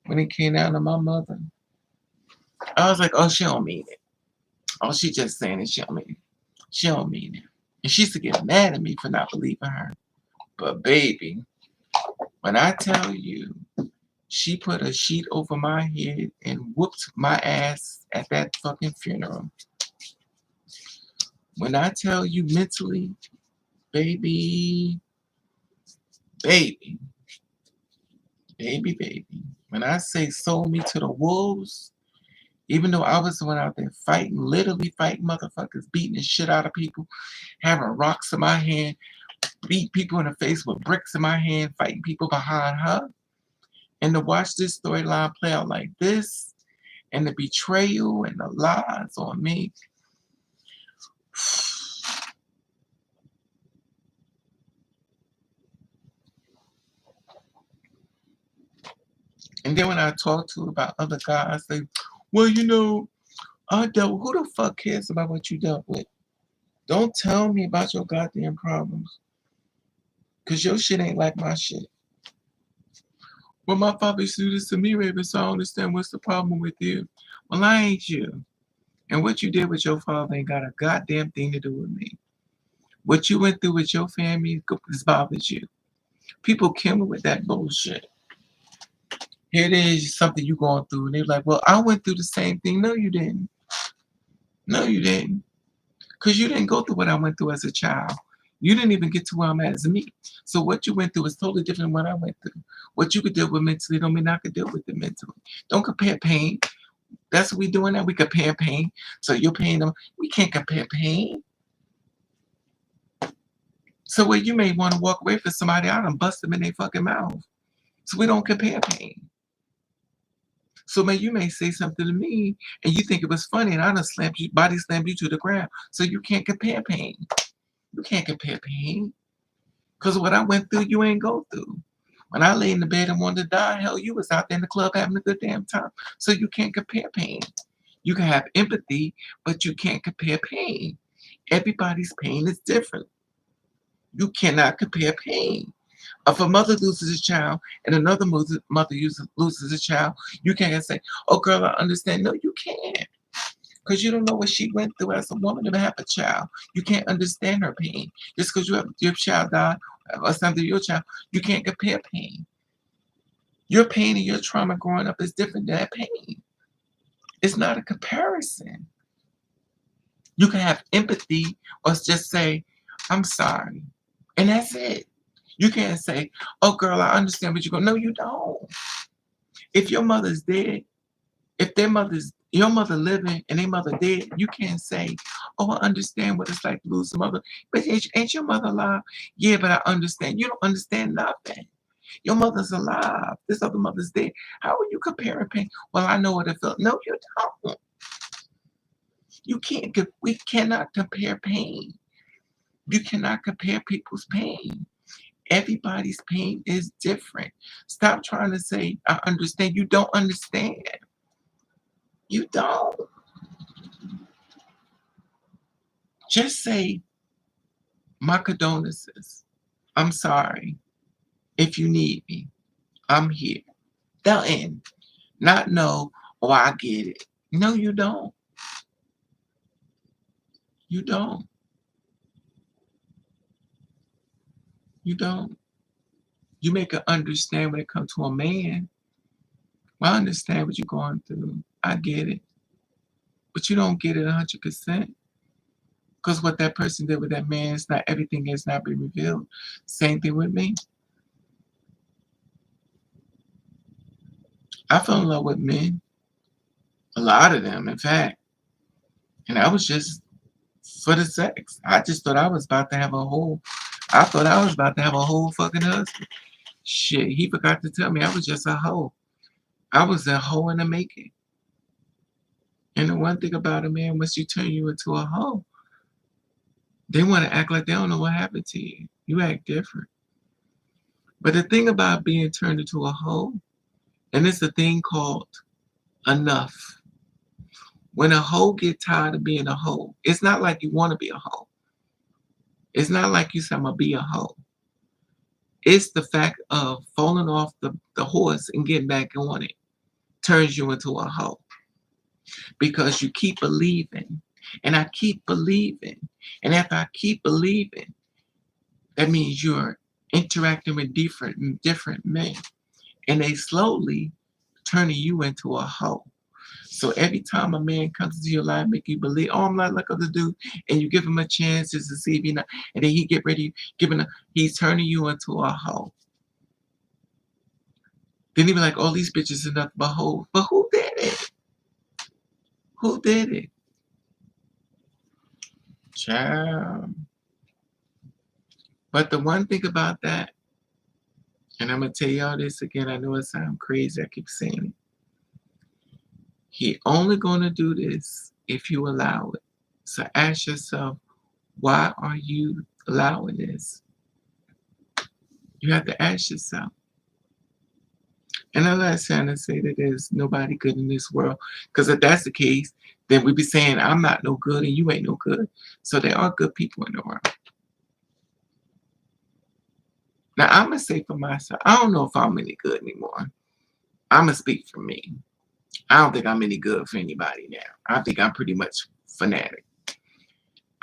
When it came down to my mother, I was like, "Oh, she don't mean it. Oh, she just saying it. She don't mean it. She don't mean it." And she used to get mad at me for not believing her. But baby, when I tell you, she put a sheet over my head and whooped my ass at that fucking funeral. When I tell you mentally, baby, baby, baby. When I say sold me to the wolves, Even though I was the one out there fighting, literally fighting motherfuckers, beating the shit out of people, having rocks in my hand, beat people in the face with bricks in my hand, fighting people behind her. And to watch this storyline play out like this, and the betrayal and the lies on me. And then when I talk to about other guys, they, well, you know, I dealt. Who the fuck cares about what you dealt with? Don't tell me about your goddamn problems, cause your shit ain't like my shit. Well, my father used to do this to me, Raven, so I don't understand what's the problem with you. Well, I ain't you. And what you did with your father ain't got a goddamn thing to do with me. What you went through with your family is bothers you. People kill me with that bullshit. Here it is, something you going through, and they're like, well, I went through the same thing. No, you didn't. No, you didn't. Because you didn't go through what I went through as a child. You didn't even get to where I'm at as me. So what you went through is totally different than what I went through. What you could deal with mentally don't mean I could deal with it mentally. Don't compare pain. That's what we doing now. We compare pain. So you're pain. We can't compare pain. So where you may want to walk away from somebody, I done bust them in their fucking mouth. So we don't compare pain. So you may say something to me and you think it was funny and I done slammed you, body slammed you to the ground. So you can't compare pain. You can't compare pain. Because what I went through, you ain't go through. When I lay in the bed and wanted to die, hell, you was out there in the club having a good damn time. So you can't compare pain. You can have empathy, but you can't compare pain. Everybody's pain is different. You cannot compare pain. If a mother loses a child and another mother loses a child, you can't say, oh, girl, I understand. No, you can't. Because you don't know what she went through as a woman to have a child. You can't understand her pain. Just because you have your child died or something to your child, you can't compare pain. Your pain and your trauma growing up is different than that pain. It's not a comparison. You can have empathy or just say, I'm sorry. And that's it. You can't say, oh, girl, I understand what you're going. No, you don't. If your mother's dead, if your mother living and their mother dead, you can't say, oh, I understand what it's like to lose a mother. But ain't your mother alive? Yeah, but I understand. You don't understand nothing. Your mother's alive. This other mother's dead. How are you comparing pain? Well, I know what it felt. No, you don't. You can't. We cannot compare pain. You cannot compare people's pain. Everybody's pain is different. Stop trying to say, I understand. You don't understand. You don't. Just say, my condolences. I'm sorry. If you need me, I'm here. They'll end. Not know, oh, I get it. No, you don't. You don't. You don't. You make her understand when it comes to a man. Well, I understand what you're going through. I get it. But you don't get it 100%. Because what that person did with that man is not everything has not been revealed. Same thing with me. I fell in love with men. A lot of them, in fact. And I was just for the sex. I just thought I was about to have a whole fucking husband. Shit, he forgot to tell me I was just a hoe. I was a hoe in the making. And the one thing about a man, once you turn you into a hoe, they want to act like they don't know what happened to you. You act different. But the thing about being turned into a hoe, and it's a thing called enough. When a hoe get tired of being a hoe, it's not like you want to be a hoe. It's not like you say, I'm going to be a hoe. It's the fact of falling off the horse and getting back on it turns you into a hoe. Because you keep believing. And I keep believing. And after I keep believing, that means you're interacting with different men. And they slowly turning you into a hoe. So every time a man comes into your life, make you believe, oh, I'm not like other dudes, and you give him a chance just to see if you're not, and then he get ready, he's turning you into a hoe. Then he be like, oh, these bitches are nothing but hoes. But who did it? Who did it? Child. But the one thing about that, and I'm going to tell y'all this again, I know it sounds crazy, I keep saying it. He only going to do this if you allow it. So ask yourself, why are you allowing this? You have to ask yourself. And I'm not trying to say that there's nobody good in this world, because if that's the case, then we'd be saying I'm not no good and you ain't no good. So there are good people in the world. Now I'm gonna say for myself, I don't know if I'm any good anymore. I'm gonna speak for me. I don't think I'm any good for anybody now. I think I'm pretty much fanatic.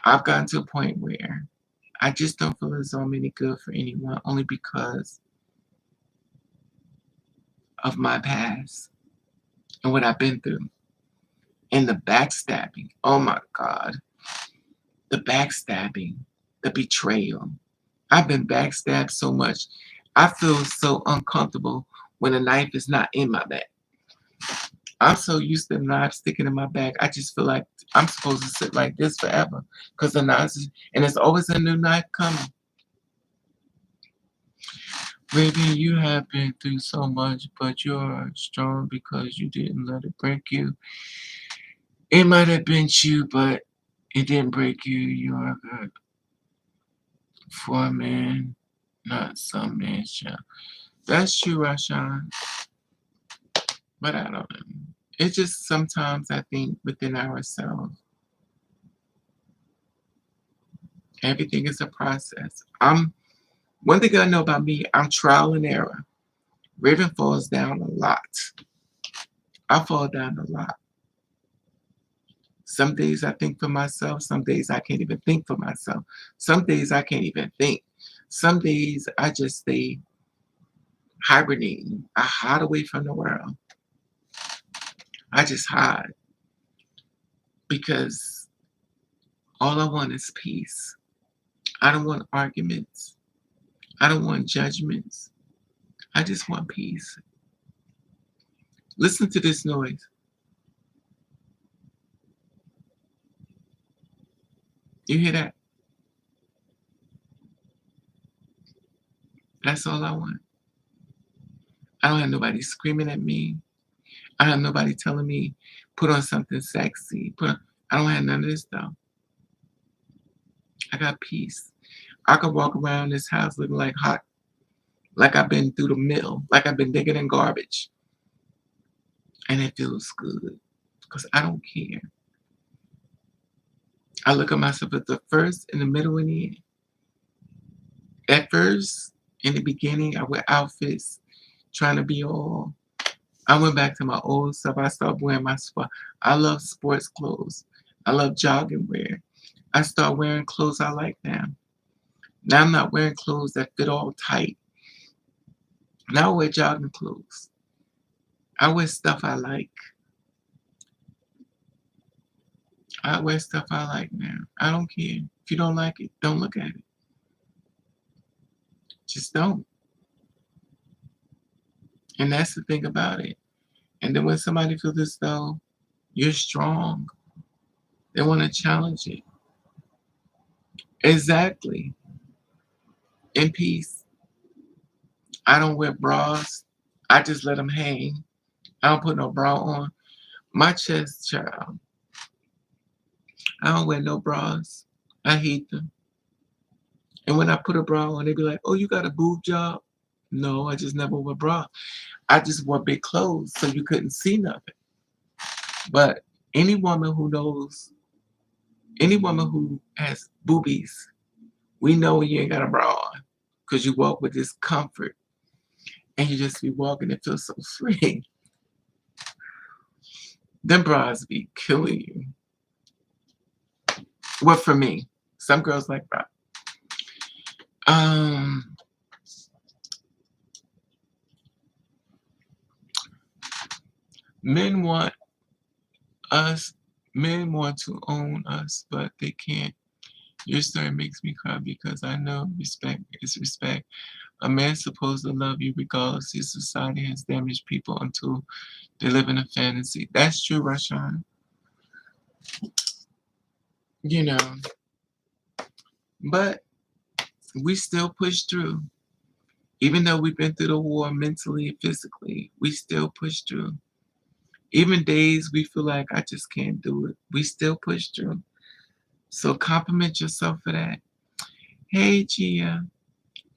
I've gotten to a point where I just don't feel as though I'm any good for anyone, only because of my past and what I've been through. And the backstabbing. Oh my God. The backstabbing. The betrayal. I've been backstabbed so much. I feel so uncomfortable when a knife is not in my back. I'm so used to the knife sticking in my back. I just feel like I'm supposed to sit like this forever. Because the knife is, and there's always a new knife coming. Baby, you have been through so much, but you're strong because you didn't let it break you. It might have bent you, but it didn't break you. You are good for a man, not some man's child. That's true, Rashawn. But I don't know. It's just sometimes I think within ourselves, everything is a process. One thing I know about me, I'm trial and error. Raven falls down a lot. I fall down a lot. Some days I think for myself. Some days I can't even think for myself. Some days I can't even think. Some days I just stay hibernating. I hide away from the world. I just hide because all I want is peace. I don't want arguments. I don't want judgments. I just want peace. Listen to this noise. You hear that? That's all I want. I don't have nobody screaming at me. I have nobody telling me, put on something sexy. I don't have none of this stuff. I got peace. I could walk around this house looking like hot, like I've been through the mill, like I've been digging in garbage. And it feels good because I don't care. I look at myself at the first, in the middle, and the end. At first, in the beginning, I wear outfits trying to be all. I went back to my old stuff. I started wearing my sport. I love sports clothes. I love jogging wear. I start wearing clothes I like now. Now I'm not wearing clothes that fit all tight. Now I wear jogging clothes. I wear stuff I like. I wear stuff I like now. I don't care. If you don't like it, don't look at it. Just don't. And that's the thing about it. And then when somebody feels as though you're strong, they want to challenge it. Exactly. In peace. I don't wear bras. I just let them hang. I don't put no bra on. My chest, child. I don't wear no bras. I hate them. And when I put a bra on, they be like, oh, you got a boob job? No, I just never wore bra. I just wore big clothes so you couldn't see nothing. But any woman who knows, any woman who has boobies, we know when you ain't got a bra on because you walk with this comfort and you just be walking and feel so free. Them bras be killing you. Well, for me, some girls like bra. Men want us, men want to own us, but they can't. Your story makes me cry because I know respect is respect. A man's supposed to love you regardless. His society has damaged people until they live in a fantasy. That's true, Rashawn. you know, but we still push through. Even though we've been through the war mentally and physically, we still push through. Even days we feel like I just can't do it, we still push through. So compliment yourself for that. Hey, Gia,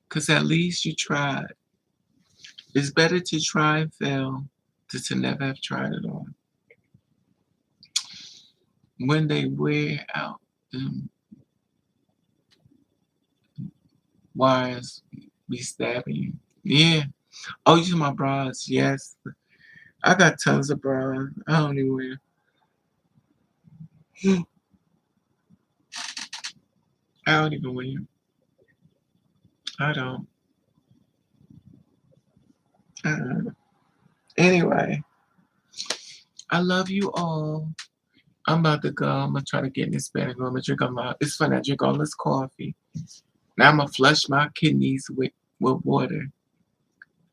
because at least you tried. It's better to try and fail than to never have tried at all. When they wear out, them wires be stabbing you. Yeah. Oh, you my bras. Yes. I got tons of bras. I don't even wear. I don't even wear. I don't. Anyway, I love you all. I'm about to go. I'm gonna try to get in this bed and go. I'm gonna drink a lot. It's funny. I drink all this coffee. Now I'm gonna flush my kidneys with water,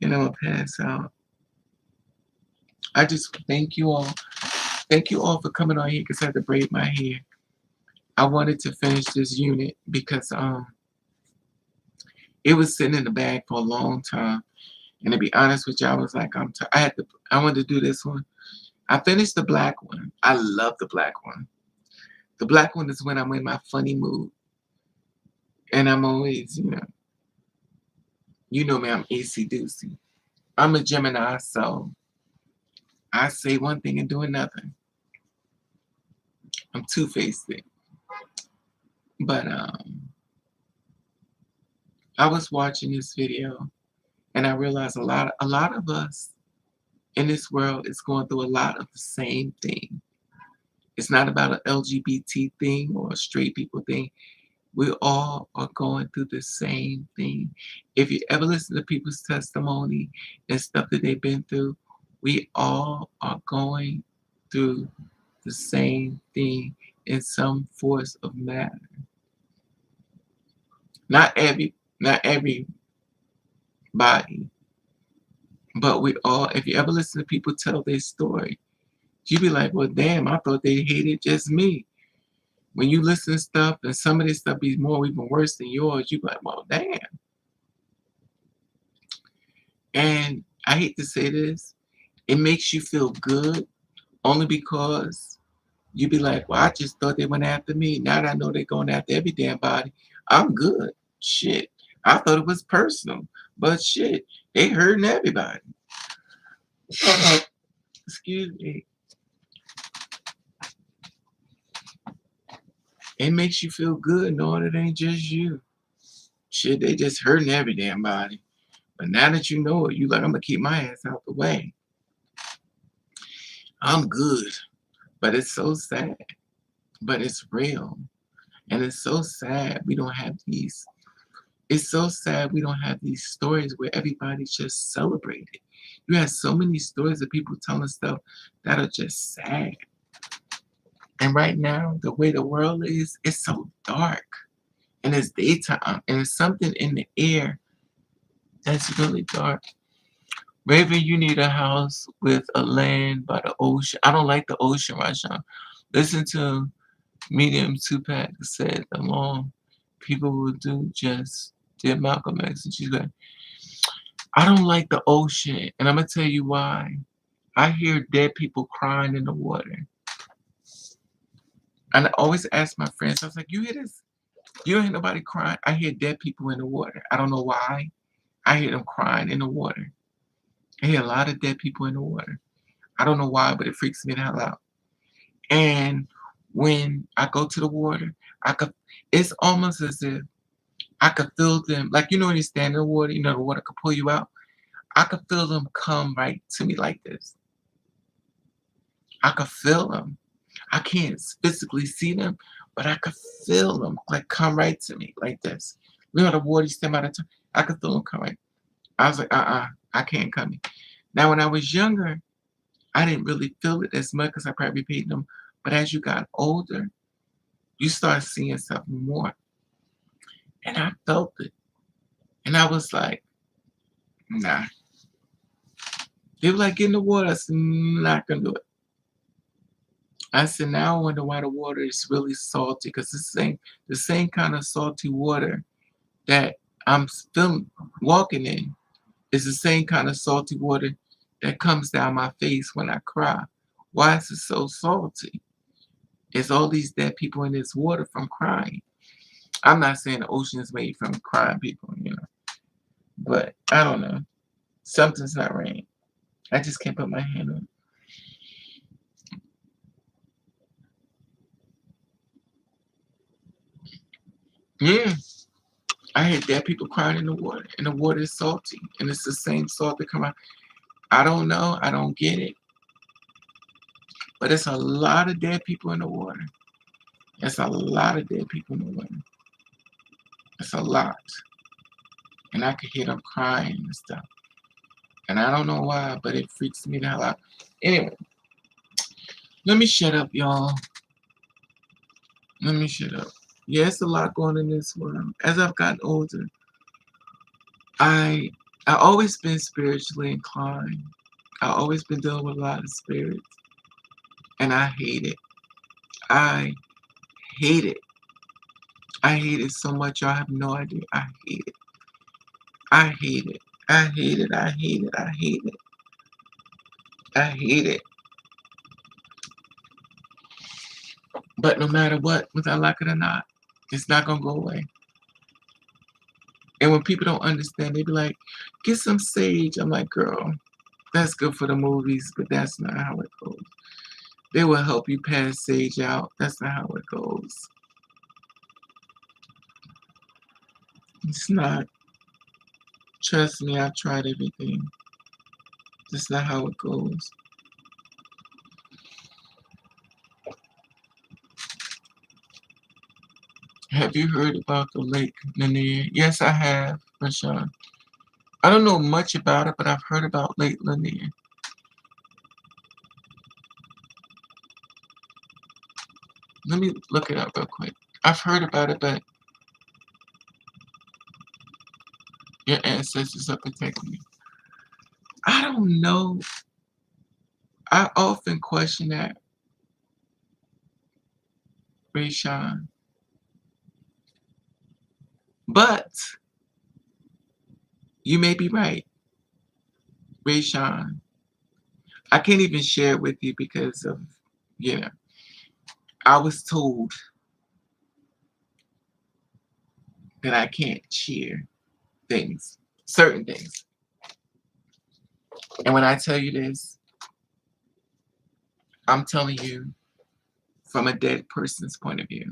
and I'm gonna pass out. I just thank you all. Thank you all for coming on here because I had to braid my hair. I wanted to finish this unit because it was sitting in the bag for a long time. And to be honest with you, I was like, I wanted to do this one. I finished the black one. I love the black one. The black one is when I'm in my funny mood. And I'm always, you know me, I'm AC Doocy. I'm a Gemini, so I say one thing and do another. I'm two-faced. But I was watching this video and I realized a lot of us in this world is going through a lot of the same thing. It's not about an LGBT thing or a straight people thing. We all are going through the same thing. If you ever listen to people's testimony and stuff that they've been through, we all are going through the same thing in some force of matter. Not everybody, but we all, if you ever listen to people tell their story, you be like, well, damn, I thought they hated just me. When you listen to stuff and some of this stuff be more even worse than yours, you be like, well, damn. And I hate to say this, it makes you feel good only because you be like, well, I just thought they went after me. Now that I know they're going after every damn body, I'm good. Shit. I thought it was personal. But shit, they hurting everybody. Excuse me. It makes you feel good knowing it ain't just you. Shit, they just hurting every damn body. But now that you know it, you like, I'm gonna keep my ass out the way. I'm good. But it's so sad. But it's real. And it's so sad we don't have these. It's so sad we don't have these stories where everybody's just celebrated. You have so many stories of people telling stuff that are just sad. And right now, the way the world is, it's so dark. And it's daytime. And it's something in the air that's really dark. Maybe you need a house with a land by the ocean. I don't like the ocean right now. Listen to Medium Tupac said along people will do just did Malcolm X and she's like, I don't like the ocean and I'm gonna tell you why. I hear dead people crying in the water. And I always ask my friends, I was like, you hear this? You don't hear nobody crying. I hear dead people in the water. I don't know why. I hear them crying in the water. I hear a lot of dead people in the water. I don't know why, but it freaks me the hell out. And when I go to the water, it's almost as if I could feel them, like when you stand in the water, the water could pull you out. I could feel them come right to me like this. I could feel them. I can't physically see them, but I could feel them like come right to me like this. The water you stand by the time, I could feel them come right. I was like, I can't come in. Now when I was younger, I didn't really feel it as much because I probably paid them. But as you got older, you start seeing something more. And I felt it. And I was like, nah. They were like, get in the water. I said, not going to do it. I said, now I wonder why the water is really salty, because the same kind of salty water that I'm still walking in is the same kind of salty water that comes down my face when I cry. Why is it so salty? It's all these dead people in this water from crying. I'm not saying the ocean is made from crying people, but I don't know. Something's not right. I just can't put my hand on it. Yeah, I hear dead people crying in the water, and the water is salty, and it's the same salt that come out. I don't know. I don't get it. But it's a lot of dead people in the water. It's a lot of dead people in the water. It's a lot. And I could hear them crying and stuff. And I don't know why, but it freaks me the hell out. Anyway, let me shut up, y'all. Let me shut up. Yeah, it's a lot going in this world. As I've gotten older, I always been spiritually inclined. I always been dealing with a lot of spirits. And I hate it. I hate it. I hate it so much, y'all have no idea. I hate it. I hate it. I hate it. I hate it. I hate it. I hate it. But no matter what, whether I like it or not, it's not gonna go away. And when people don't understand, they be like, get some sage. I'm like, girl, that's good for the movies, but that's not how it goes. They will help you pass sage out. That's not how it goes. It's not. Trust me, I've tried everything. That's not how it goes. Have you heard about the Lake Lanier? Yes, I have, Rashawn. I don't know much about it, but I've heard about Lake Lanier. Let me look it up real quick. I've heard about it, but your ancestors are protecting you. I don't know. I often question that, Rashawn. But you may be right, Rashawn. I can't even share it with you because of, I was told that I can't share things, certain things. And when I tell you this, I'm telling you from a dead person's point of view.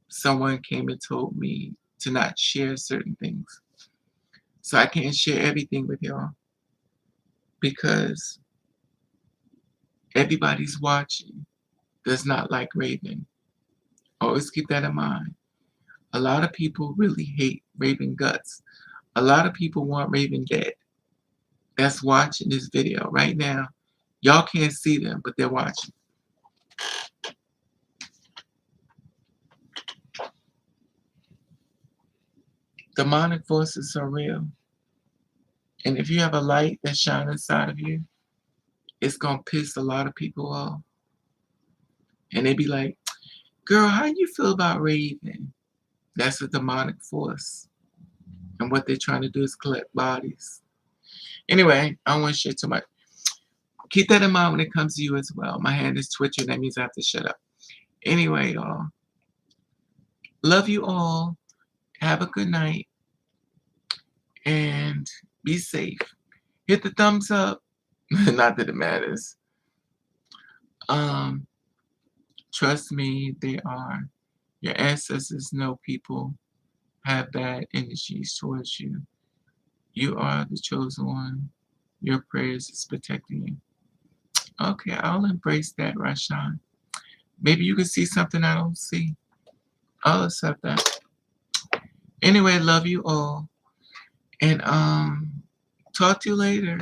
Someone came and told me to not share certain things. So I can't share everything with y'all because everybody's watching does not like Raven. Always keep that in mind. A lot of people really hate Raven guts. A lot of people want Raven dead. That's watching this video right now. Y'all can't see them, but they're watching. Demonic forces are real. And if you have a light that shines inside of you, it's going to piss a lot of people off. And they be like, girl, how you feel about Raven? That's a demonic force. And what they're trying to do is collect bodies. Anyway, I don't want to share too much. Keep that in mind when it comes to you as well. My hand is twitching. That means I have to shut up. Anyway, y'all. Love you all. Have a good night. And be safe. Hit the thumbs up. Not that it matters. Trust me, they are. Your ancestors know people have bad energies towards you. You are the chosen one. Your prayers is protecting you. Okay, I'll embrace that, Rashawn. Maybe you can see something I don't see. I'll accept that. Anyway, love you all. And talk to you later.